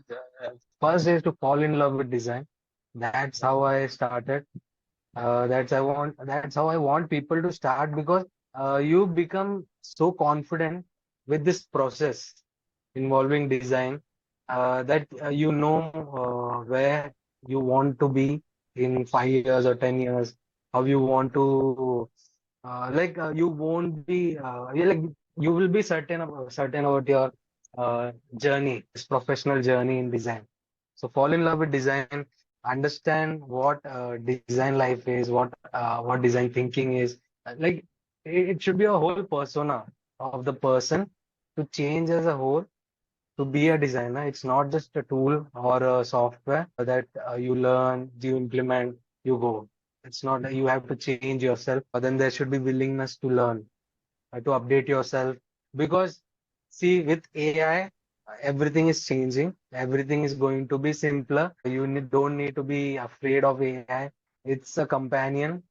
first is to fall in love with design. That's how I started. That's how I want people to start, because you become so confident with this process involving design. that you know where you want to be in 5 years or 10 years, how you want to you won't be you will be certain about your journey, this professional journey in design. So fall in love with design, understand what design life is, what design thinking is. It should be a whole persona of the person to change as a whole to be a designer. It's not just a tool or a software that you learn, you implement, you go. It's not that you have to change yourself, but then there should be willingness to learn, to update yourself. Because, see, with AI, everything is changing. Everything is going to be simpler. Don't need to be afraid of AI. It's a companion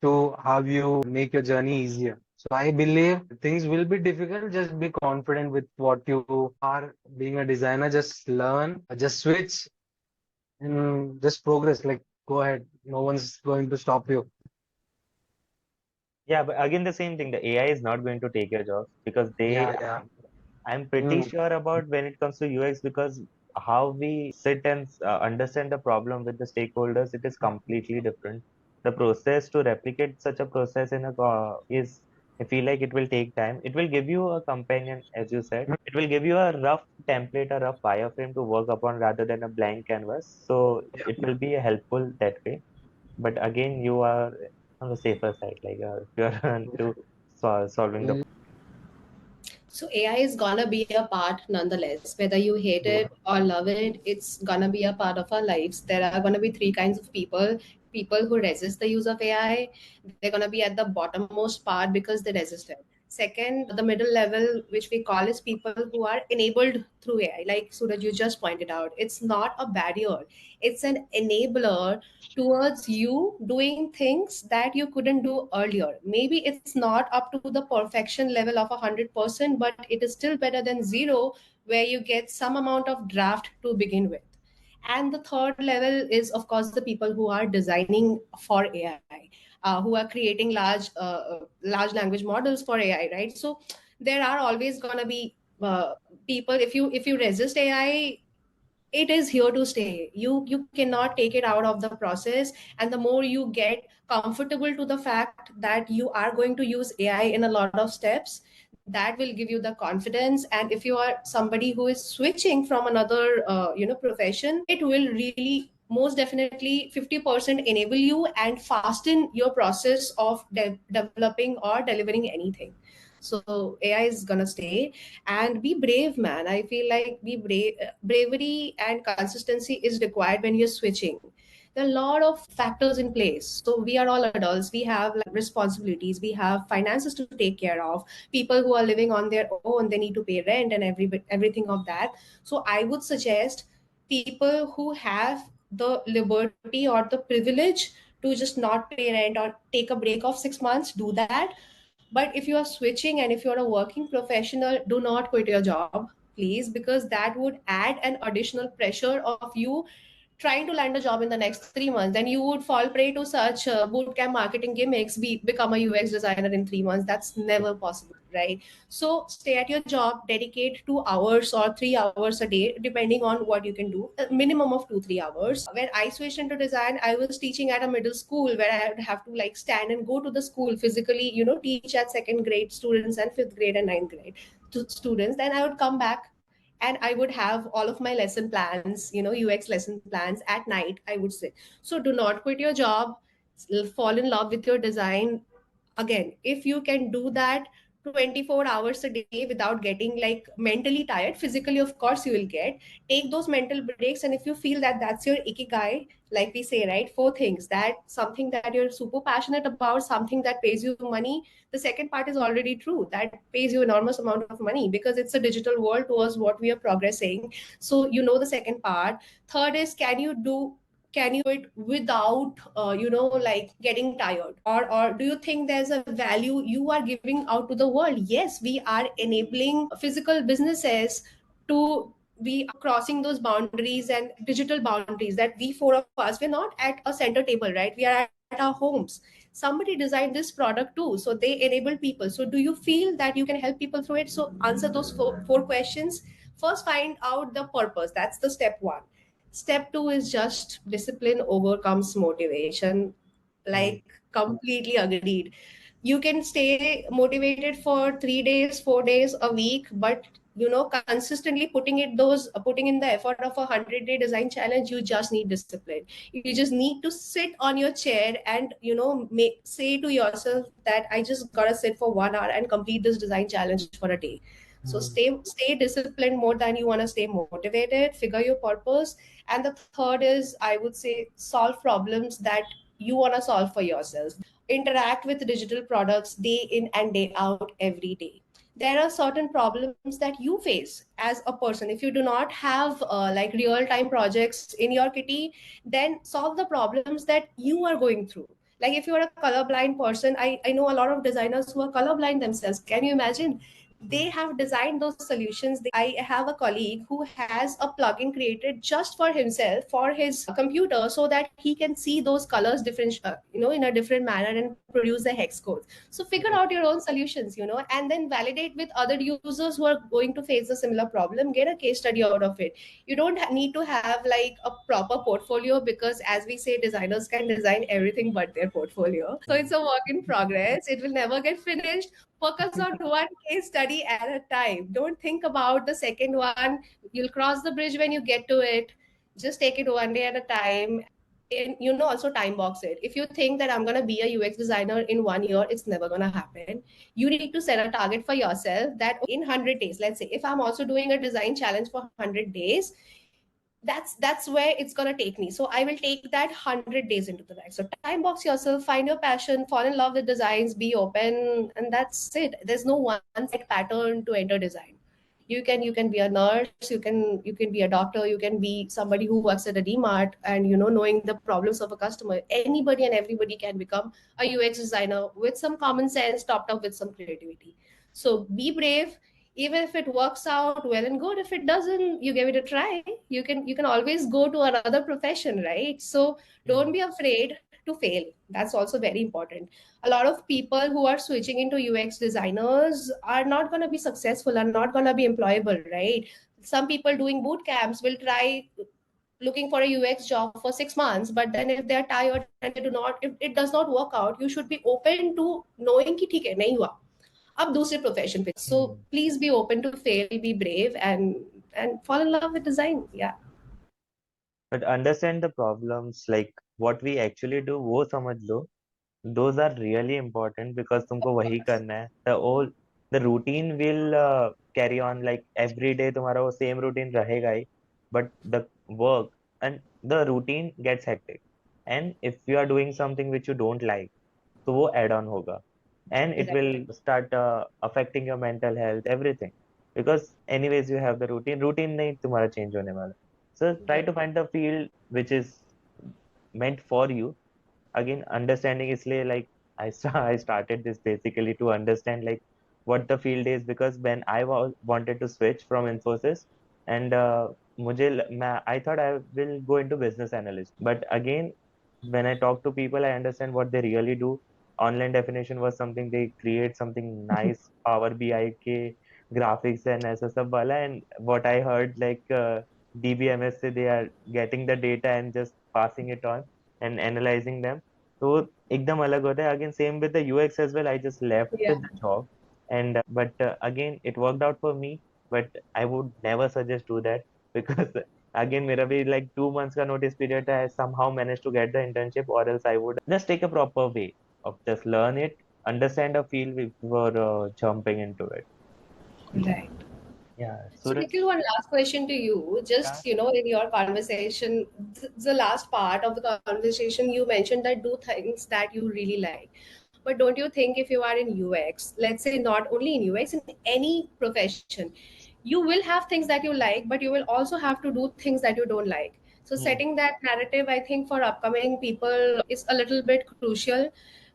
to how you make your journey easier. So I believe things will be difficult. Just be confident with what you are being a designer. Just learn, just switch and just progress. Like go ahead. No one's going to stop you. Yeah, but again, the same thing. The AI is not going to take your jobs because Yeah, yeah. I'm pretty Mm, sure about when it comes to UX because how we sit and understand the problem with the stakeholders, it is completely different. The process to replicate such a process in a is, I feel like it will take time. It will give you a companion, as you said. mm, It will give you a rough template, a rough wireframe to work upon rather than a blank canvas. So yeah. it will be helpful that way. But again, you are on the safer side, like if you're into solving the. Mm, So AI is gonna be a part nonetheless, whether you hate yeah. it or love it, it's gonna be a part of our lives. There are gonna be three kinds of people. People who resist the use of AI, they're gonna be at the bottommost part because they resist it. Second, the middle level, which we call is people who are enabled through AI. Like Suraj, you just pointed out, it's not a barrier, it's an enabler towards you doing things that you couldn't do earlier. Maybe it's not up to the perfection level of 100%, but it is still better than zero, where you get some amount of draft to begin with. And the third level is, of course, the people who are designing for AI, who are creating large language models for AI, right? So there are always gonna be people. If you resist AI, it is here to stay. You cannot take it out of the process, and the more you get comfortable to the fact that you are going to use AI in a lot of steps, that will give you the confidence. And if you are somebody who is switching from another profession, it will really most definitely 50% enable you and fasten your process of developing or delivering anything. So AI is gonna stay. And be brave, man. I feel like bravery and consistency is required when you're switching. There are a lot of factors in place. So we are all adults, we have like responsibilities, we have finances to take care of, people who are living on their own, they need to pay rent and everything of that. So I would suggest people who have the liberty or the privilege to just not pay rent or take a break of 6 months, do that. But if you are switching and if you're a working professional, do not quit your job, please, because that would add an additional pressure of you trying to land a job in the next 3 months. Then you would fall prey to such bootcamp marketing gimmicks, become a UX designer in 3 months. That's never possible, right? So stay at your job, dedicate 2 hours or 3 hours a day, depending on what you can do, a minimum of 2-3 hours. When I switched into design, I was teaching at a middle school where I would have to like stand and go to the school physically, teach at second grade students and fifth grade and ninth grade to students. Then I would come back and I would have all of my lesson plans, UX lesson plans at night, I would say. So do not quit your job, fall in love with your design. Again, if you can do that 24 hours a day without getting like mentally tired, physically of course you will get, take those mental breaks. And if you feel that that's your ikigai, like we say, right, four things, that something that you're super passionate about, something that pays you money. The second part is already true, that pays you enormous amount of money because it's a digital world towards what we are progressing. So the second part. Third is, can you do it without like getting tired, or do you think there's a value you are giving out to the world? Yes, we are enabling physical businesses to be crossing those boundaries and digital boundaries, that we four of us, we're not at a center table, right? We are at our homes. Somebody designed this product too, so they enable people. So do you feel that you can help people through it? So answer those four questions. first find out the purpose. That's the step one. Step two is just discipline overcomes motivation. Like, completely agreed. You can stay motivated for 3 days, 4 days, a week, but consistently putting in the effort of a 100-day design challenge, you just need discipline. You just need to sit on your chair and say to yourself that I just gotta sit for 1 hour and complete this design challenge for a day. So stay disciplined more than you want to stay motivated. Figure your purpose. And the third is, I would say, solve problems that you want to solve for yourself. Interact with digital products day in and day out every day. There are certain problems that you face as a person. If you do not have like real time projects in your kitty, then solve the problems that you are going through. Like, if you're a colorblind person, I know a lot of designers who are colorblind themselves. Can you imagine? They have designed those solutions. I have a colleague who has a plugin created just for himself for his computer, so that he can see those colors different, in a different manner, and produce the hex codes. So figure out your own solutions, and then validate with other users who are going to face a similar problem. Get a case study out of it. You don't need to have like a proper portfolio, because as we say, designers can design everything but their portfolio. So it's a work in progress. It will never get finished. Focus on one case study at a time. Don't think about the second one. You'll cross the bridge when you get to it. Just take it one day at a time. And also time box it. If you think that I'm going to be a UX designer in 1 year, it's never going to happen. You need to set a target for yourself that in 100 days, let's say, if I'm also doing a design challenge for 100 days, that's where it's going to take me. So I will take that 100 days into the bag. So time box yourself, find your passion, fall in love with designs, be open, and that's it. There's no one set pattern to enter design. You can be a nurse, you can be a doctor, you can be somebody who works at a DMart, and knowing the problems of a customer. Anybody and everybody can become a UX designer with some common sense topped up with some creativity. So be brave. Even if it works out, well and good. If it doesn't, you give it a try. You can always go to another profession, right? So don't be afraid to fail. That's also very important. A lot of people who are switching into UX designers are not going to be successful, are not going to be employable, right? Some people doing boot camps will try looking for a UX job for 6 months, but then if they're tired and if it does not work out, you should be open to knowing कि ठीक है नहीं हुआ, अब दूसरे profession पे. So please be open to fail, be brave, and fall in love with design. Yeah. But understand the problems, like what we actually do, वो समझ लो. Those are really important because तुमको वही करना है. The routine will carry on, like every day तुम्हारा वो same routine रहेगा ही, but the work and the routine gets hectic. And if you are doing something which you don't like, तो वो add on होगा, and it will start affecting your mental health, everything, because anyways you have the routine नहीं तुम्हारा change होने वाला. So try to find the field which is meant for you. Again, understanding इसलिए like I started this basically to understand like what the field is, because when I wanted to switch from Infosys, and I thought I will go into business analyst, but again when I talk to people, I understand what they really do. Online definition was something they create something nice, Power BI के graphics and ऐसा सब वाला, and what I heard like DBMS से they are getting the data and just passing it on and analyzing them. तो एकदम अलग होता है. Again same with the UX as well. I just left the Yeah. job, and but again it worked out for me, but I would never suggest do that because again मेरा भी like 2 months का notice period है. I somehow managed to get the internship, or else I would just take a proper way of just learn it, understand the field before jumping into it. Right. Yeah, So, Suraj. Nikhil, one last question to you. Just, in your conversation, the last part of the conversation, you mentioned that do things that you really like. But don't you think if you are in UX, let's say not only in UX, in any profession, you will have things that you like, but you will also have to do things that you don't like. So setting that narrative, I think for upcoming people is a little bit crucial,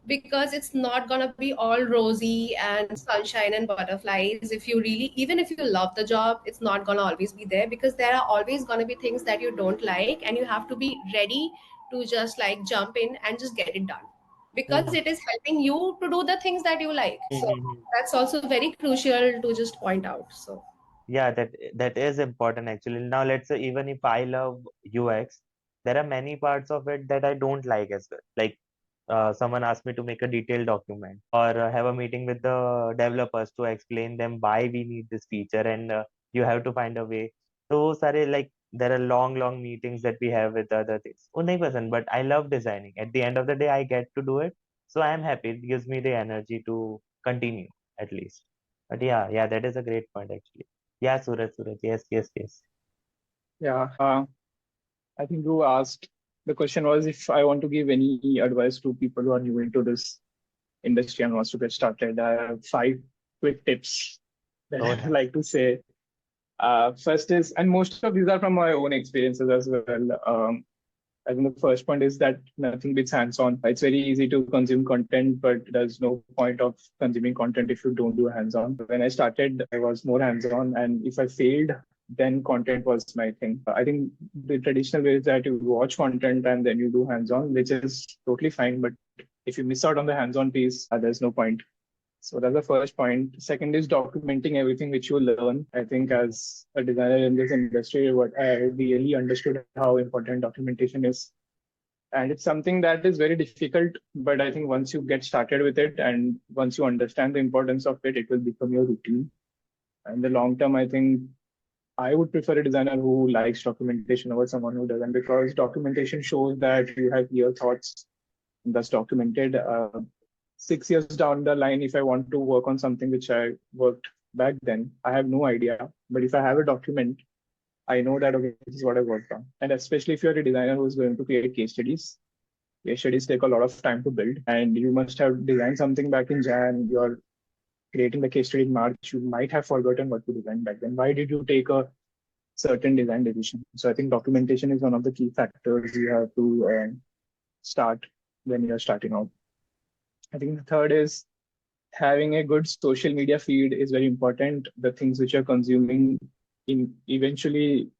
because it's not going to be all rosy and sunshine and butterflies. If you really, even if you love the job, it's not going to always be there, because there are always going to be things that you don't like, and you have to be ready to just like jump in and just get it done, because it is helping you to do the things that you like. So that's also very crucial to just point out. So Yeah, that is important actually. Now let's say even if I love UX, there are many parts of it that I don't like as well. Like someone asked me to make a detailed document or have a meeting with the developers to explain them why we need this feature and you have to find a way. So sorry, like there are long meetings that we have with other things. Oh, nahi pasand, but I love designing. At the end of the day, I get to do it. So I'm happy. It gives me the energy to continue at least. But yeah, that is a great point actually. Yeah, Suraj, yes. Yeah. I think you asked, the question was if I want to give any advice to people who are new into this industry and wants to get started. I have 5 quick tips that Oh, I'd nice. like to say. First is, and most of these are from my own experiences as well. I think the first point is that nothing beats hands-on. It's very easy to consume content, but there's no point of consuming content if you don't do hands-on. When I started, I was more hands-on, and if I failed, then content was my thing. I think the traditional way is that you watch content and then you do hands-on, which is totally fine. But if you miss out on the hands-on piece, there's no point. So that's the first point. Second is documenting everything which you learn. I think as a designer in this industry, what I really understood how important documentation is. And it's something that is very difficult, but I think once you get started with it and once you understand the importance of it, it will become your routine. And the long term, I think I would prefer a designer who likes documentation over someone who doesn't, because documentation shows that you have clear thoughts that's documented. 6 years down the line, if I want to work on something which I worked back then, I have no idea. But if I have a document, I know that, okay, this is what I worked on. And especially if you're a designer who's going to create case studies, case studies take a lot of time to build. And you must have designed something back in Jan, you're creating the case study in March, you might have forgotten what to design back then. Why did you take a certain design decision? So I think documentation is one of the key factors you have to start when you're starting out. I think the third is having a good social media feed is very important. The things which you're consuming eventually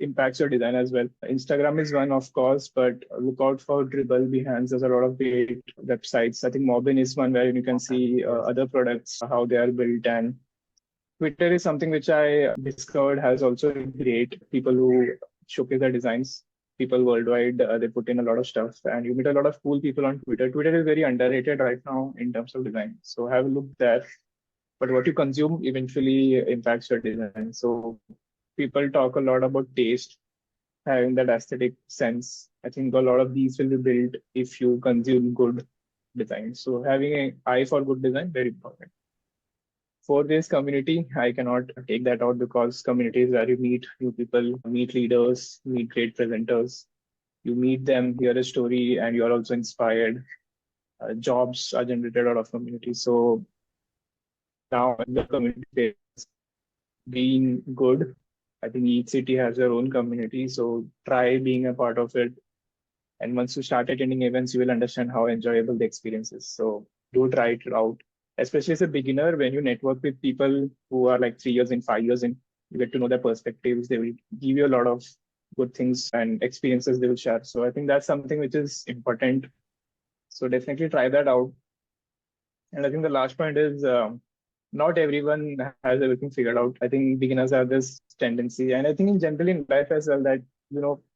impacts your design as well. Instagram is one, of course, but look out for Dribble, Behance. There's a lot of great websites. I think Mobbin is one where you can see Yes. other products, how they are built. And Twitter is something which I discovered has also great people who showcase their designs. People worldwide, they put in a lot of stuff, and you meet a lot of cool people on Twitter. Twitter is very underrated right now in terms of design. So have a look there. But what you consume eventually impacts your design. So people talk a lot about taste, having that aesthetic sense. I think a lot of these will be built if you consume good design. So having an eye for good design, very important. For this community, I cannot take that out because community is where you meet new people, meet leaders, meet great presenters. You meet them, hear a story, and you're also inspired. Jobs are generated out of community. So now the community is being good. I think each city has their own community. So try being a part of it. And once you start attending events, you will understand how enjoyable the experience is. So do try it out, especially as a beginner. When you network with people who are like 3 years in, 5 years in, you get to know their perspectives. They will give you a lot of good things and experiences they will share. So I think that's something which is important. So definitely try that out. And I think the last point is not everyone has everything figured out. I think beginners have this tendency, and I think in general in life as well, that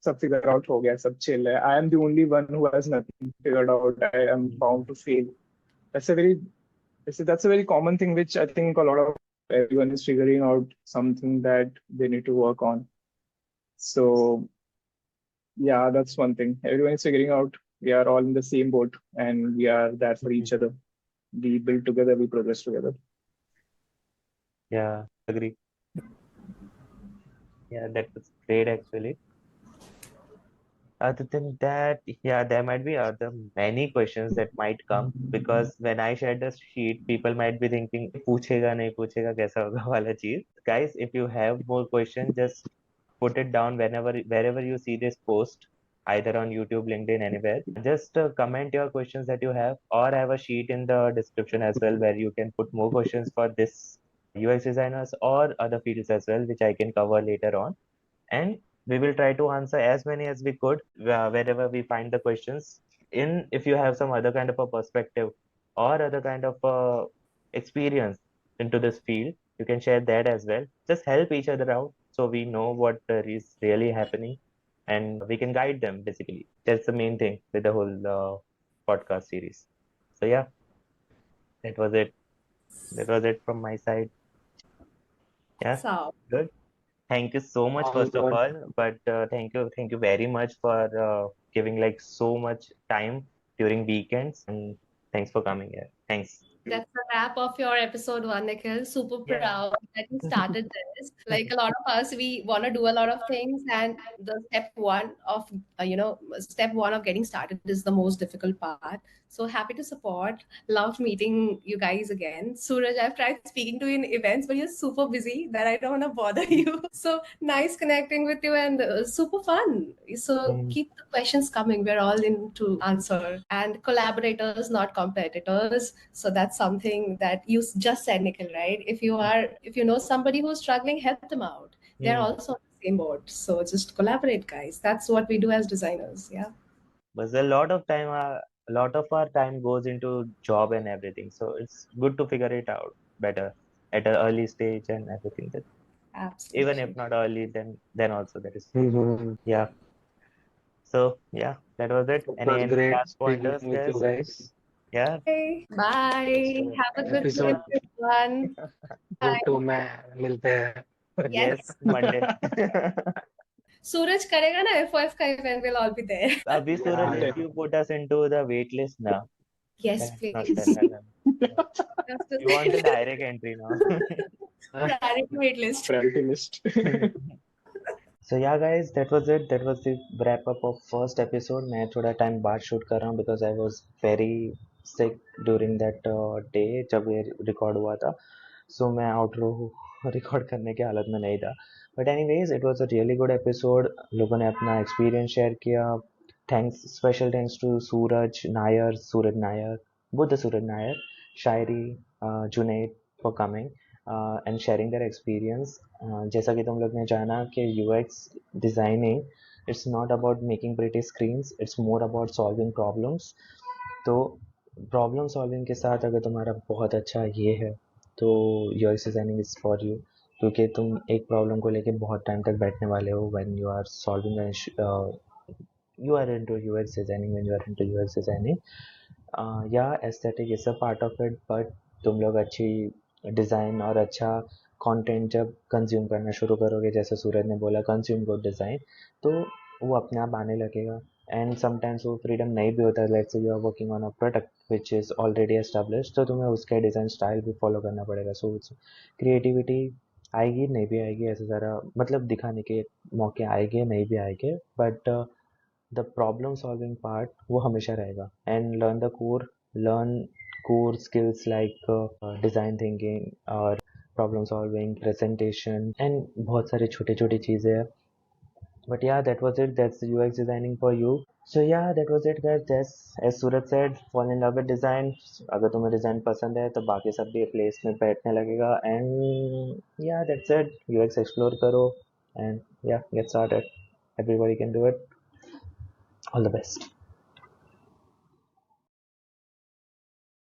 sab figure out ho gaya, sab chill hai. I am the only one who has nothing figured out. I am bound to fail. That's a very that's a very common thing, which I think a lot of everyone is figuring out something that they need to work on. So yeah, that's one thing. Everyone is figuring out. We are all in the same boat, and we are there for each other. We build together, we progress together. Yeah, agree. Yeah, that was great actually. Other than that, yeah, there might be other many questions that might come because when I share the sheet, people might be thinking, पूछेगा नहीं पूछेगा कैसा होगा वाला चीज. Guys, if you have more questions, just put it down wherever you see this post, either on YouTube, LinkedIn, anywhere. Just comment your questions that you have, or have a sheet in the description as well where you can put more questions for this UX designers or other fields as well, which I can cover later on. And we will try to answer as many as we could wherever we find the questions. In if you have some other kind of a perspective or other kind of experience into this field, you can share that as well. Just help each other out so we know what is really happening and we can guide them basically. That's the main thing with the whole podcast series. So yeah, that was it. That was it from my side. Yeah, So, good. Thank you so much, All first of good. all. But thank you very much for giving like so much time during weekends, and thanks for coming here. Thanks. that's the wrap of your episode one, Nikhil. Super Yeah. proud that you started this. Like a lot of us, we want to do a lot of things, and the step one of getting started is the most difficult part. So happy to support. Loved meeting you guys again. Suraj, I've tried speaking to you in events, but you're super busy that I don't want to bother you. So nice connecting with you and super fun. So Mm, keep the questions coming. We're all in to answer and collaborators, not competitors. So that's something that you just said, Nikhil, right? If you know somebody who's struggling, help them out. They're mm. also on the same boat. So just collaborate, guys. That's what we do as designers. Yeah. But a lot of our time goes into job and everything. So it's good to figure it out better at an early stage and everything. That even if Absolutely. not early, then also that is Mhm. yeah. So yeah, that was it. It was Any great last speaking pointers, with you guys? guys. Yeah. Okay. Bye. So Have a good day, Episode everyone. Two Bye. Two में मिलते हैं. Yes. yes, Monday. Suraj karega na FOF ka event. We'll all be there. Abhi Suraj, Yeah, if yeah. you put us into the wait list now, Yes, then it's not please. done. Yeah. Just to We want a direct entry now. priority wait list. Priority list. So yeah guys, that was it. That was the wrap up of first episode. मैं थोड़ा time बाद shoot कर रहा हूँ because I was very sick during that day जब ये record हुआ था. So मैं outro record करने की हालत में नहीं था. But anyways, it was a really good episode. लोगों ने अपना experience share किया. Thanks, special thanks to Suraj Nair, both the Suraj Nair, Shairi, Junaid for coming and sharing their experience. जैसा कि तुम लोग ने जाना कि UX designing it's not about making pretty screens, it's more about solving problems. तो problem solving के साथ अगर तुम्हारा बहुत अच्छा ये है तो UX designing is for you, क्योंकि तुम एक प्रॉब्लम को लेके बहुत टाइम तक बैठने वाले हो when you are solving you are into UX designing when you are into UX designing. Yeah, aesthetic is a part of it, but तुम लोग अच्छी डिज़ाइन और अच्छा कंटेंट जब कंज्यूम करना शुरू करोगे, जैसे सूरज ने बोला कंज्यूम गुड डिज़ाइन, तो वो अपने आप आने लगेगा. एंड समटाइम्स वो फ्रीडम नहीं भी होता. Let's say you are working on a product which is already established, तो तुम्हें उसके डिज़ाइन स्टाइल भी फॉलो करना पड़ेगा. सो क्रिएटिविटी आएगी नहीं भी आएगी, ऐसे सारा मतलब दिखाने के मौके आएंगे नहीं भी आएंगे, but the problem solving part वो हमेशा रहेगा. And learn core skills like design thinking और प्रॉब्लम सॉल्विंग, प्रेजेंटेशन एंड बहुत सारी छोटी छोटी चीज़ें हैं. But yeah, that was it. That's the UX designing for you. So yeah, that was it guys. That's as Suraj said, fall in love with design. अगर तुम्हें design पसंद है तो बाकी सब भी प्लेस में बैठने लगेगा. And yeah, that's it. UX explore करो and yeah, get started. Everybody can do it. All the best.